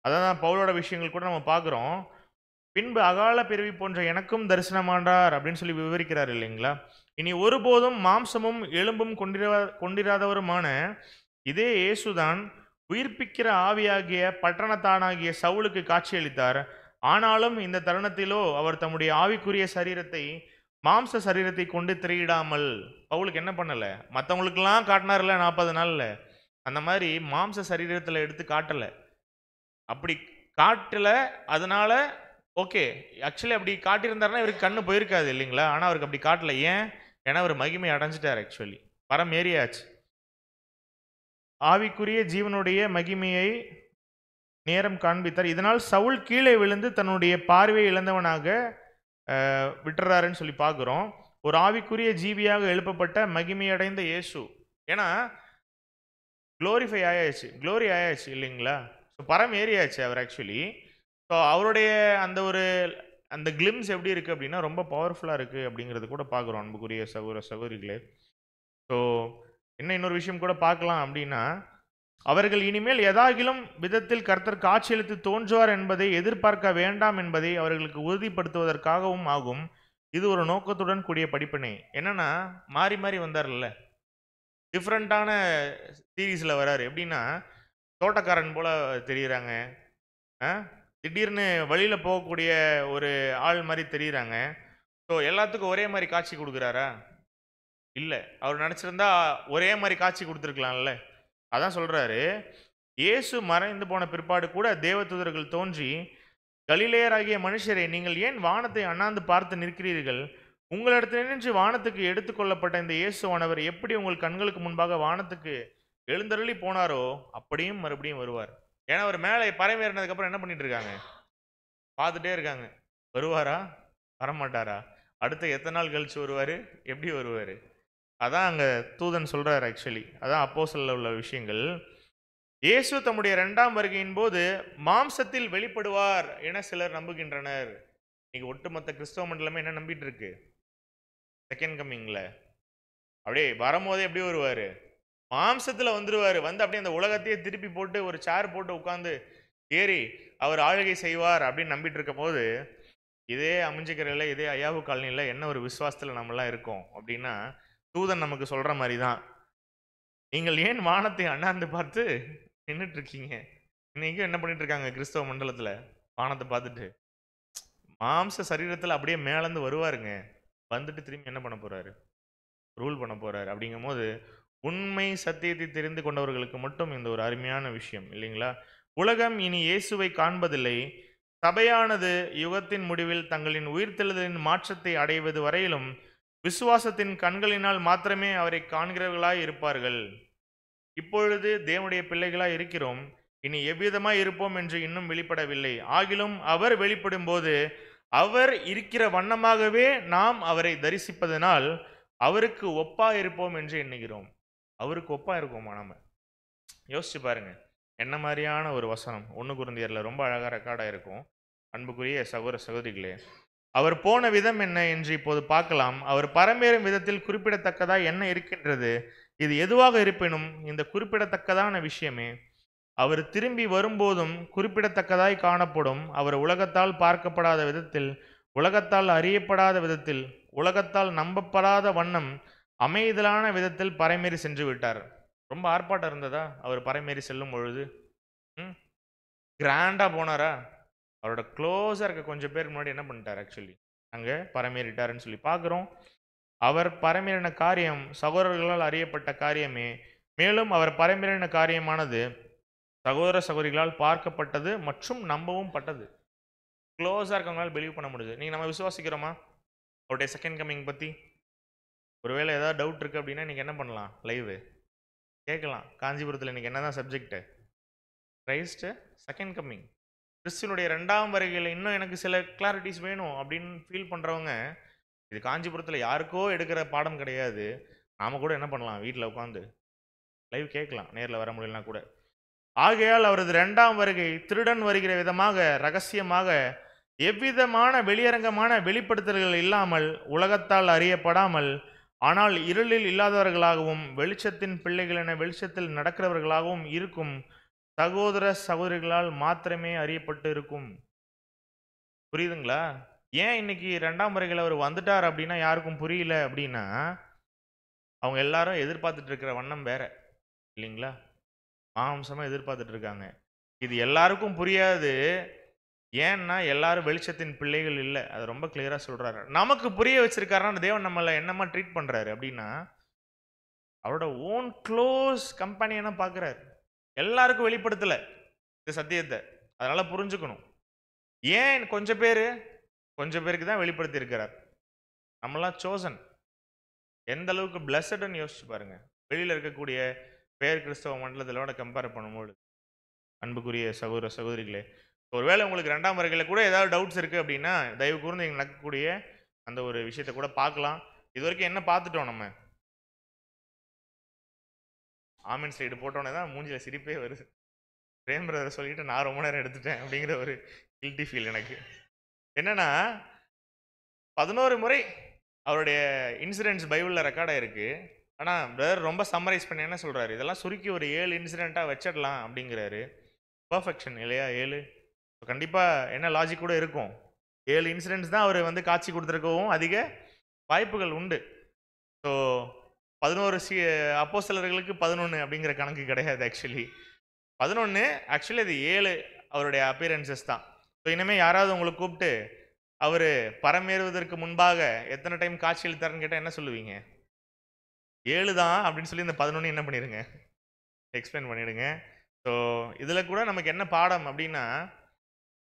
அதான் பவுலோட விஷயங்கள் கூட நம்ம பார்க்குறோம். பின்பு அகால பிறவி போன்ற எனக்கும் தரிசனமாண்டார் அப்படின்னு சொல்லி விவரிக்கிறார் இல்லைங்களா. இனி ஒருபோதும் மாம்சமும் எலும்பும் கொண்டிராதவருமான இதே இயேசுதான் உயிர்ப்பிக்கிற ஆவியாகிய பட்டணத்தானாகிய சவுலுக்கு காட்சியளித்தார். ஆனாலும் இந்த தருணத்திலோ அவர் தம்முடைய ஆவிக்குரிய சரீரத்தை மாம்ச சரீரத்தை கொண்டு திரையிடாமல், பவுலுக்கு என்ன பண்ணல, மற்றவங்களுக்கெல்லாம் காட்டினார்ல 40 நாள்ல, அந்த மாதிரி மாம்ச சரீரத்தில் எடுத்து காட்டல. அப்படி காட்டல. அதனால ஓகே, ஆக்சுவலி அப்படி காட்டியிருந்தாருன்னா இவருக்கு கண்ணு போயிருக்காது இல்லைங்களா. ஆனால் அவருக்கு அப்படி காட்டல. ஏன்? ஏன்னா அவர் மகிமை அடைஞ்சிட்டார். ஆக்சுவலி பரம் ஏறியாச்சு. ஆவிக்குரிய ஜீவனுடைய மகிமையை நேரம் காண்பித்தார். இதனால் சவுல் கீழே விழுந்து தன்னுடைய பார்வையை இழந்தவனாக விட்டுறாருன்னு சொல்லி பார்க்குறோம். ஒரு ஆவிக்குரிய ஜீவியாக எழுப்பப்பட்ட மகிமையடைந்த இயேசு. ஏன்னா க்ளோரிஃபை ஆயாச்சு, க்ளோரி ஆயாச்சு இல்லைங்களா. ஸோ பரம் ஏறியாச்சு அவர் ஆக்சுவலி. ஸோ அவருடைய அந்த கிளிம்ஸ் எப்படி இருக்குது அப்படின்னா ரொம்ப பவர்ஃபுல்லாக இருக்குது அப்படிங்கிறது கூட பார்க்குறோம் அன்புக்குரிய சகோதரிகளே. ஸோ இன்னொரு விஷயம் கூட பார்க்கலாம் அப்படின்னா, அவர்கள் இனிமேல் எதாகிலும் விதத்தில் கர்த்தர் காட்சியளித்து தோன்றுவார் என்பதை எதிர்பார்க்க வேண்டாம் என்பதை அவர்களுக்கு உறுதிப்படுத்துவதற்காகவும் ஆகும். இது ஒரு நோக்கத்துடன் கூடிய படிப்பினை. என்னன்னா மாறி மாறி வந்தார்ல, டிஃப்ரெண்ட்டான சீரீஸில் வராரு. எப்படின்னா தோட்டக்காரன் போல தெரியுறாங்க, திடீர்னு வழியில் போகக்கூடிய ஒரு ஆள் மாதிரி தெரியுறாங்க. ஸோ எல்லாத்துக்கும் ஒரே மாதிரி காட்சி கொடுக்குறாரா? இல்லை. அவர் நினச்சிருந்தா ஒரே மாதிரி காட்சி கொடுத்துருக்கலாம்ல. அதான் சொல்கிறாரு, இயேசு மறைந்து போன பிற்பாடு கூட தேவதூதர்கள் தோன்றி, கலிலேயராகிய மனுஷரே, நீங்கள் ஏன் வானத்தை அண்ணாந்து பார்த்து நிற்கிறீர்கள்? உங்களிடத்தினின்று வானத்துக்கு எடுத்துக்கொள்ளப்பட்ட இந்த இயேசுவானவர் எப்படி உங்கள் கண்களுக்கு முன்பாக வானத்துக்கு எழுந்தருளி போனாரோ அப்படியும் மறுபடியும் வருவார். ஏன்னா அவர் மேலே பறவைறதுக்கப்புறம் என்ன பண்ணிட்டு இருக்காங்க? பார்த்துட்டே இருக்காங்க. வருவாரா? வரமாட்டாரா? அடுத்த எத்தனை நாள் கழிச்சு வருவார்? எப்படி வருவார்? அதான் அங்கே தூதன் சொல்கிறார். ஆக்சுவலி அதான் அப்போஸ்தலர்ல உள்ள விஷயங்கள். இயேசு தம்முடைய 2ஆம் வருகையின் போது மாம்சத்தில் வெளிப்படுவார் என சிலர் நம்புகின்றனர். இன்னைக்கு ஒட்டுமொத்த கிறிஸ்தவ மண்டலமே என்ன நம்பிட்டு இருக்கு? செகண்ட் கம்மிங்ல அப்படியே வரும்போதே எப்படி வருவார்? மாம்சத்தில் வந்துடுவார். வந்து அப்படியே அந்த உலகத்தையே திருப்பி போட்டு ஒரு சேர் போட்டு உட்காந்து ஏறி அவர் ஆளுகை செய்வார் அப்படின்னு நம்பிட்டு இருக்கும் போது, இதே அமைஞ்சிக்கரையில் இதே ஐயாவு காலனியில் என்ன ஒரு விசுவாசத்தில் நம்மளாம் இருக்கோம் அப்படின்னா, தூதன் நமக்கு சொல்கிற மாதிரி தான், நீங்கள் ஏன் வானத்தை அண்ணாந்து பார்த்து நின்றுட்டு இருக்கீங்க? இன்னைக்கும் என்ன பண்ணிட்டு இருக்காங்க கிறிஸ்தவ மண்டலத்தில்? வானத்தை பார்த்துட்டு மாம்ச சரீரத்தில் அப்படியே மேலேருந்து வருவாருங்க. வந்துட்டு திரும்பி என்ன பண்ண போகிறாரு? ரூல் பண்ண போகிறாரு. அப்படிங்கும் போது உண்மை சத்தியத்தை தெரிந்து கொண்டவர்களுக்கு மட்டும் இந்த ஒரு அருமையான விஷயம் இல்லைங்களா. உலகம் இனி இயேசுவை காண்பதில்லை. சபையானது யுகத்தின் முடிவில் தங்களின் உயிர்த்தெழுதலின் மாற்றத்தை அடைவது வரையிலும் விசுவாசத்தின் கண்களினால் மாத்திரமே அவரை காண்கிறவர்களாய் இருப்பார்கள். இப்பொழுது தேவனுடைய பிள்ளைகளாய் இருக்கிறோம், இனி எவ்விதமாய் இருப்போம் என்று இன்னும் வெளிப்படவில்லை. ஆகிலும் அவர் வெளிப்படும் போது அவர் இருக்கிற வண்ணமாகவே நாம் அவரை தரிசிப்பதனால் அவருக்கு ஒப்பா இருப்போம் என்று எண்ணுகிறோம். அவருக்கு ஒப்பா இருக்கோமா? நம்ம யோசிச்சு பாருங்க. என்ன மாதிரியான ஒரு வசனம் 1 கொரிந்தியர்ல ரொம்ப அழகாக ரெக்கார்டாக இருக்கும். அன்புக்குரிய சகோதரிகளே, அவர் போன விதம் என்ன என்று இப்போது பார்க்கலாம். அவர் பரமேறும் விதத்தில் குறிப்பிடத்தக்கதா என்ன இருக்கின்றது? இது எதுவாக இருப்பினும் இந்த குறிப்பிடத்தக்கதான விஷயமே. அவர் திரும்பி வரும்போதும் குறிப்பிடத்தக்கதாய் காணப்படும். அவர் உலகத்தால் பார்க்கப்படாத விதத்தில், உலகத்தால் அறியப்படாத விதத்தில், உலகத்தால் நம்பப்படாத வண்ணம் அமைதலான விதத்தில் பறைமேறி சென்று விட்டார். ரொம்ப ஆர்ப்பாட்டம் இருந்ததா அவர் பறைமேறி செல்லும் பொழுது? கிராண்டா போனாரா? அவரோட க்ளோஸாக இருக்க கொஞ்சம் பேருக்கு முன்னாடி என்ன பண்ணிட்டார்? ஆக்சுவலி அங்கே பறைமேறிட்டாருன்னு சொல்லி பார்க்குறோம். அவர் பறைமேறின காரியம் சகோதரர்களால் அறியப்பட்ட காரியமே. மேலும் அவர் பறைமேறின காரியமானது சகோதர சகோதரிகளால் பார்க்கப்பட்டது மற்றும் நம்பவும் பட்டது. க்ளோஸாக இருக்கவங்களால் பிலீவ் பண்ண முடியுது. நீங்கள் நம்ம விசுவாசிக்கிறோமா அவருடைய செகண்ட் கம்மிங் பற்றி? ஒருவேளை ஏதாவது டவுட் இருக்குது அப்படின்னா நீங்கள் என்ன பண்ணலாம்? லைவ் கேட்கலாம். காஞ்சிபுரத்தில் இன்றைக்கி என்ன தான் சப்ஜெக்டு? கிரைஸ்ட் செகண்ட் கம்மிங், கிறிஸ்துவனுடைய 2ஆம் வருகையில் இன்னும் எனக்கு சில கிளாரிட்டிஸ் வேணும் அப்படின்னு ஃபீல் பண்ணுறவங்க, இது காஞ்சிபுரத்தில் யாருக்கோ எடுக்கிற பாடம் கிடையாது. நாம் கூட என்ன பண்ணலாம்? வீட்டில் உட்காந்து லைவ் கேட்கலாம், நேரில் வர முடியலனா கூட. ஆகையால் அவரது 2ஆம் வருகை திருடன் வருகிற விதமாக ரகசியமாக எவ்விதமான வெளியரங்கமான வெளிப்படுத்தல்கள் இல்லாமல் உலகத்தால் அறியப்படாமல், ஆனால் இருளில் இல்லாதவர்களாகவும் வெளிச்சத்தின் பிள்ளைகள் என வெளிச்சத்தில் நடக்கிறவர்களாகவும் இருக்கும் சகோதர சகோதரிகளால் மாத்திரமே அறியப்பட்டு இருக்கும். புரியுதுங்களா? ஏன் இன்னைக்கு 2ஆம் வருகையில் அவர் வந்துட்டார் அப்படின்னா யாருக்கும் புரியல அப்படின்னா, அவங்க எல்லாரும் எதிர்பார்த்துட்டு இருக்கிற வண்ணம் வேற இல்லைங்களா? மாம்சமாக எதிர்பார்த்துட்டு இருக்காங்க. இது எல்லாருக்கும் புரியாது. ஏன்னா எல்லாரும் வெளிச்சத்தின் பிள்ளைகள் இல்லை. அது ரொம்ப கிளியராக சொல்றாரு. நமக்கு புரிய வச்சிருக்காருன்னா தேவன் நம்மளை என்னமா ட்ரீட் பண்றாரு அப்படின்னா, அவரோட ஓன் க்ளோஸ் கம்பெனியனை பார்க்குறாரு. எல்லாருக்கும் வெளிப்படுத்தலை இந்த சத்தியத்தை. அதனால புரிஞ்சுக்கணும். ஏன் கொஞ்சம் பேருக்கு தான் வெளிப்படுத்தி இருக்கிறார். நம்மளாம் சோசன். எந்த அளவுக்கு பிளஸட்னு யோசிச்சு பாருங்க. வெளியில் இருக்கக்கூடிய பேர் கிறிஸ்தவ மண்டலத்திலோட கம்பேர் பண்ணும்போது. அன்புக்குரிய சகோதர சகோதரிகளே, ஒருவேளை உங்களுக்கு 2ஆம் வருகையில் கூட ஏதாவது டவுட்ஸ் இருக்குது அப்படின்னா தயவு கூர்ந்து எங்களுக்கு நடக்கக்கூடிய அந்த ஒரு விஷயத்தை கூட பார்க்கலாம். இது வரைக்கும் என்ன பார்த்துட்டோம்? நம்ம ஆமீன் சைடு போட்டோன்னே தான் மூஞ்சில் சிரிப்பே வருது. பிரேம் பிரதர் சொல்லிட்டு நான் ரொம்ப நேரம் எடுத்துட்டேன் அப்படிங்கிற ஒரு கில்ட்டி ஃபீல் எனக்கு. என்னன்னா 11 முறை அவருடைய இன்சிடென்ட்ஸ் பைபிளில் ரெக்கார்ட் ஆயிருக்கு. ஆனால் பிரதர் ரொம்ப சம்மரைஸ் பண்ணி என்ன சொல்கிறாரு? இதெல்லாம் சுருக்கி ஒரு 7 இன்சிடெண்ட்டாக வச்சிடலாம் அப்படிங்கிறாரு. பர்ஃபெக்ஷன் இல்லையா 7? கண்டிப்பாக என்ன லாஜிக் கூட இருக்கும். 7 இன்சிடென்ட்ஸ் தான் அவர் வந்து காட்சி கொடுத்துருக்கவும் அதிக வாய்ப்புகள் உண்டு. ஸோ 11 அப்போஸ்தலர்களுக்கு 11 அப்படிங்கிற கணக்கு கிடையாது. ஆக்சுவலி 11 ஆக்சுவலி அது 7 அவருடைய அப்பியரன்சஸ் தான். ஸோ இனிமேல் யாராவது உங்களுக்கு கூப்பிட்டு அவர் பரமேறுவதற்கு முன்பாக எத்தனை டைம் காட்சி அளித்தாருன்னு கேட்டால் என்ன சொல்லுவீங்க? 7 தான் அப்படின்னு சொல்லி இந்த 11 என்ன பண்ணிடுங்க, எக்ஸ்பிளைன் பண்ணிடுங்க. ஸோ இதில் கூட நமக்கு என்ன பாடம் அப்படின்னா,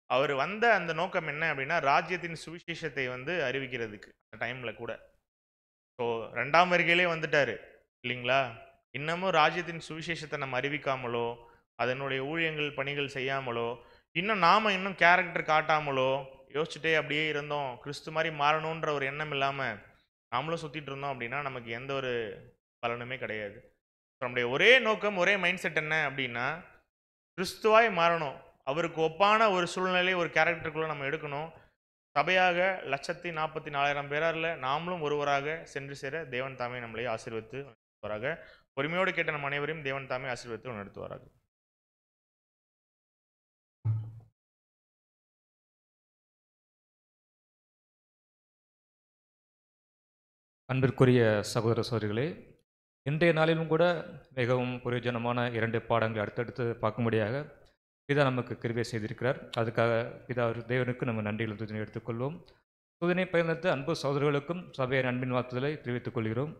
அவர் வந்த அந்த நோக்கம் என்ன அப்படின்னா ராஜ்யத்தின் சுவிசேஷத்தை வந்து அறிவிக்கிறதுக்கு. அந்த டைமில் கூட ஸோ 2ஆம் வருகையிலே வந்துட்டார் இல்லைங்களா? இன்னமும் ராஜ்யத்தின் சுவிசேஷத்தை நம்ம அறிவிக்காமலோ, அதனுடைய ஊழியங்கள் பணிகள் செய்யாமலோ, இன்னும் கேரக்டர் காட்டாமலோ யோசிச்சுட்டே அப்படியே இருந்தோம், கிறிஸ்து மாதிரி மாறணுன்ற ஒரு எண்ணம் இல்லாமல் நாமளும் சுற்றிட்டு இருந்தோம் அப்படின்னா நமக்கு எந்த ஒரு பலனுமே கிடையாது. நம்முடைய ஒரே நோக்கம், ஒரே மைண்ட் செட் என்ன அப்படின்னா கிறிஸ்துவாய் மாறணும். அவருக்கு ஒப்பான ஒரு சூழ்நிலை, ஒரு கேரக்டருக்குள்ளே நம்ம எடுக்கணும். சபையாக 1,44,000 பேரில் நாமளும் ஒருவராக சென்று சேர தேவன் தாமே நம்மளை ஆசீர்வதித்து நடத்துவாராக. பொறுமையோடு கேட்ட நம் அனைவரையும் தேவன் தாமே ஆசீர்வதித்து நடத்துவாராக. அன்பிற்குரிய சகோதர சகோதரிகளே, இன்றைய நாளிலும் கூட மிகவும் பிரயோஜனமான 2 பாடங்களை அடுத்தடுத்து பார்க்கும்படியாக பிதா நமக்கு கிருபை செய்திருக்கிறார். அதுக்காக பிதா தேவனுக்கு நம்ம நன்றிகள் துதினை எடுத்துக்கொள்வோம். துதினை பயன்படுத்த அன்பு சகோதரர்களுக்கும் சபையின் அன்பின் வாழ்த்துதலை தெரிவித்துக் கொள்கிறோம்.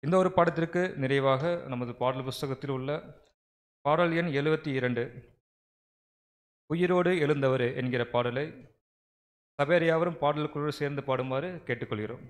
இந்த ஒரு பாடத்திற்கு நிறைவாக நமது பாடல் புஸ்தகத்தில் உள்ள பாடல் எண் 72 உயிரோடு எழுந்தவர் என்கிற பாடலை சபையார் யாவரும் பாடலுக்குள் சேர்ந்து பாடுமாறு கேட்டுக்கொள்கிறோம்.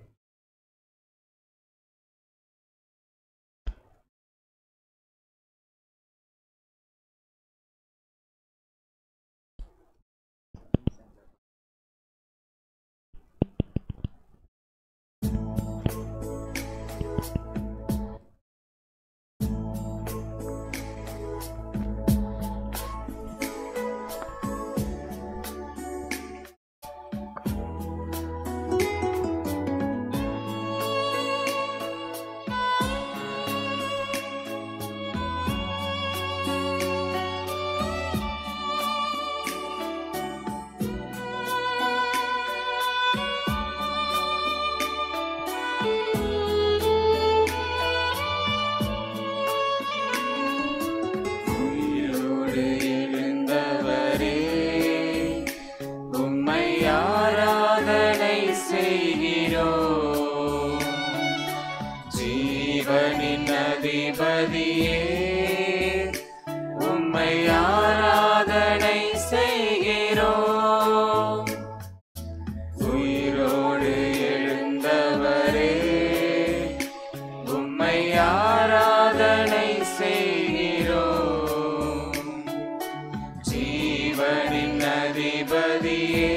அதிபதியே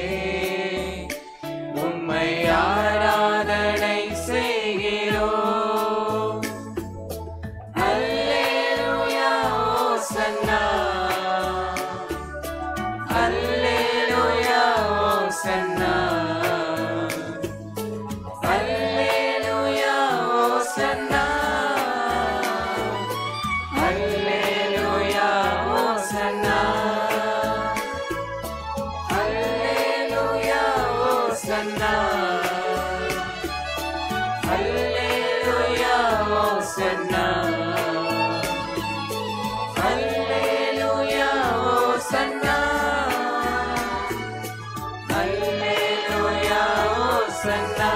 உம்மை ஆராதனை செய்கிறோம். அல்லேலூயா ஓசன்னா, அல்லேலூயா ஓசன்னா, அல்லேலூயா ஓசன்னா, அல்லேலூயா ஓசன்னா, அல்லேலூயா ஓசன்னா, அல்லேலூயா ஓசன்னா, அல்லேலூயா ஓசன்னா, அல்லேலூயா ஓசன்னா.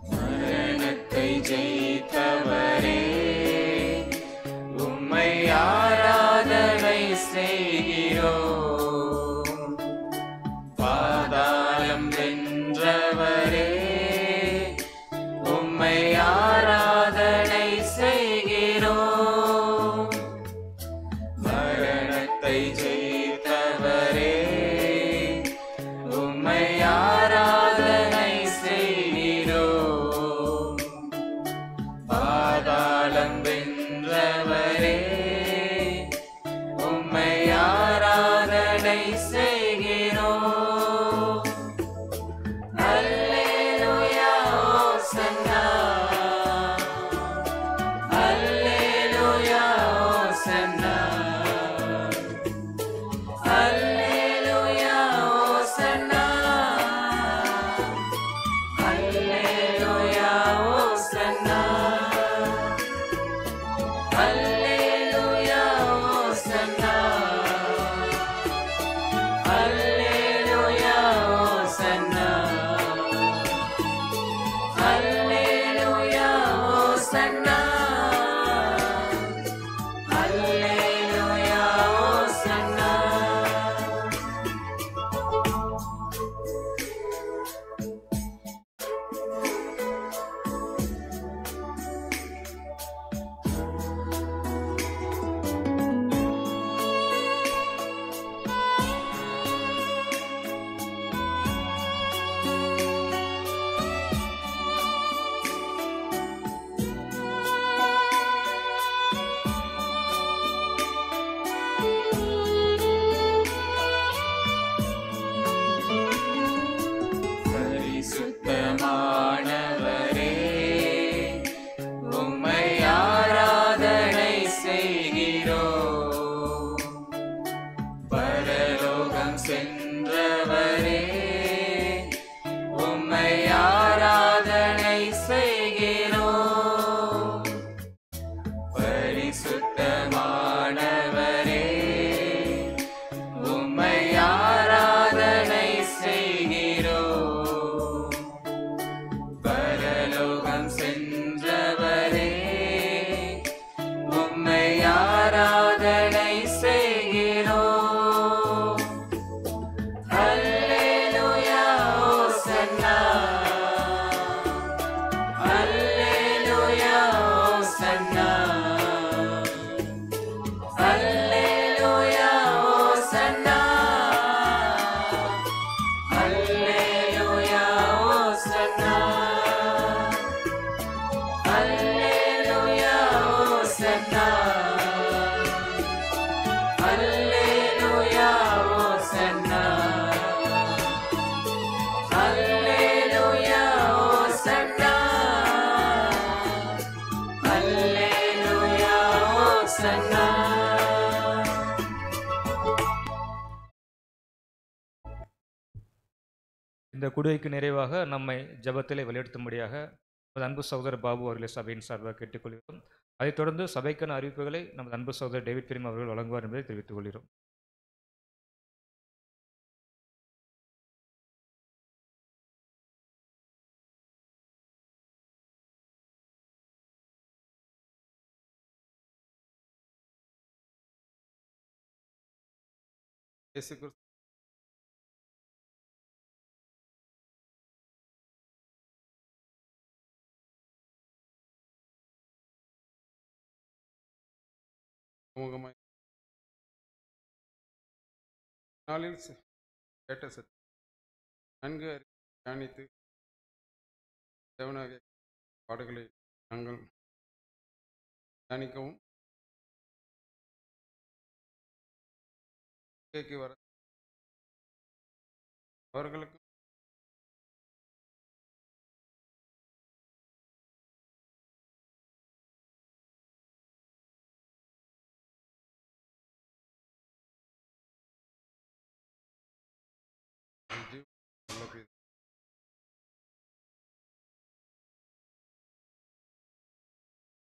மரணத்தை ஜெயித்தவரே உம்மை ஆராதனை செய்கிறோம். பாதாளம் வென்றவரே உம்மை ஆராதனை செய்கிறோம். மரணத்தை ஜெயித்தவரே உம்மை ஆராதனை செய்கிறோம். பாதாளம் வென்றவரே உம்மை ஆராதனை செய்கிறோம். அல்லேலூயா ஓசன்னா, அல்லேலூயா ஓசன்னா, அல்லேலூயா ஓசன்னா, அல்லேலூயா ஓசன்னா, அல்லேலூயா ஓசன்னா, அல்லேலூயா ஓசன்னா, அல்லேலூயா ஓசன்னா, அல்லேலூயா ஓசன்னா. பரிசுத்தமானவரே உம்மை ஆராதனை செய்கிறோம். பரலோகம் சென்றவரே உம்மை ஆராதனை செய்கிறோம். பரிசுத்தமானவரே உம்மை ஆராதனை செய்கிறோம். பரலோகம் சென்றவரே உம்மை ஆராதனை செய்கிறோம். அல்லேலூயா ஓசன்னா, அல்லேலூயா ஓசன்னா, அல்லேலூயா ஓசன்னா, அல்லேலூயா ஓசன்னா, அல்லேலூயா ஓசன்னா, அல்லேலூயா ஓசன்னா, அல்லேலூயா ஓசன்னா, அல்லேலூயா ஓசன்னா. இந்த குடுவைக்கு நிறைவாக நம்மை ஜெபத்திலே வழிநடத்தும்படியாக நமது அன்பு சகோதரர் பாபு அவர்களை சபையின் சார்பாக கேட்டுக்கொள்கிறோம். அதைத் தொடர்ந்து சபைக்கான அறிவிப்புகளை நமது அன்பு சகோதரர் டேவிட் பிரிம் அவர்கள் வழங்குவார் என்பதை தெரிவித்துக் கொள்கிறோம். இயேசு கிறிஸ்து சமூகமாய் நாளில் கேட்ட சத்தியம் நன்கு தியானித்து தேவனாகிய பாடுகளை நாங்கள் தியானிக்கவும் வர அவர்களுக்கு